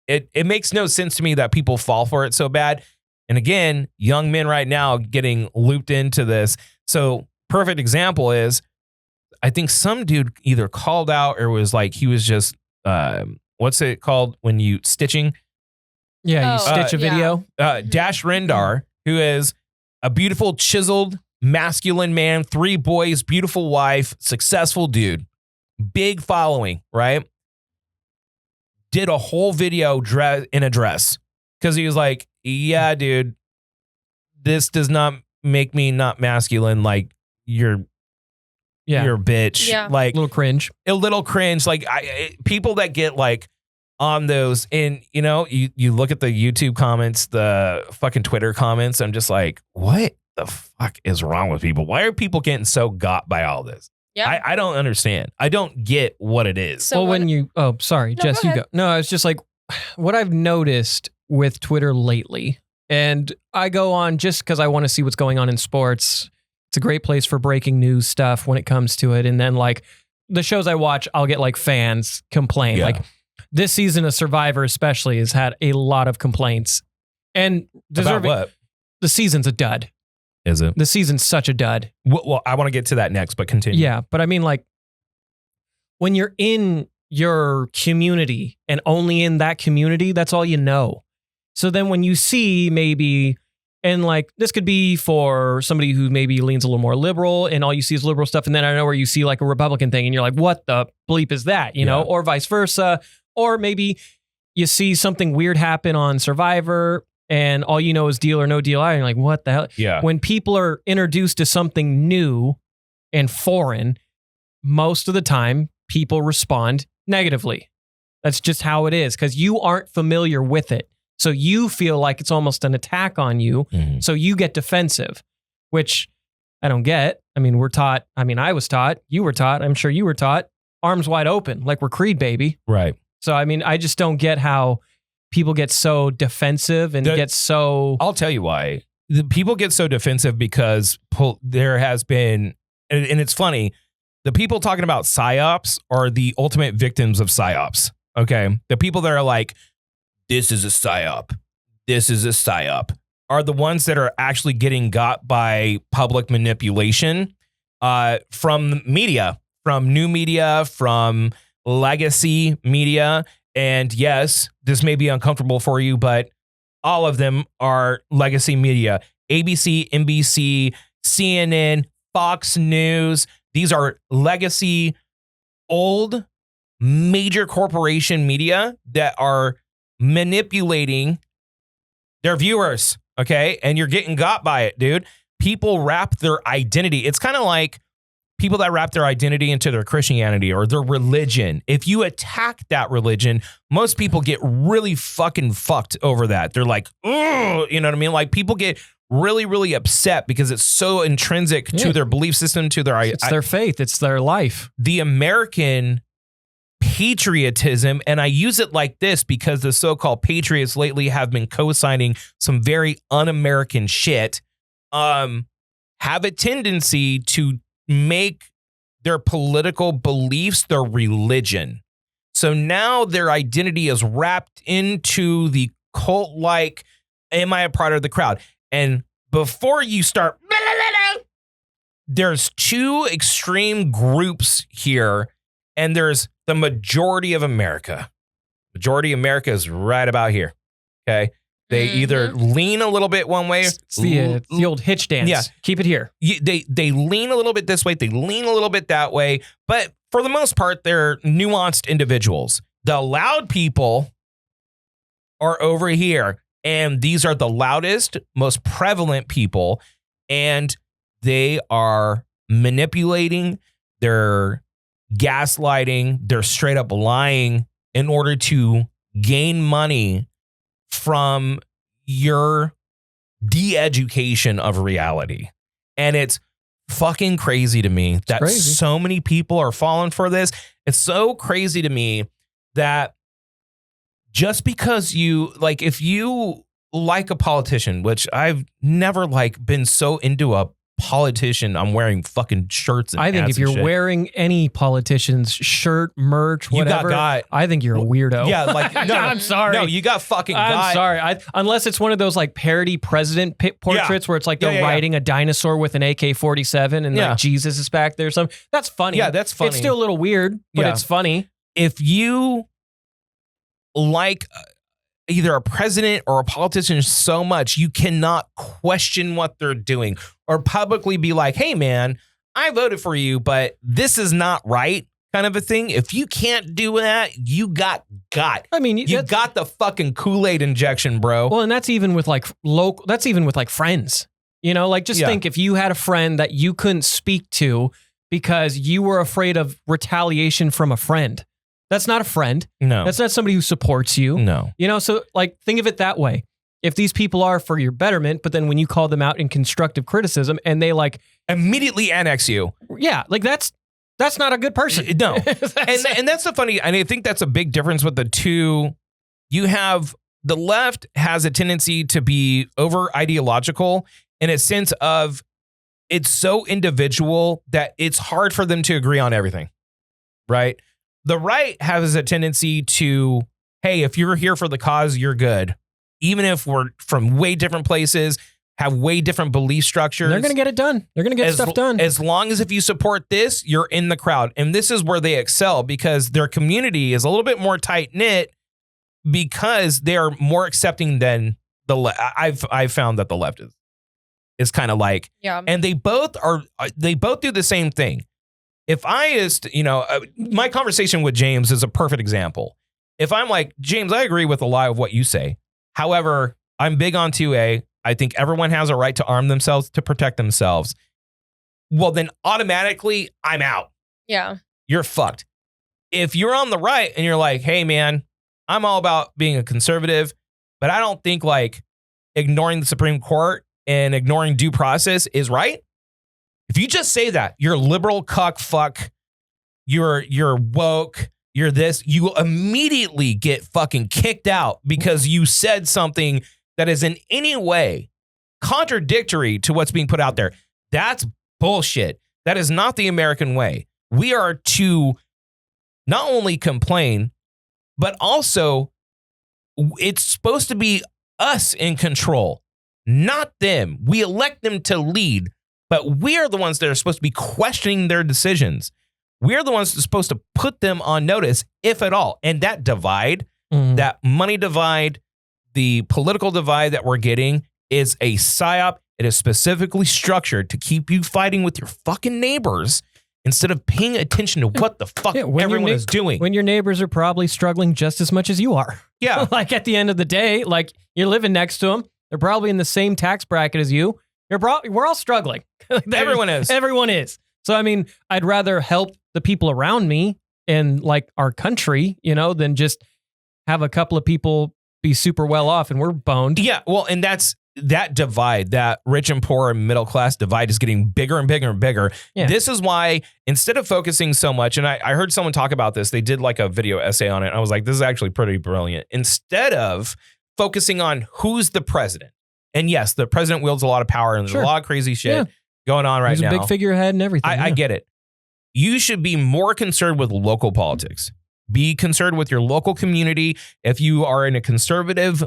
it makes no sense to me that people fall for it so bad. And again, young men right now getting looped into this. So perfect example is, I think some dude either called out or was like, he was just, what's it called when you stitching? Yeah, you stitch a video. Dash Rendar, who is a beautiful, chiseled, masculine man, 3 boys, beautiful wife, successful dude, big following, right? Did a whole video in a dress because he was like, yeah, dude, this does not make me not masculine. Like you're a bitch. Yeah. Like A little cringe. Like people that get like on those and you look at the YouTube comments, the fucking Twitter comments. I'm just like, what the fuck is wrong with people? Why are people getting so got by all this? Yeah. I don't understand. I don't get what it is. So sorry, No, Jess, go you ahead. go. No, it's just like what I've noticed with Twitter lately, and I go on just because I want to see what's going on in sports. It's a great place for breaking news stuff when it comes to it. And then like the shows I watch, I'll get like fans complain. Yeah. Like this season of Survivor especially has had a lot of complaints. And About what? The season's a dud. Is it? The season's such a dud. Well, I want to get to that next, but continue. Yeah, but I mean, like, when you're in your community and only in that community, that's all you know. So then when you see maybe, and like, this could be for somebody who maybe leans a little more liberal and all you see is liberal stuff. And then I know where you see like a Republican thing and you're like, what the bleep is that? You know, or vice versa. Or maybe you see something weird happen on Survivor and all you know is deal or no deal. And you're like, what the hell? Yeah. When people are introduced to something new and foreign, most of the time people respond negatively. That's just how it is because you aren't familiar with it. So you feel like it's almost an attack on you. So you get defensive, which I don't get. I mean, we're taught. I mean, I was taught. You were taught. I'm sure you were taught. Arms wide open, like we're Creed, baby. Right. So, I mean, I just don't get how people get so defensive and get so... I'll tell you why. The people get so defensive because there has been, and it's funny, the people talking about PSYOPs are the ultimate victims of PSYOPs. Okay? The people that are like, this is a PSYOP. This is a PSYOP. Are the ones that are actually getting got by public manipulation from media, from new media, from legacy media. And yes, this may be uncomfortable for you, but all of them are legacy media. ABC, NBC, CNN, Fox News. These are legacy, old, major corporation media that are manipulating their viewers, okay? And you're getting got by it, dude. People wrap their identity. It's kind of like people that wrap their identity into their Christianity or their religion. If you attack that religion, most people get really fucking fucked over that. They're like, ugh, you know what I mean? Like people get really, really upset because it's so intrinsic to their belief system, to their... It's their faith. It's their life. The American patriotism, and I use it like this because the so-called patriots lately have been co-signing some very un-American shit, have a tendency to make their political beliefs their religion. So now their identity is wrapped into the cult-like, am I a part of the crowd? And before you start, there's two extreme groups here, and there's the majority of America. Majority of America is right about here. Okay. They either lean a little bit one way. It's the old hitch dance. Yeah. Keep it here. They lean a little bit this way. They lean a little bit that way. But for the most part, they're nuanced individuals. The loud people are over here. And these are the loudest, most prevalent people. And they are manipulating. They're gaslighting. They're straight up lying in order to gain money from your de-education of reality. And it's fucking crazy to me that so many people are falling for this. It's so crazy to me that just because you, like, if you like a politician, which I've never, like, been so into a politician, I'm wearing fucking shirts and I think if you're shit. wearing any politician's shirt, merch, whatever, I think you're a weirdo. Yeah, like, no, I'm sorry. No, you got fucking I'm sorry. Unless it's one of those like parody president portraits where it's like they're riding a dinosaur with an AK-47 and like Jesus is back there or something. That's funny. Yeah, that's funny. It's still a little weird, but it's funny. If you like either a president or a politician so much, you cannot question what they're doing or publicly be like, hey, man, I voted for you, but this is not right, kind of a thing. If you can't do that, you got. I mean, you got the fucking Kool-Aid injection, bro. Well, and that's even with like friends. You know, like just think if you had a friend that you couldn't speak to because you were afraid of retaliation from a friend. That's not a friend. No. That's not somebody who supports you. No. You know, so like think of it that way. If these people are for your betterment, but then when you call them out in constructive criticism and they like immediately annex you. Yeah, like that's not a good person. No. and that's the funny, and I think that's a big difference with the two. You have the left has a tendency to be over ideological in a sense of it's so individual that it's hard for them to agree on everything. Right? The right has a tendency to, hey, if you're here for the cause, you're good. Even if we're from way different places, have way different belief structures. They're going to get it done. They're going to get stuff done. As long as if you support this, you're in the crowd. And this is where they excel because their community is a little bit more tight-knit because they are more accepting than the left. I've found that the left is kind of like, and they both do the same thing. If my conversation with James is a perfect example. If I'm like, James, I agree with a lot of what you say. However, I'm big on 2A. I think everyone has a right to arm themselves to protect themselves. Well, then automatically I'm out. Yeah. You're fucked. If you're on the right and you're like, hey, man, I'm all about being a conservative, but I don't think like ignoring the Supreme Court and ignoring due process is right. If you just say that, you're liberal cuck fuck, you're woke, you're this, you will immediately get fucking kicked out because you said something that is in any way contradictory to what's being put out there. That's bullshit. That is not the American way. We are to not only complain, but also it's supposed to be us in control, not them. We elect them to lead. But we are the ones that are supposed to be questioning their decisions. We're the ones supposed to put them on notice, if at all. And that divide, that money divide, the political divide that we're getting is a psyop. It is specifically structured to keep you fighting with your fucking neighbors instead of paying attention to what the fuck everyone is doing. When your neighbors are probably struggling just as much as you are. Yeah. Like at the end of the day, like you're living next to them. They're probably in the same tax bracket as you. We're all struggling. Everyone is. Everyone is. So, I mean, I'd rather help the people around me in like our country, than just have a couple of people be super well off and we're boned. Yeah. Well, and that divide, that rich and poor and middle class divide is getting bigger and bigger and bigger. Yeah. This is why instead of focusing so much, and I heard someone talk about this, they did like a video essay on it. I was like, this is actually pretty brilliant. Instead of focusing on who's the president, and yes, the president wields a lot of power and there's a lot of crazy shit going on right now. He's a big figurehead and everything. I get it. You should be more concerned with local politics. Be concerned with your local community. If you are in a conservative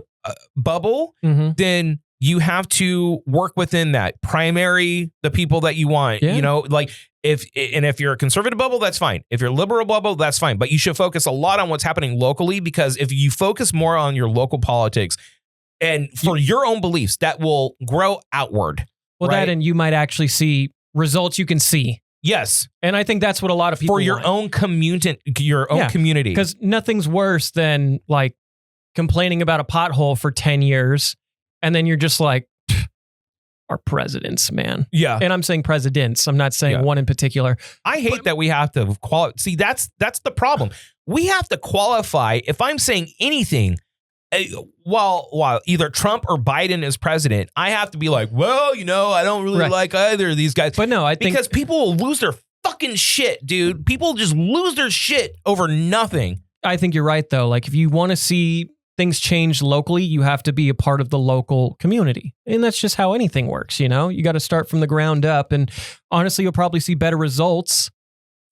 bubble, then you have to work within that. Primary the people that you want. Like if you're a conservative bubble, that's fine. If you're a liberal bubble, that's fine. But you should focus a lot on what's happening locally, because if you focus more on your local politics and for your own beliefs, that will grow outward. Well, that and you might actually see results you can see. Yes. And I think that's what a lot of people for your want. own community, Because nothing's worse than like complaining about a pothole for 10 years. And then you're just like, our presidents, man. Yeah. And I'm saying presidents. I'm not saying one in particular. I hate that we have to qualify. See, that's the problem. We have to qualify. If I'm saying anything, while either Trump or Biden is president, I have to be like, well, I don't really like either of these guys. But no, I think because people will lose their fucking shit, dude. People just lose their shit over nothing. I think you're right, though. Like, if you want to see things change locally, you have to be a part of the local community. And that's just how anything works, You got to start from the ground up. And honestly, you'll probably see better results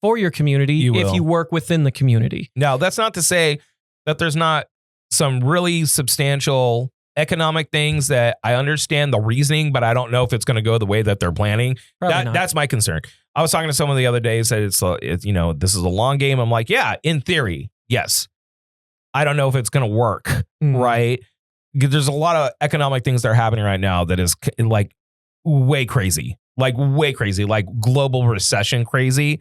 for your community if you work within the community. Now, that's not to say that there's not some really substantial economic things that I understand the reasoning, but I don't know if it's going to go the way that they're planning. That's my concern. I was talking to someone the other day, said it's this is a long game. I'm like, yeah, in theory, yes. I don't know if it's going to work, right? There's a lot of economic things that are happening right now that is like way crazy, like global recession crazy.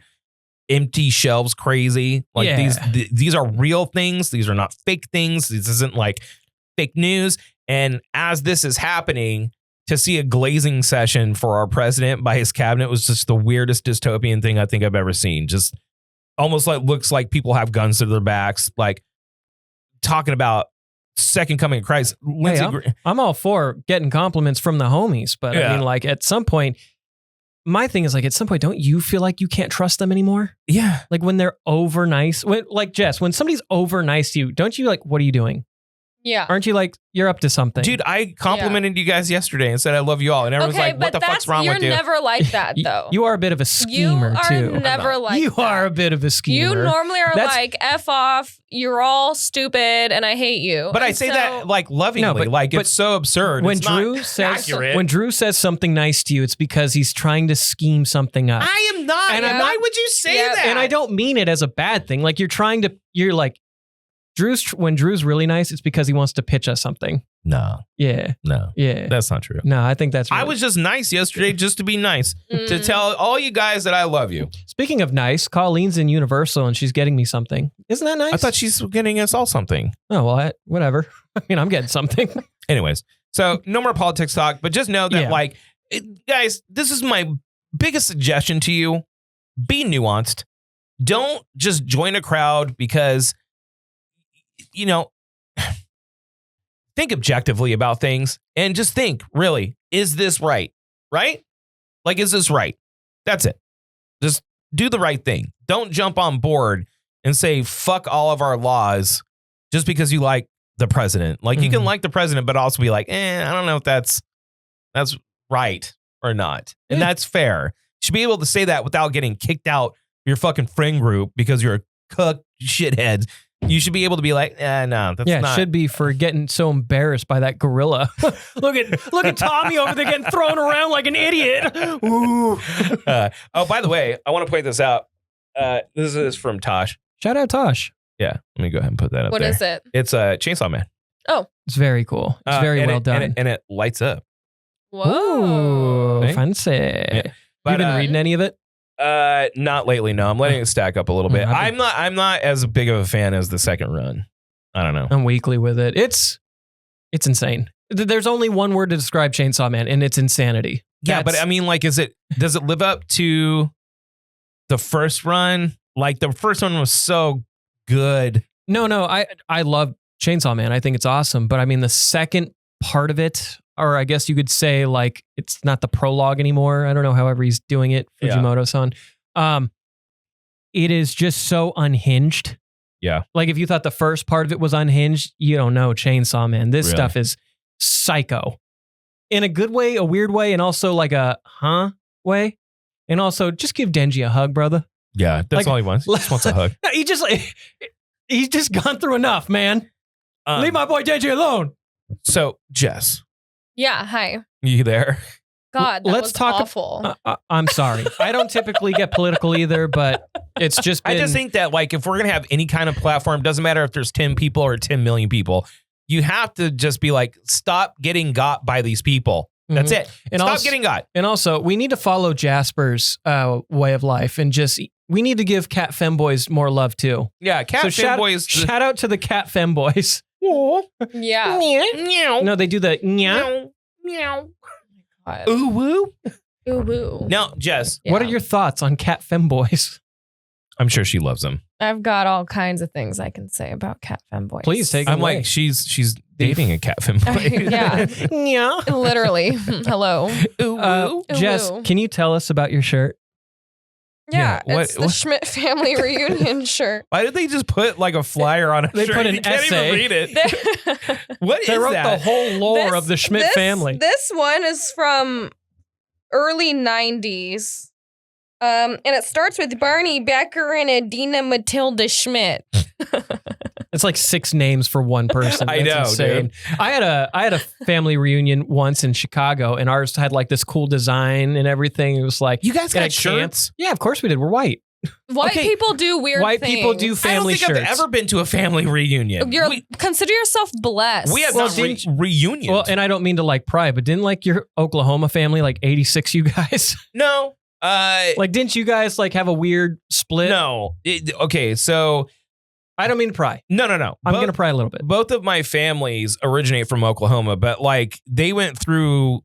Empty shelves crazy. Like these are real things. These are not fake things. This isn't like fake news. And as this is happening, to see a glazing session for our president by his cabinet was just the weirdest dystopian thing I think I've ever seen. Just almost like looks like people have guns to their backs, like talking about second coming of Christ. I'm all for getting compliments from the homies, but I mean, like at some point, my thing is like at some point, don't you feel like you can't trust them anymore? Yeah. Like when they're over nice, like Jess, when somebody's over nice to you, don't you like, what are you doing? Yeah. Aren't you like, you're up to something? Dude, I complimented you guys yesterday and said I love you all. And everyone's like, what the fuck's wrong with you? You're never like that, though. You are a bit of a schemer, too. You are never like You that. are a bit of a schemer. You normally are like, F off, you're all stupid, and I hate you. But I say that like lovingly, but it's so absurd. When Drew says something nice to you, it's because he's trying to scheme something up. I am not. And why would you say that? And I don't mean it as a bad thing. Like you're like, when Drew's really nice, it's because he wants to pitch us something. No. Yeah. No. Yeah. That's not true. No, I think that's I was just nice yesterday just to be nice. To tell all you guys that I love you. Speaking of nice, Colleen's in Universal and she's getting me something. Isn't that nice? I thought she's getting us all something. Oh, well, whatever. I mean, I'm getting something. Anyways, so no more politics talk, but just know that guys, this is my biggest suggestion to you. Be nuanced. Don't just join a crowd because think objectively about things and just think, really, is this right? Right? Like, is this right? That's it. Just do the right thing. Don't jump on board and say, fuck all of our laws just because you like the president. Like, you can like the president, but also be like, I don't know if that's right or not. And that's fair. You should be able to say that without getting kicked out of your fucking friend group because you're a cook shithead. You should be able to be like, no, that's not. Yeah, it should be for getting so embarrassed by that gorilla. look at Tommy over there getting thrown around like an idiot. Ooh. Oh, by the way, I want to point this out. This is from Tosh. Shout out Tosh. Yeah, let me go ahead and put that up What there. is it? It's a Chainsaw Man. It's very cool. It's very and well done. and it lights up. Whoa. Ooh, Right? fancy. But, You been reading any of it? Not lately. No, I'm letting it stack up a little bit. I've been- I'm not as big of a fan as the second run. I don't know. I'm weekly with it. It's insane. There's only one word to describe Chainsaw Man, and it's insanity. Yeah, but I mean, like, does it live up to the first run? Like, the first one was so good. No, I love Chainsaw Man. I think it's awesome. But I mean, the second part of it, or I guess you could say, like, it's not the prologue anymore. I don't know, however he's doing it, Yeah. Fujimoto-san. It is just so unhinged. Yeah. Like, if you thought the first part of it was unhinged, you don't know Chainsaw Man. This Really? stuff is psycho. In a good way, a weird way, and also like a way. And also, just give Denji a hug, brother. Yeah, that's Like, all he wants. He just wants a hug. He's just gone through enough, man. Leave my boy Denji alone. So, Jess, Yeah. Hi. you there? God, that Let's was talk- awful. I'm sorry. I don't typically get political either, but it's just been... I just think that, like, if we're gonna have any kind of platform, doesn't matter if there's 10 people or 10 million people, you have to just be like, stop getting got by these people. That's it. And Stop also- getting got. And also, we need to follow Jasper's way of life, and just we need to give cat femboys more love too. Yeah, cat So shout, fanboys. shout out to the cat femboys. Yeah. Meow. No, they do the nya. Meow. Meow. God. Ooh woo. Ooh, woo. Now, Jess, What are Yeah. your thoughts on cat femboys? I'm sure she loves them. I've got all kinds of things I can say about cat femboys. Please take it I'm away. like, she's dating a cat fanboy. Yeah. Nya. Literally. Hello. Ooh woo. Jess, Ooh. can you tell us about your shirt? Yeah. Yeah, what- It's the what- Schmidt family reunion shirt. Why did they just put like a flyer on a They shirt? put an You can't essay. even read it. What They is wrote that? the whole lore of the Schmidt family. This one is from early 90s. And it starts with Barney Becker and Adina Matilda Schmidt. It's like 6 names for one person. I That's know, insane. dude. I had a family reunion once in Chicago, and ours had like this cool design and everything. It was like You guys at got a camp. shirts? Yeah, of course we did. We're white. White Okay. people do weird White things. people do I don't family think shirts. I've ever been to a family reunion. Consider yourself blessed. We have Well, not didn't- reunions. Well, and I don't mean to like pry, but didn't like your Oklahoma family like 86 you guys? no. Like didn't you guys like have a weird split? No. Okay, so I don't mean to pry. no. I'm going to pry a little bit. Both of my families originate from Oklahoma, but like they went through.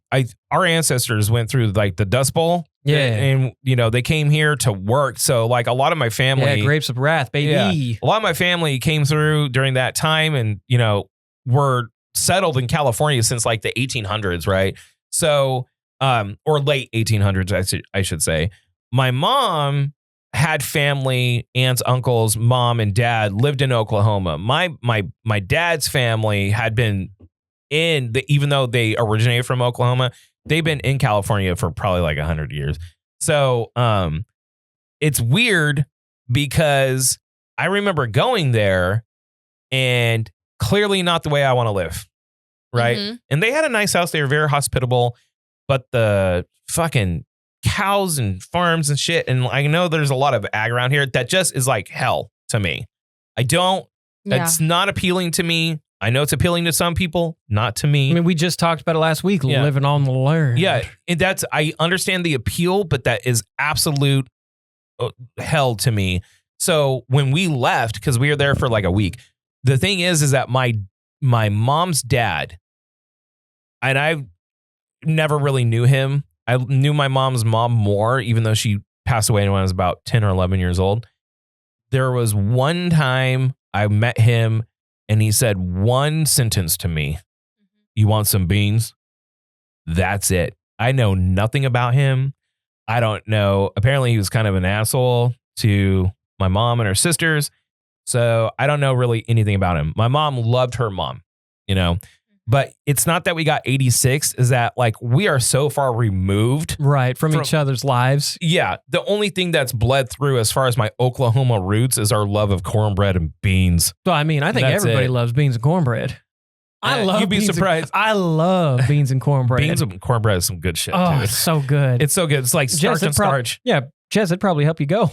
Our ancestors went through like the Dust Bowl. Yeah. and you know they came here to work. So like a lot of my family, Yeah, grapes of wrath, baby. Yeah. a lot of my family came through during that time, and you know were settled in California since like the 1800s, right? So, or late 1800s, I should say. My mom had family, aunts, uncles, mom, and dad lived in Oklahoma. My dad's family had been even though they originated from Oklahoma, they've been in California for probably like 100 years. So, it's weird because I remember going there and clearly not the way I want to live. Right. Mhm. And they had a nice house. They were very hospitable, but the fucking cows and farms and shit. And I know there's a lot of ag around here that just is like hell to me. Yeah. It's not appealing to me. I know it's appealing to some people, not to me. I mean, we just talked about it last week, Yeah. living on the land. Yeah, and I understand the appeal, but that is absolute hell to me. So when we left, because we were there for like a week, the thing is that my mom's dad, and I never really knew him. I knew my mom's mom more, even though she passed away when I was about 10 or 11 years old. There was one time I met him and he said one sentence to me. You want some beans? That's it. I know nothing about him. I don't know. Apparently he was kind of an asshole to my mom and her sisters. So I don't know really anything about him. My mom loved her mom, you know, but it's not that we got 86, is that like we are so far removed. Right, from each other's lives. Yeah. The only thing that's bled through as far as my Oklahoma roots is our love of cornbread and beans. So, I mean, I think That's everybody it. loves beans and cornbread. I love You'd be beans and- surprised. I love beans and cornbread. Beans and cornbread is some good shit, Oh, too. it's so good. It's so good. It's like starch Jess, and starch. Yeah, Jess, it'd probably help you go.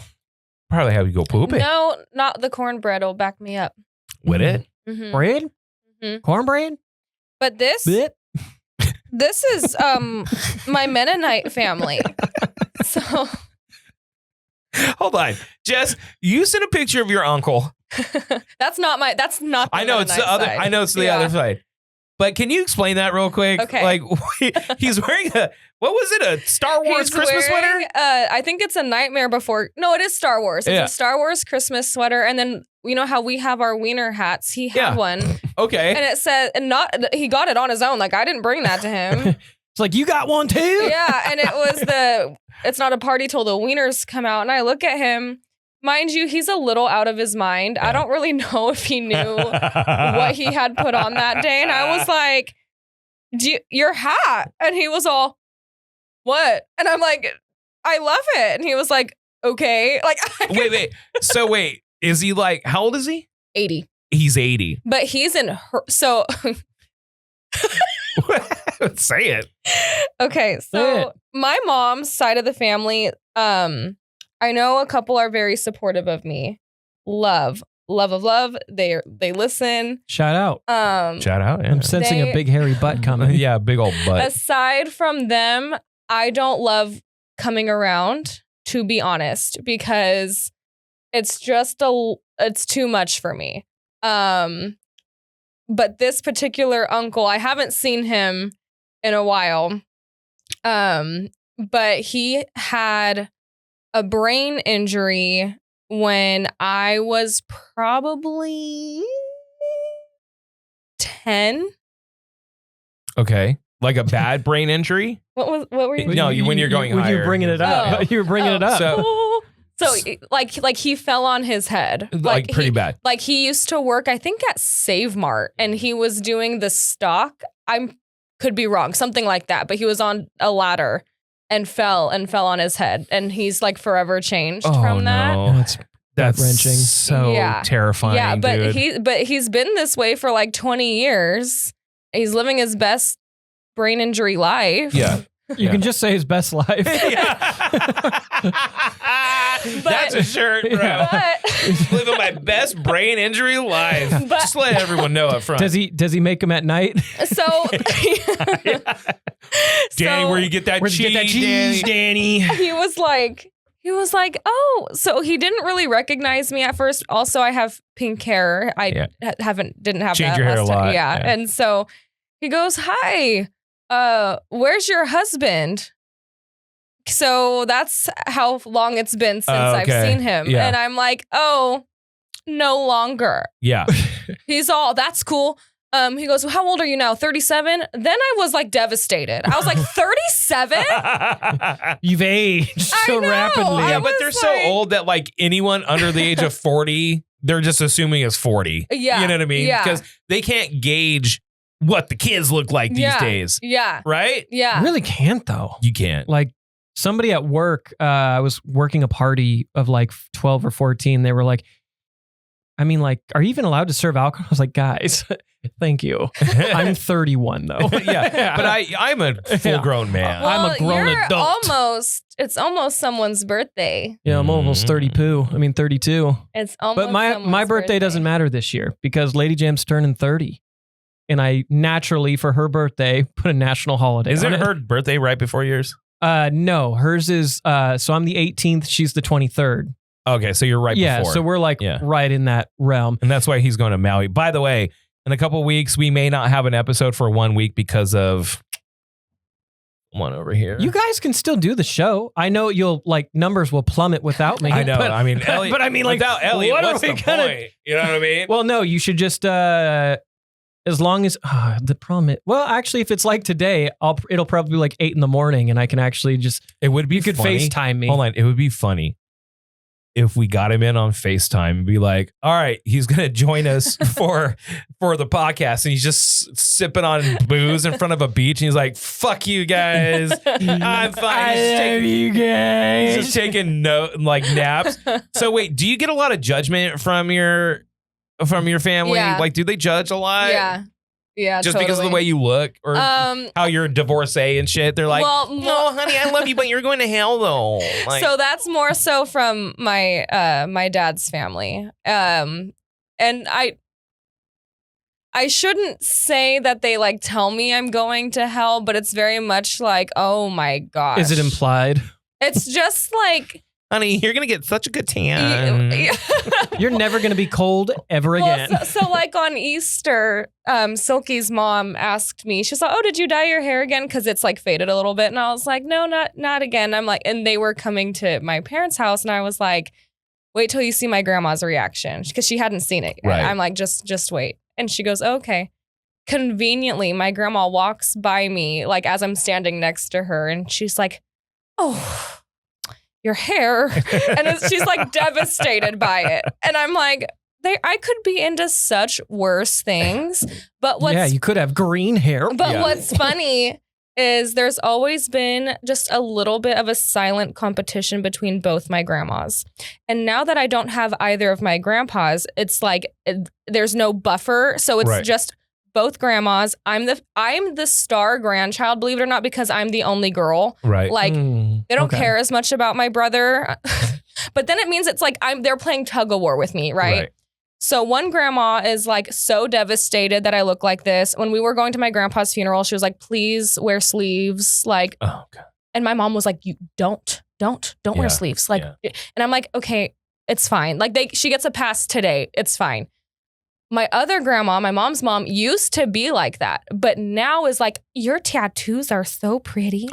Probably have you go poop it. No, not the cornbread will back me up. Would it? Mhm. Bread? Mhm. Cornbread? But this is my Mennonite family. So Hold on. Jess, you sent a picture of your uncle. that's not the I know it's the Mennonite other. side. I know it's the Yeah. other side. But can you explain that real quick? Okay. Like he's wearing what was it? A Star Wars He's Christmas wearing, sweater? I think it's a Nightmare Before. No, it is Star Wars. It's Yeah. a Star Wars Christmas sweater, and then you know how we have our wiener hats. He had Yeah. one, Okay. and it said, and not he got it on his own. Like I didn't bring that to him. It's like, you got one too? Yeah, and it was it's not a party till the wieners come out, and I look at him. Mind you, he's a little out of his mind. I don't really know if he knew what he had put on that day, and I was like, your hat. And he was all, what? And I'm like, I love it. And he was like, okay. Like, Wait. So wait, is he like, how old is he? 80. He's 80. But he's in her. So, Say it. okay. Say So my mom's side of the family, I know a couple are very supportive of me. Love. They listen. Shout out. Shout out. Yeah. I'm sensing They- a big hairy butt coming. Yeah, big old butt. Aside from them, I don't love coming around, to be honest, because it's just it's too much for me. But this particular uncle, I haven't seen him in a while. But he had a brain injury when I was probably 10. Okay. Like a bad brain injury? What were you? No, when you're going when higher. you're bringing it up. Oh. You were bringing it up. So- So like he fell on his head. Like pretty he, bad. Like he used to work, I think at Save Mart, and he was doing the stock. Could be wrong, something like that. But he was on a ladder and fell on his head, and he's like forever changed from that. No. That's gut-wrenching. So Yeah. terrifying. Yeah, but dude. he's been this way for like 20 years. He's living his best brain injury life. Yeah. You can just say his best life. That's a shirt, bro. But Living my best brain injury life. But- Just let everyone know up front. Does he make them at night? so Danny, where you get that Where'd cheese, you get that cheese, Danny? he was like, oh, so he didn't really recognize me at first. Also, I have pink hair. I Yeah. didn't have Change that your hair last a time. lot, Yeah. yeah. And so he goes, hi, where's your husband? So that's how long it's been since I've Okay. seen him. Yeah. And I'm like, oh, no longer. Yeah. He's all, that's cool. He goes, well, how old are you now? 37? Then I was like devastated. I was like, 37? You've aged I so know. rapidly. Yeah, I but they're was so like- old that like anyone under the age of 40, they're just assuming is 40. Yeah. You know what I mean? Yeah. Because they can't gauge what the kids look like these days. Yeah. Right? Yeah. You really can't though. You can't. Like somebody at work, I was working a party of like 12 or 14. They were like, I mean, like, are you even allowed to serve alcohol? I was like, guys, thank you. I'm 31 though. Yeah. But I'm a full grown man. I'm a grown you're adult. It's almost someone's birthday. Yeah, I'm almost 32. I mean, 32. It's almost But my someone's birthday doesn't matter this year because Lady Jam's turning 30. And I naturally, for her birthday, put a national holiday Isn't on it. her birthday right before yours? No, hers is, so I'm the 18th. She's the 23rd. Okay, so you're right Yeah, before. so we're like Yeah. right in that realm. And that's why he's going to Maui. By the way, in a couple weeks, we may not have an episode for 1 week because of one over here. You guys can still do the show. I know you'll like numbers will plummet without me. I know. But, I mean, Elliott, but I mean, like, without Elliott, what are what's we the gonna- point? You know what I mean? well, no, you should just as long as the problem. Well, actually, if it's like today, it'll probably be like 8 in the morning, and I can actually just it would be you could funny. FaceTime me. Hold on. It would be funny if we got him in on FaceTime and be like, all right, he's going to join us for the podcast. And he's just sipping on booze in front of a beach. And he's like, fuck you guys. I'm fine. you guys. He's just taking naps. So wait, do you get a lot of judgment from your family? Yeah. Like, do they judge a lot? Yeah. Yeah, just because of the way you look or how you're a divorcee and shit. They're like, well, no, honey, I love you, but you're going to hell though. Like, so that's more so from my my dad's family. And I shouldn't say that they like tell me I'm going to hell, but it's very much like, oh my gosh. Is it implied? It's just like, honey, you're going to get such a good tan. You're never going to be cold ever again. So like on Easter, Silky's mom asked me, she's like, oh, did you dye your hair again? Because it's like faded a little bit. And I was like, no, not again. I'm like, and they were coming to my parents' house. And I was like, wait till you see my grandma's reaction. Because she hadn't seen it yet. Right. I'm like, just wait. And she goes, okay. Conveniently, my grandma walks by me, like as I'm standing next to her. And she's like, oh, your hair. And she's like devastated by it. And I'm like, I could be into such worse things. But Yeah, you could have green hair. But what's funny is there's always been just a little bit of a silent competition between both my grandmas. And now that I don't have either of my grandpas, it's like there's no buffer. So it's just both grandmas. I'm the star grandchild, believe it or not, because I'm the only girl. Right. Like they don't care as much about my brother. But then it means it's like they're playing tug of war with me, right? So one grandma is like so devastated that I look like this. When we were going to my grandpa's funeral, she was like, please wear sleeves. Like, oh, God. And my mom was like, you don't wear sleeves. Like, and I'm like, okay, it's fine. Like she gets a pass today. It's fine. My other grandma, my mom's mom, used to be like that, but now is like, your tattoos are so pretty.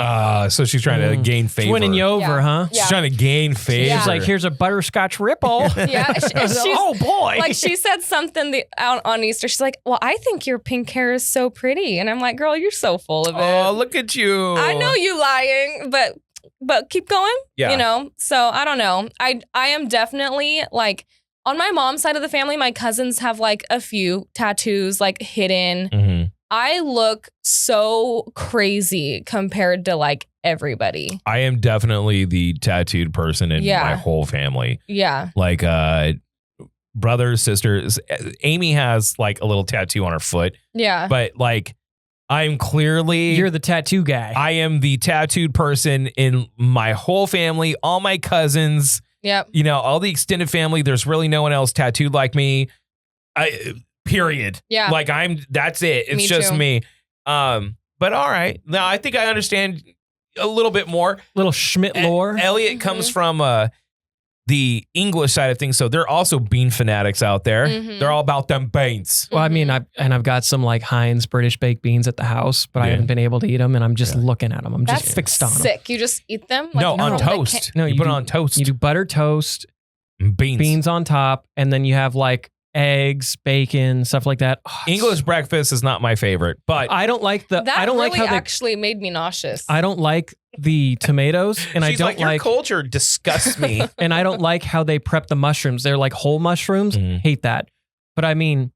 So she's trying to gain favor. She's winning you over, huh? She's trying to gain favor. She's like, here's a butterscotch ripple. Yeah. Oh, boy. Like she said something out on Easter. She's like, well, I think your pink hair is so pretty. And I'm like, girl, you're so full of it. Oh, look at you. I know you lying, but keep going. Yeah. You know? So I don't know. I am definitely like, on my mom's side of the family, my cousins have like a few tattoos like hidden. Mm-hmm. I look so crazy compared to like everybody. I am definitely the tattooed person in my whole family. Yeah. Like brothers, sisters. Amy has like a little tattoo on her foot. Yeah. But like I'm clearly... You're the tattoo guy. I am the tattooed person in my whole family, all my cousins. Yep. You know, all the extended family, there's really no one else tattooed like me. Period. Yeah. Like that's it. It's Me just too. me. But all right. Now I think I understand a little bit more. Little Schmidt lore. Elliott comes from the English side of things, so they're also bean fanatics out there. Mhm. They're all about them beans. Well, I mean, I've got some like Heinz British baked beans at the house, but I haven't been able to eat them, and I'm just looking at them. I'm just That's fixed on them. sick. You just eat them? No, you on don't- toast. No, you put it on toast. You do butter toast, beans on top, and then you have like eggs, bacon, stuff like that. Oh, English breakfast is not my favorite, but I don't like the. That I don't really like how they. actually made me nauseous. I don't like the tomatoes, and she's I don't like, your culture disgusts me. and I don't like how they prep the mushrooms. They're like whole mushrooms. Mhm. Hate that. But I mean,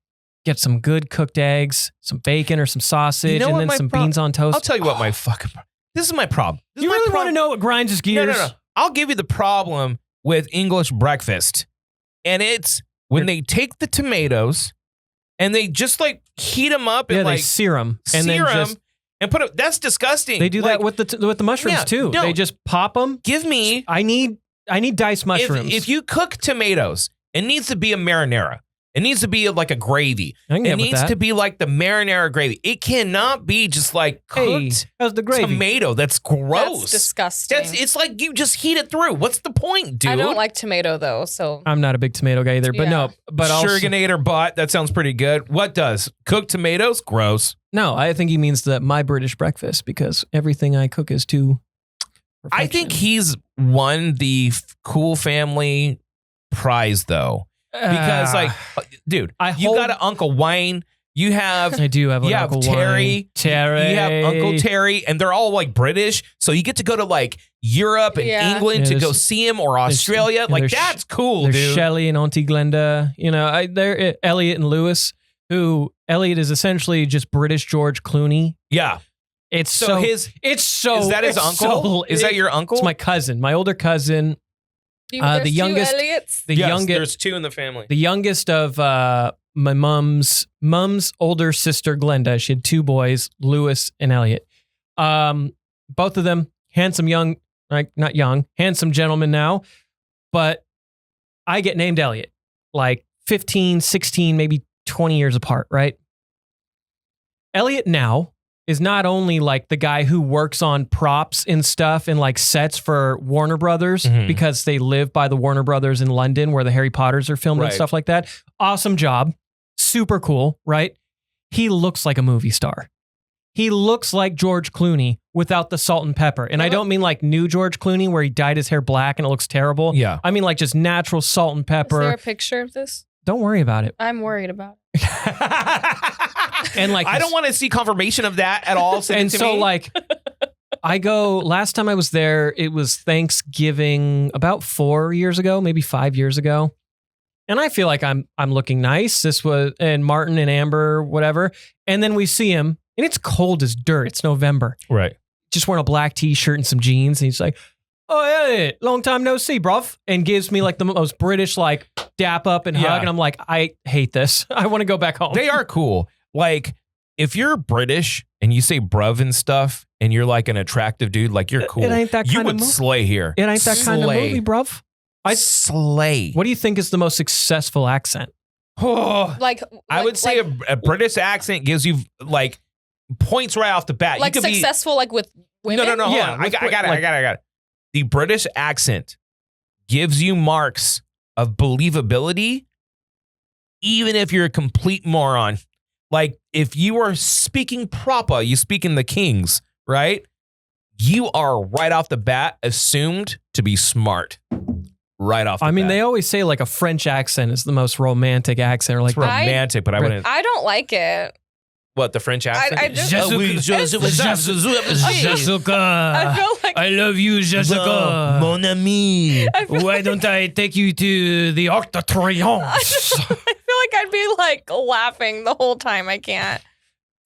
get some good cooked eggs, some bacon or some sausage, You know and what then my some prob- beans on toast. I'll tell you what my fucking... This is my problem. This is You my really want to problem. know what grinds his gears? No. I'll give you the problem with English breakfast. And it's when they take the tomatoes and they just like heat them up and Yeah, they like sear them and sear then them just and put it. That's disgusting. they do Like, that with the mushrooms Yeah, too. no. They just pop them. Give me I need diced mushrooms. if you cook tomatoes, it needs to be a marinara. It needs to be like a gravy. I can It get with needs that. to be like the marinara gravy. It cannot be just like Hey, cooked how's the gravy? tomato. That's gross. That's disgusting. It's like you just heat it through. What's the point, dude? I don't like tomato though, so I'm not a big tomato guy either, but Yeah. no. But also, Shurganator bot. That sounds pretty good. What does? Cooked tomatoes? Gross. no, I think he means that my British breakfast because everything I cook is too. I think he's won the cool family prize though. Because dude, I you hold- got an Uncle Wayne. You have I do have. you an have Uncle Terry. Wayne. Terry. You have Uncle Terry, and they're all like British. So you get to go to like Europe and Yeah. England Yeah, to go there's- see him, or Australia. Like there's- that's cool, There's dude. Shelley and Auntie Glenda. You know, they're Elliott and Lewis. Who Elliott is essentially just British George Clooney. Yeah. It's So so. his It's so. is that his it's uncle? so- Is that your uncle? It's my cousin, my older cousin, there's the youngest- two Elliots. the Yes, youngest, There's two in the family. the youngest of my mom's older sister, Glenda. She had 2 boys, Lewis and Elliott. Both of them handsome young, like not young, handsome gentlemen now. But I get named Elliott, like 15, 16, maybe 20 years apart, right? Elliott now is not only like the guy who works on props and stuff and like sets for Warner Brothers because they live by the Warner Brothers in London where the Harry Potters are filmed and stuff like that. Awesome job. Super cool, right? He looks like a movie star. He looks like George Clooney without the salt and pepper. And I don't mean like new George Clooney where he dyed his hair black and it looks terrible. Yeah. I mean like just natural salt and Is there pepper. a picture of this? Don't worry about it. I'm worried about it. And like I don't want to see confirmation of that at all. And so like I go, last time I was there, it was Thanksgiving about 4 years ago, maybe 5 years ago. And I feel like I'm looking nice. This was, and Martin and Amber, whatever. And then we see him and it's cold as dirt. It's November. Right. Just wearing a black t-shirt and some jeans. And he's like, oh, hey, long time no see, bruv. And gives me like the most British, like dap up and hug. And I'm like, I hate this. I want to go back home. They are cool. Like, if you're British and you say bruv and stuff and you're like an attractive dude, like you're cool. It ain't that you kind of would movie. slay here. It ain't that kind of movie, bruv. I slay. What do you think is the most successful accent? Oh, Like I would say a British accent gives you like points right off the bat. like you could successful, like with women. No. Hold Yeah, on. I got it. The British accent gives you marks of believability, even if you're a complete moron. Like if you are speaking proper, you speak in the Kings, right? You are right off the bat assumed to be smart. Right off the bat. They always say like a French accent is the most romantic accent. Or like It's romantic, but I wouldn't. I don't like it. What, the French accent? I just- Jessica, I feel like I love you, Jessica. Mon ami. I feel Why don't I take you to the Arc de Triomphe? I feel like I'd be like laughing the whole time. I can't.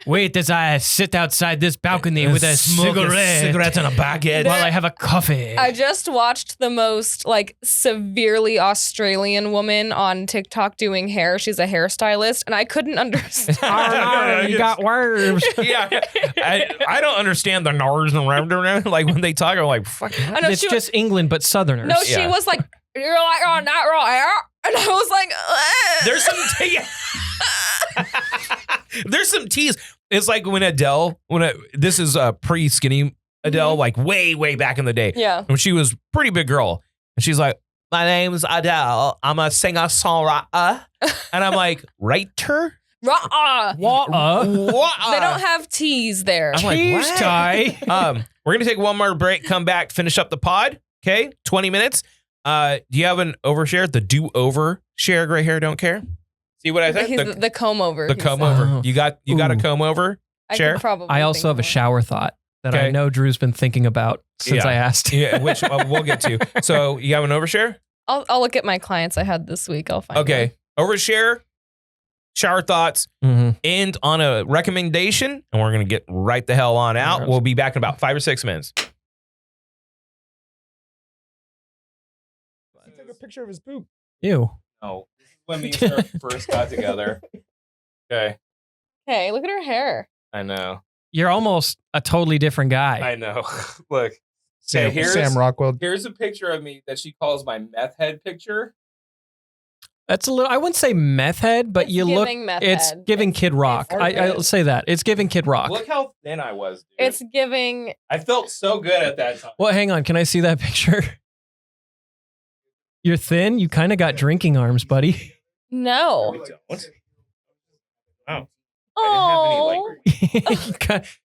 Wait as I sit outside this balcony with a Smoke cigarette and a baguette. while I have a coffee. I just watched the most like severely Australian woman on TikTok doing hair. She's a hairstylist, and I couldn't understand. You got worms. Yeah, I don't understand the Nars and Ravender. Like when they talk, I'm like, fuck. I know It's she just England, but Southerners. No, she was like, "You're like on that right," and I was like, There's some there's some tease. It's like when Adele, this is pre-skinny Adele, like way back in the day. Yeah. When she was a pretty big girl. And she's like, my name's Adele. I'm a singer-songwriter. And I'm like, writer? Ruh-uh. What? They don't have T's there. I'm like, Cheese what? tie. We're going to take one more break, come back, finish up the pod. Okay, 20 minutes. Do you have an overshare? The do-over share, gray hair, don't care? See what I said? He's the comb over. The he comb said. over. You got a Ooh. comb over? I Share? could probably. I also think have a of one. shower thought that I Okay. know Drew's been thinking about since Yeah. I asked. Yeah, which we'll get to. So you have an overshare? I'll look at my clients I had this week. I'll find. Okay. Overshare, shower thoughts, Mhm. end on a recommendation, and we're going to get right the hell on out. Gross. We'll be back in about 5 or 6 minutes. I took a picture of his poop. Ew. No. When we first got together. Okay. Hey, look at her hair. I know. You're almost a totally different guy. I know. Look. Sam, here's- Sam Rockwell. Here's a picture of me that she calls my meth head picture. That's a little, I wouldn't say meth head, but It's you look, giving meth it's head. giving Kid Rock. I'll say that. It's giving Kid Rock. Look how thin I was, dude. It's giving. I felt so good at that time. Well, hang on. Can I see that picture? You're thin. You kind of got drinking arms, buddy. No. Don't. Wow. Oh.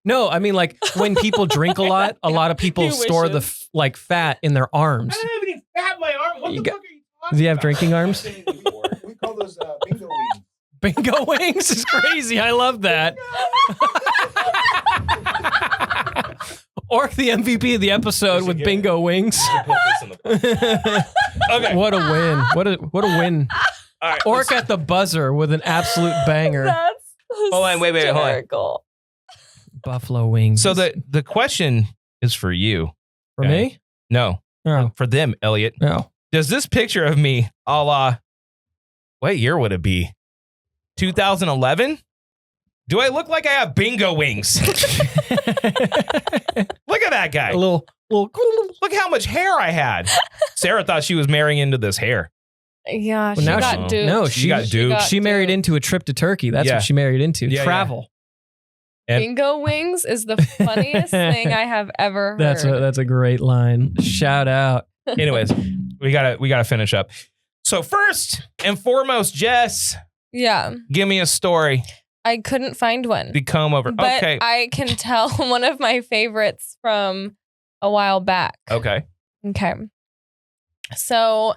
No, I mean, like when people drink a lot of people He store the wishes. like fat in their arms. I don't have any fat in my arm. What You the got- fuck are you talking Do you have about? drinking arms? We call those bingo wings. Bingo wings is crazy. I love that. Orc, the MVP of the episode with bingo wings. Okay. What a win. What a win. All right. Orc at the buzzer with an absolute banger. That's Hold on, wait, hold on. hysterical. Buffalo wings. So the question is for you. for okay. me? No, Oh, for them, Elliot. no. Does this picture of me, a la, what year would it be? 2011. Do I look like I have bingo wings? Look at that guy. A little. Look how much hair I had. Sarah thought she was marrying into this hair. Yeah, she Well, now got duped. No, She got duped. She married duped. into a trip to Turkey. That's Yeah. what she married into. Yeah, Travel. And- Bingo wings is the funniest thing I have ever heard. That's a great line. Shout out. Anyways, we gotta finish up. So first and foremost, Jess, Yeah, give me a story. I couldn't find one. The comb over. But Okay. I can tell one of my favorites from a while back. Okay. Okay. So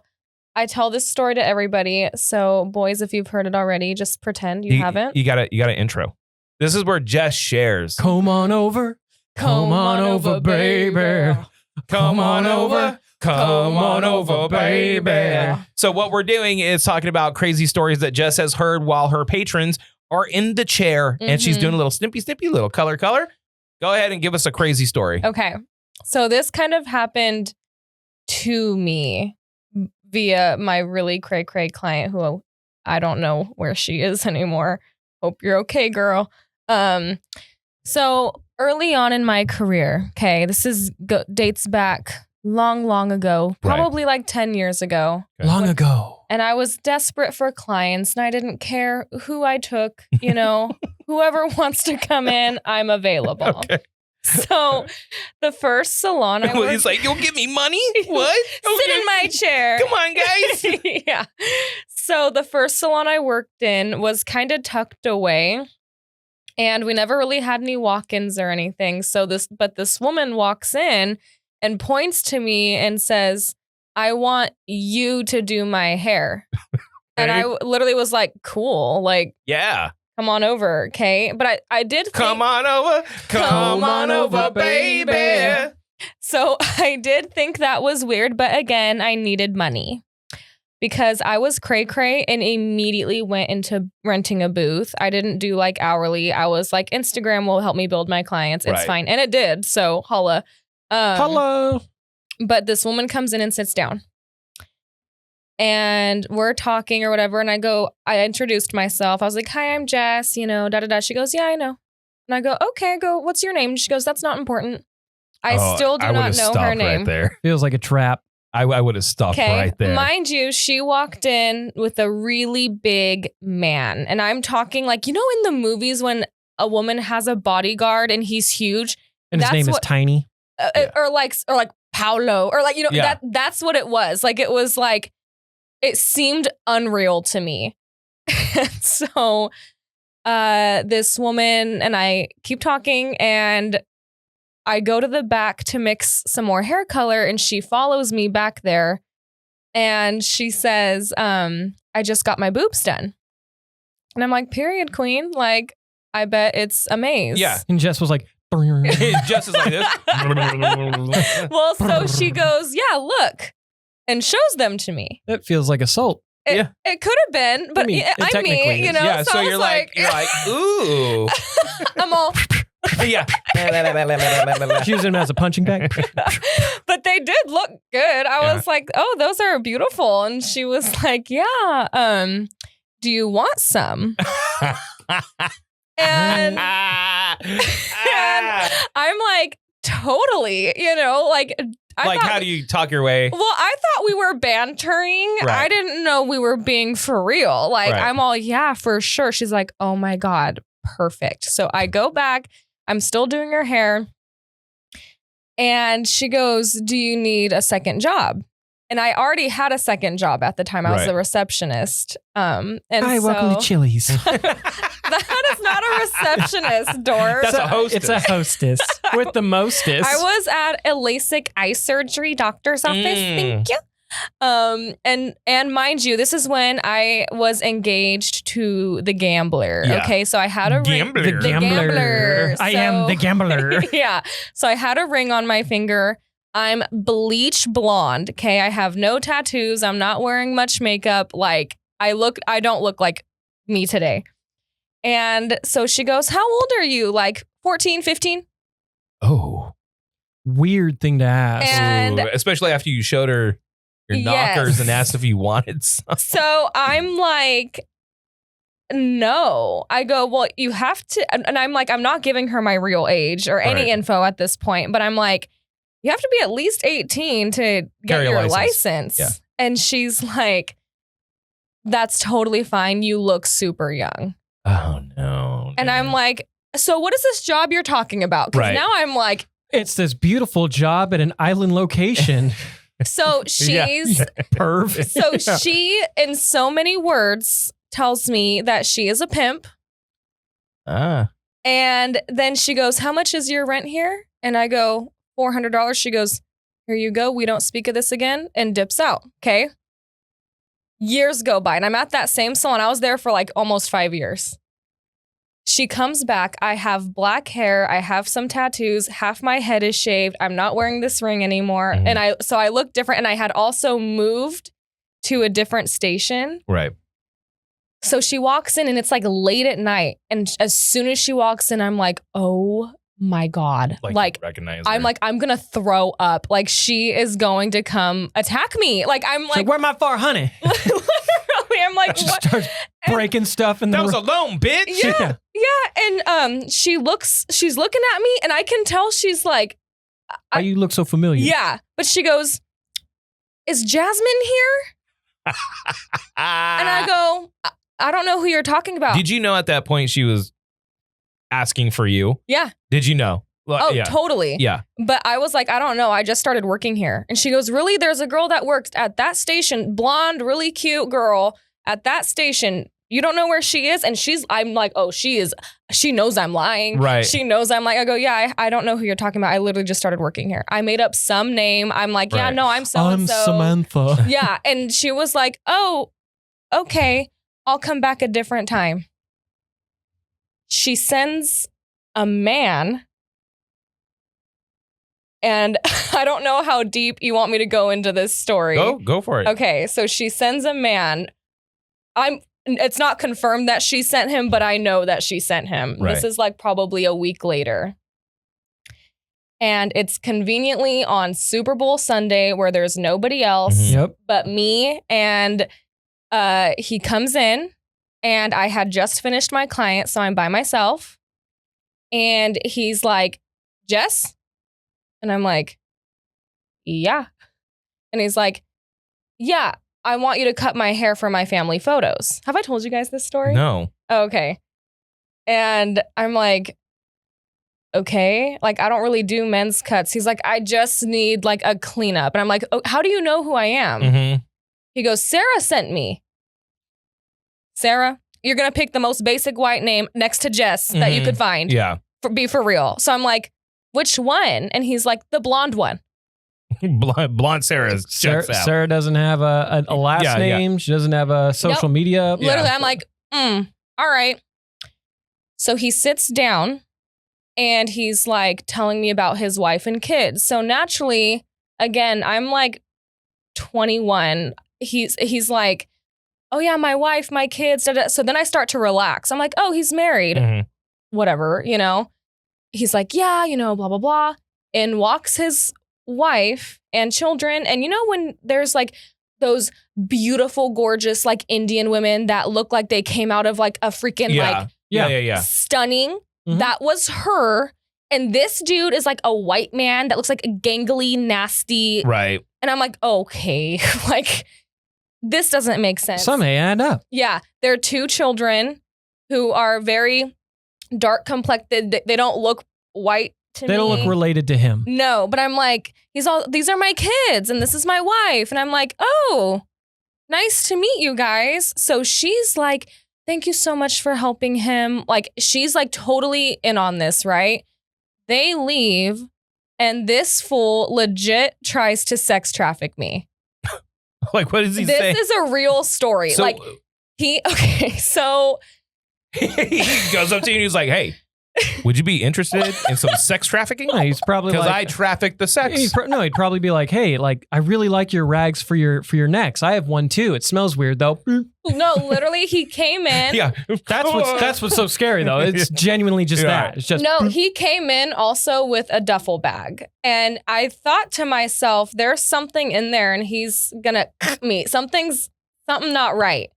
I tell this story to everybody. So boys, if you've heard it already, just pretend you haven't. You got to intro. This is where Jess shares. Come on over. Come on over, baby. Come on over. Come on over, baby. So what we're doing is talking about crazy stories that Jess has heard while her patrons are in the chair and she's Mhm. doing a little snippy, little color. Go ahead and give us a crazy story. Okay. So this kind of happened to me via my really cray client who I don't know where she is anymore. Hope you're okay, girl. So early on in my career, okay, this is dates back long ago, probably like 10 years ago. Okay. Long ago. And I was desperate for clients and I didn't care who I took, you know, whoever wants to come in, I'm available. Okay. So the first salon I worked, He's like, you'll give me money? What? sit in my chair. Come on, guys. Yeah. So the first salon I worked in was kind of tucked away. And we never really had any walk-ins or anything. So this woman walks in and points to me and says, I want you to do my hair. And I literally was like, cool, like, Yeah. come on over, okay? But I did think, Come on over. Come on over, baby. so I did think that was weird, but again, I needed money. Because I was cray and immediately went into renting a booth. I didn't do like hourly. I was like, Instagram will help me build my clients. It's Right. fine. And it did. So holla. Hello. But this woman comes in and sits down. And we're talking or whatever. And I introduced myself. I was like, hi, I'm Jess, you know, da. She goes, yeah, I know. And I go, okay. I go, what's your name? She goes, that's not important. I still do not know her name. Right there. Feels like a trap. I would have stopped Okay. right there. Mind you, she walked in with a really big man. And I'm talking like, you know, in the movies when a woman has a bodyguard and he's huge, And his That's name is what- Tiny. Yeah. or like Paolo, or like, you know, Yeah. that's what it was. Like, it was like, it seemed unreal to me. So this woman and I keep talking and I go to the back to mix some more hair color and she follows me back there and she says, I just got my boobs done. And I'm like, period, queen. Like, I bet it's a maze. Yeah. And Jess was like, Jess is like this. Well, so she goes, yeah, look, and shows them to me. that feels like assault. It could have been, but I mean, it technically you is. know, Yeah, so I you're was like, ooh. I'm all, Yeah. She used him as a punching bag. but they did look good. I was like, oh, those are beautiful. And she was like, yeah, do you want some? And I'm like, totally, you know, like, Like, how do you talk your way? Well, I thought we were bantering. Right. I didn't know we were being for real. Like, Right. I'm all, yeah, for sure. She's like, oh my God, perfect. So I go back. I'm still doing her hair. And she goes, do you need a second job? And I already had a second job at the time. I was Right. a receptionist. And Hi, so welcome to Chili's. that is not a receptionist, Dork. That's a hostess. It's a hostess with the mostest. I was at a LASIK eye surgery doctor's office. Thank you. And mind you, this is when I was engaged to the gambler. Yeah. Okay, so I had a ring. Gambler. the The gambler. I am the So- gambler. Yeah. So I had a ring on my finger. I'm bleach blonde. Okay, I have no tattoos. I'm not wearing much makeup. Like, I don't look like me today. And so she goes, how old are you? Like 14, 15? Oh. Weird thing to ask. And- Ooh, especially after you showed her your Yes. knockers and asked if you wanted some. So I'm like, no. I go, well, you have to. And I'm like, I'm not giving her my real age or any Right. info at this point. But I'm like, you have to be at least 18 to get Carry a your license. license. Yeah. And she's like, that's totally fine. You look super young. Oh, no. And I'm like, so what is this job you're talking about? Because Right. now I'm like, It's this beautiful job at an island location. so Yeah. she's, Perv. so she, in so many words, tells me that she is a pimp. And then she goes, how much is your rent here? And I go, $400. She goes, here you go. We don't speak of this again, and dips out. Okay. Years go by, and I'm at that same salon. I was there for like almost 5 years. She comes back. I have black hair. I have some tattoos. Half my head is shaved. I'm not wearing this ring anymore. Mhm. And I look different. And I had also moved to a different station. Right. So she walks in and it's like late at night. And as soon as she walks in, I'm like, oh my God. Like recognize I'm her. like, I'm going to throw up. Like she is going to come attack me. Like I'm Like, like, where my far honey? literally, I'm like, Just what? starts breaking stuff in the that was a loan, bitch. Yeah. Yeah. And she's looking at me and I can tell she's like, Why you look so familiar? yeah. But she goes, is Jasmine here? And I go, I don't know who you're talking about. Did you know at that point she was asking for you? Yeah. Did you know? Oh, yeah. totally. Yeah. But I was like, I don't know. I just started working here. And she goes, really? There's a girl that works at that station, blonde, really cute girl at that station. You don't know where she is? And I'm like, oh, she knows I'm lying. Right. She knows I'm like, I go, yeah, I don't know who you're talking about. I literally just started working here. I made up some name. I'm like, yeah, Right. no, I'm so-and-so. I'm Samantha. Yeah. And she was like, oh, okay, I'll come back a different time. She sends a man. And I don't know how deep you want me to go into this story. Go for it. Okay, so she sends a man. It's not confirmed that she sent him, but I know that she sent him. Right. This is like probably a week later. And it's conveniently on Super Bowl Sunday where there's nobody else Mhm. Yep. but me. And he comes in and I had just finished my client, so I'm by myself. And he's like, Jess? And I'm like, yeah. And he's like, yeah, I want you to cut my hair for my family photos. Have I told you guys this story? No. Oh, okay. And I'm like, okay. Like, I don't really do men's cuts. He's like, I just need like a cleanup. And I'm like, oh, how do you know who I am? Mm-hmm. He goes, Sarah sent me. Sarah, you're going to pick the most basic white name next to Jess that you Mhm. could find. Yeah. Be for real. So I'm like, which one? And he's like, the blonde one. Blonde Sarah's checks out. Sarah doesn't have a last Yeah, yeah. name. She doesn't have a social media. Yeah. Literally, I'm like, all right. So he sits down and he's like telling me about his wife and kids. So naturally, again, I'm like 21. He's like, oh yeah, my wife, my kids. Da, da. So then I start to relax. I'm like, oh, he's married. Mhm. Whatever, you know. He's like, yeah, you know, blah, blah, blah. And walks his wife and children. And you know when there's like those beautiful, gorgeous, like Indian women that look like they came out of like a freaking like Yeah. stunning. Mhm. That was her. And this dude is like a white man that looks like a gangly, nasty. Right. And I'm like, okay, like this doesn't make sense. Some may add up. Yeah. There are two children who are very dark complected. They don't look white to me. They don't look related to him. No, but I'm like, these are my kids and this is my wife. And I'm like, oh, nice to meet you guys. So she's like, thank you so much for helping him. Like, she's like totally in on this, right? They leave and this fool legit tries to sex traffic me. Like, what does he This say? is a real story. So like, so he goes up to you and he's like, hey, would you be interested in some sex trafficking? No, he's probably Because I like, traffic the sex. he'd probably be like, hey, like I really like your rags for your necks. I have one too. It smells weird though. no, literally he came in. Yeah. That's what's so scary though. It's genuinely just Yeah. that. It's just No, he came in also with a duffel bag. And I thought to myself, there's something in there and he's gonna me. Something not right.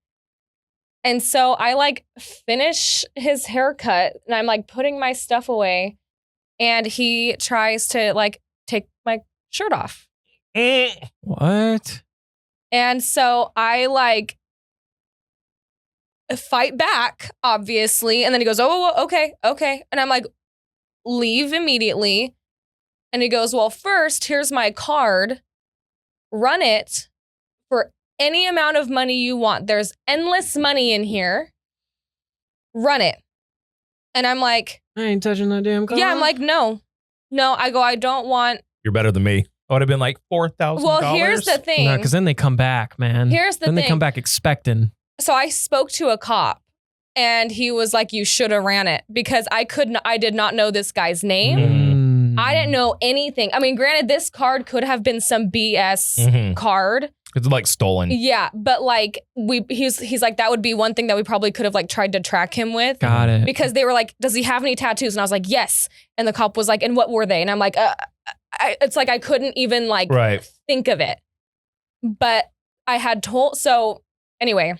And so I like finish his haircut and I'm like putting my stuff away and he tries to like take my shirt off. What? And so I like fight back, obviously. And then he goes, oh, okay. And I'm like, leave immediately. And he goes, well, first, here's my card. Run it for any amount of money you want. There's endless money in here. Run it. And I'm like, I ain't touching that damn car. yeah, I'm like, no. I go, I don't want. You're better than me. I would have been like $4,000. Well, here's the thing. No, because then they come back, man. Here's the then thing. they come back expecting. So I spoke to a cop and he was like, you should have ran it because I did not know this guy's name. I didn't know anything. I mean, granted, this card could have been some BS card. It's like stolen. Yeah, but like he's like, that would be one thing that we probably could have like tried to track him with. Got it. Because they were like, does he have any tattoos? And I was like, yes. And the cop was like, and what were they? And I'm like, it's like I couldn't even like think of it. But I had told, so anyway,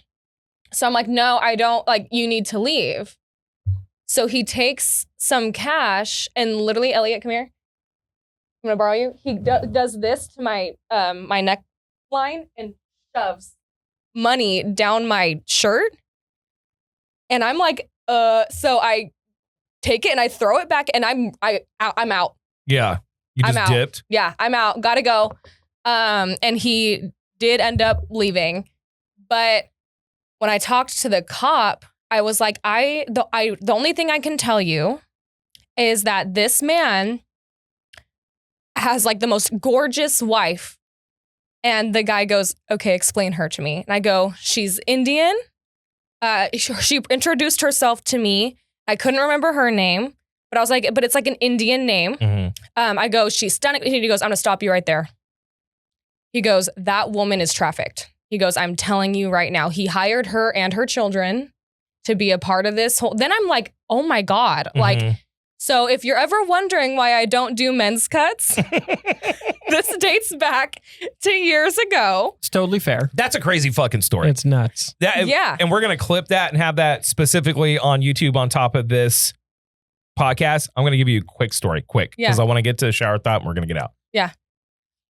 so I'm like, no, I don't, like, you need to leave. So he takes some cash and literally, Elliott, come here. I'm gonna borrow you. He does this to my my neckline and shoves money down my shirt. And I'm like, so I take it and I throw it back and I'm out. Yeah. You just I'm out. dipped. Yeah, I'm out. Gotta go. And he did end up leaving. But when I talked to the cop, I was like, the only thing I can tell you is that this man has like the most gorgeous wife. And the guy goes, okay, explain her to me. And I go, she's Indian. She introduced herself to me. I couldn't remember her name, but I was like, but it's like an Indian name. I go, she's stunning. He goes, I'm gonna stop you right there. He goes, that woman is trafficked. He goes, I'm telling you right now. He hired her and her children to be a part of this whole. Then I'm like, oh my God. Like, so if you're ever wondering why I don't do men's cuts, this dates back to years ago. It's totally fair. That's a crazy fucking story. It's nuts. Yeah. And we're going to clip that and have that specifically on YouTube on top of this podcast. I'm going to give you a quick story, because I want to get to a shower thought and we're going to get out. Yeah.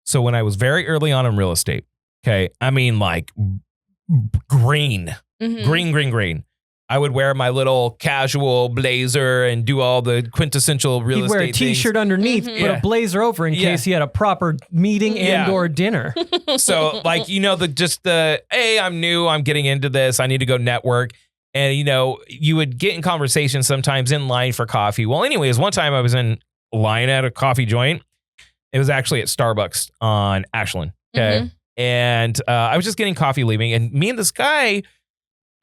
So when I was very early on in real estate, okay, I mean like green. I would wear my little casual blazer and do all the quintessential real He'd estate wear a t-shirt things. underneath, put a blazer over in case he had a proper meeting and or dinner. So like, you know, hey, I'm new, I'm getting into this, I need to go network. And, you know, you would get in conversation sometimes in line for coffee. Well, anyways, one time I was in line at a coffee joint. It was actually at Starbucks on Ashland. Okay. And I was just getting coffee leaving. And me and this guy,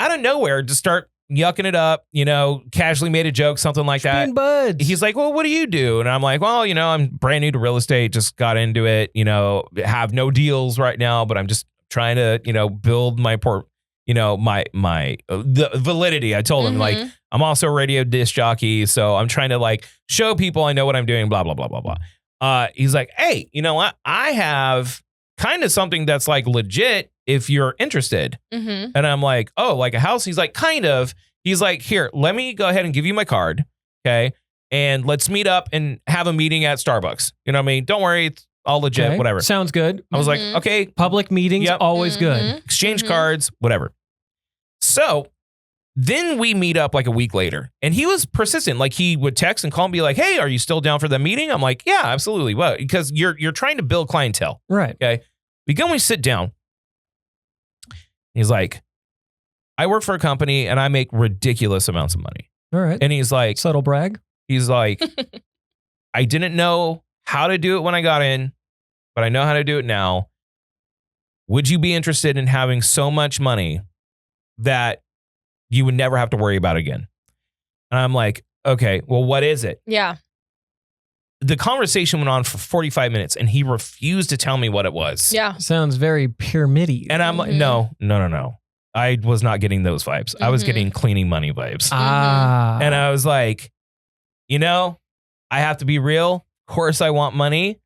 out of nowhere, just start yucking it up, you know, casually made a joke, something like that. Buds. He's like, well, what do you do? And I'm like, well, you know, I'm brand new to real estate, just got into it, you know, have no deals right now, but I'm just trying to, you know, build my the validity. I told him like, I'm also a radio disc jockey. So I'm trying to like show people I know what I'm doing, blah, blah, blah, blah, blah. He's like, hey, you know what? I have kind of something that's like legit if you're interested. And I'm like, oh, like a house? He's like, kind of. He's like, here, let me go ahead and give you my card. Okay. And let's meet up and have a meeting at Starbucks. You know what I mean? Don't worry. It's all legit, whatever. Sounds good. I was like, okay. Public meetings, always good. Exchange cards, whatever. So then we meet up like a week later and he was persistent. Like he would text and call and be like, hey, are you still down for the meeting? I'm like, yeah, absolutely. Well, because you're trying to build clientele. Right. Okay. We go and we sit down. He's like, I work for a company and I make ridiculous amounts of money. All right. And he's like, subtle brag. He's like, I didn't know how to do it when I got in, but I know how to do it now. Would you be interested in having so much money that you would never have to worry about it again? And I'm like, okay, well, what is it? Yeah. The conversation went on for 45 minutes and he refused to tell me what it was. Yeah. Sounds very pyramid-y. And I'm like, no. I was not getting those vibes. I was getting cleaning money vibes. And I was like, you know, I have to be real. Of course I want money.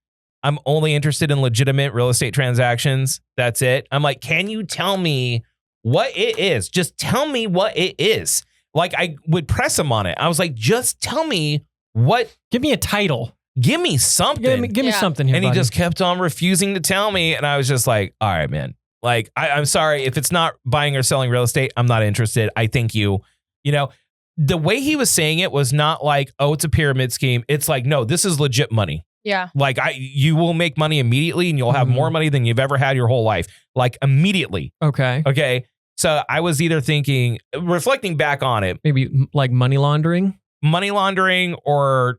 I'm only interested in legitimate real estate transactions. That's it. I'm like, can you tell me what it is. Just tell me what it is. Like, I would press him on it. I was like, just tell me what. Give me a title. Give me something. Give me something here, And he buddy. just kept on refusing to tell me. And I was just like, all right, man. Like, I'm sorry. If it's not buying or selling real estate, I'm not interested. I thank you. You know, the way he was saying it was not like, oh, it's a pyramid scheme. It's like, no, this is legit money. Yeah. Like, you will make money immediately and you'll have more money than you've ever had your whole life. Like, immediately. Okay. Okay. So I was either thinking, reflecting back on it, Maybe like money laundering or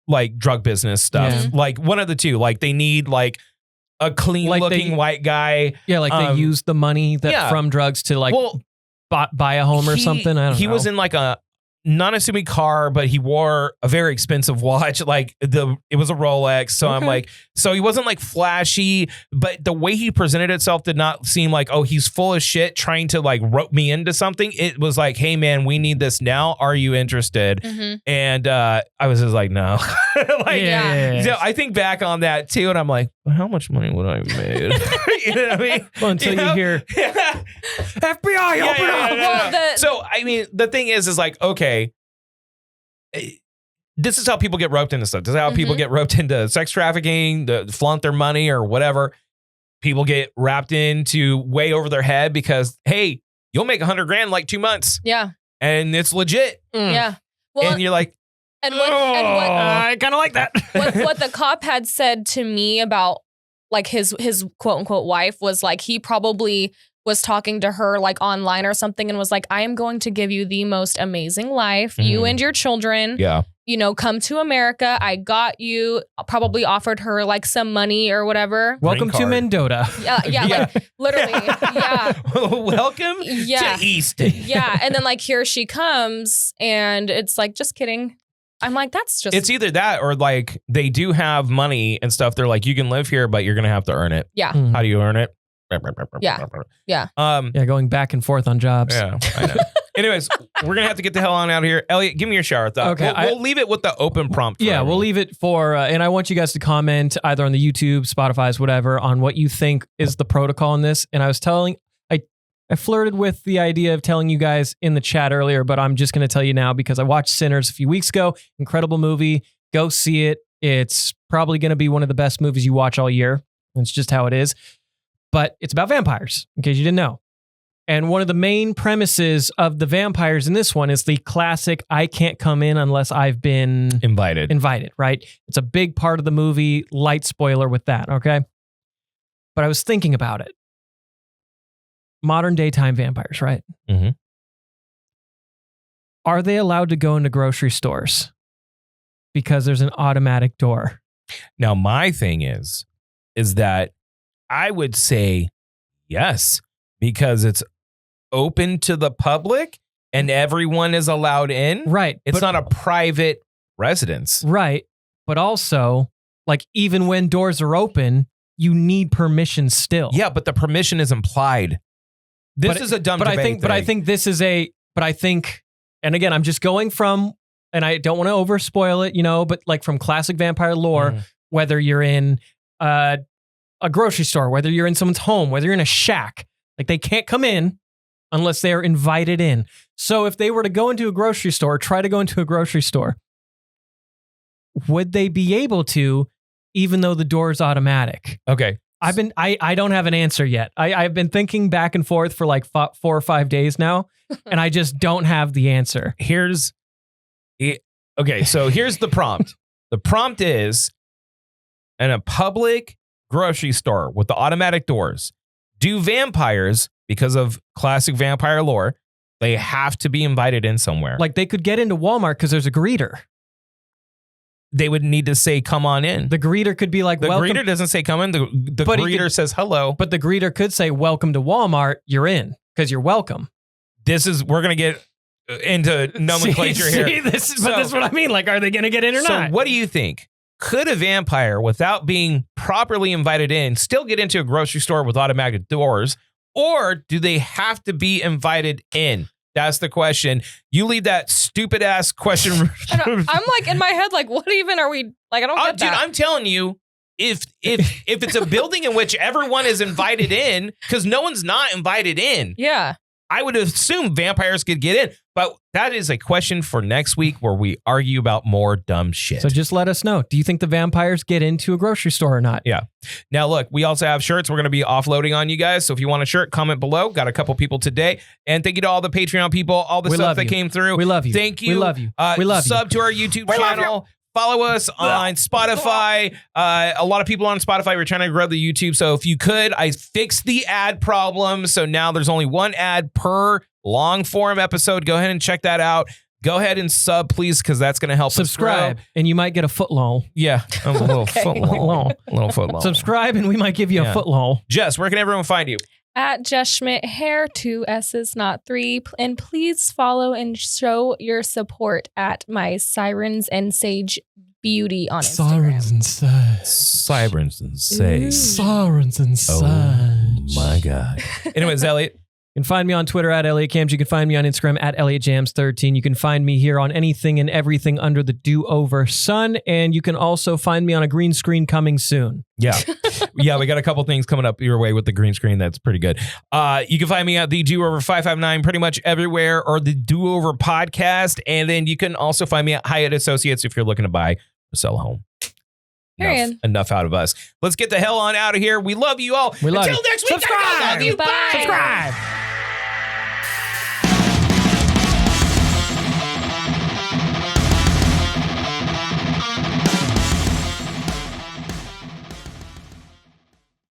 like drug business stuff. Yeah. Like one of the two. Like they need like a clean Like looking white guy. Yeah, like they use the money from drugs to like buy a home or something. I don't know. He was in like a non-assuming car, but he wore a very expensive watch. Like it was a Rolex. So I'm like, so he wasn't like flashy, but the way he presented itself did not seem like, oh, he's full of shit trying to like rope me into something. It was like, hey man, we need this now. Are you interested? And I was just like, no. So I think back on that too, and I'm like, well, how much money would I have made? You know what I mean? Well, until you hear FBI, open up. So I mean, the thing is like, okay, this is how people get roped into stuff. This is how people get roped into sex trafficking, to flaunt their money or whatever. People get wrapped into way over their head because, hey, you'll make $100,000 in like 2 months. Yeah. And it's legit. Yeah. Well, and you're like, what I kind of like that. what the cop had said to me about like his quote unquote wife was like, he probably was talking to her like online or something and was like, I am going to give you the most amazing life. You and your children. Yeah. You know, come to America. I got you. Probably offered her like some money or whatever. Welcome to Mendota. Yeah, like literally. Yeah. Welcome to Easton. Yeah. And then like here she comes and it's like, just kidding. I'm like, that's just. It's either that or like they do have money and stuff. They're like, you can live here, but you're going to have to earn it. Yeah. How do you earn it? Yeah. Yeah. Yeah, going back and forth on jobs. Yeah, I know. Anyways, we're gonna have to get the hell on out of here. Elliott, give me your shower thought. Okay, we'll leave it with the open prompt. Yeah, we'll leave it for, and I want you guys to comment either on the YouTube, Spotify's, whatever, on what you think is the protocol in this. And I was I flirted with the idea of telling you guys in the chat earlier, but I'm just going to tell you now because I watched Sinners a few weeks ago. Incredible movie. Go see it. It's probably going to be one of the best movies you watch all year. It's just how it is. But it's about vampires, in case you didn't know. And one of the main premises of the vampires in this one is the classic, I can't come in unless I've been invited, right? It's a big part of the movie. Light spoiler with that, okay? But I was thinking about it. Modern daytime vampires, right? Mm-hmm. Are they allowed to go into grocery stores? Because there's an automatic door. Now, my thing is that I would say yes, because it's open to the public and everyone is allowed in. Right. It's not a private residence. Right. But also, like, even when doors are open, you need permission still. Yeah, but the permission is implied. This is a dumb debate thing. But I think, and again, I'm just going from, and I don't want to over spoil it, but like from classic vampire lore, whether you're in a grocery store, whether you're in someone's home, whether you're in a shack, like they can't come in unless they are invited in. So if they were to go into a grocery store, try to go into a grocery store, would they be able to, even though the door is automatic? Okay. I don't have an answer yet. I've been thinking back and forth for like 4 or 5 days now, and I just don't have the answer. So here's the prompt. The prompt is, in a public grocery store with the automatic doors, do vampires, because of classic vampire lore, they have to be invited in somewhere? Like they could get into Walmart because there's a greeter. They would need to say, come on in. The greeter could be like, the welcome. greeter doesn't say come in. The greeter says hello. But the greeter could say, welcome to Walmart. You're in because you're welcome. We're going to get into nomenclature here. This is what I mean. Like, are they going to get in or not? So what do you think? Could a vampire, without being properly invited in, still get into a grocery store with automatic doors? Or do they have to be invited in? That's the question. You leave that stupid ass question. I'm like in my head, like, what even are we, like, I don't get Dude, that. I'm telling you, if it's a building in which everyone is invited in, because no one's not invited in, Yeah. I would assume vampires could get in. But that is a question for next week where we argue about more dumb shit. So just let us know. Do you think the vampires get into a grocery store or not? Yeah. Now, look, we also have shirts we're going to be offloading on you guys. So if you want a shirt, comment below. Got a couple people today. And thank you to all the Patreon people, all the We stuff love that you. came through. We love you. Thank you. We love you. We love you. Sub to our YouTube channel. Follow us on Spotify. A lot of people on Spotify were trying to grow the YouTube. So if you could, I fixed the ad problem. So now there's only one ad per long form episode. Go ahead and check that out. Go ahead and sub, please, because that's going to help Subscribe, us grow. and you might get a foot long. Yeah, a little Okay. foot long. A little foot long. Subscribe, and we might give you Yeah. a foot long. Jess, where can everyone find you? At Jess Schmidt Hair, 2 S's, not 3. And please follow and show your support at my Sirens and Sage Beauty on Instagram. and sage. Sirens and Sage. Sirens and Oh sage. my God. Anyways, Elliott. You can find me on Twitter at ElliottCams. You can find me on Instagram at ElliottJams13. You can find me here on anything and everything under the do-over sun. And you can also find me on a green screen coming soon. Yeah. Yeah, we got a couple things coming up your way with the green screen. That's pretty good. You can find me at the Do-Over 559 pretty much everywhere, or the Do-Over podcast. And then you can also find me at Hyatt Associates if you're looking to buy or sell a home. Period. Enough out of us. Let's get the hell on out of here. We love you all. We love Until you. next week. Subscribe. I love you. Bye. Subscribe.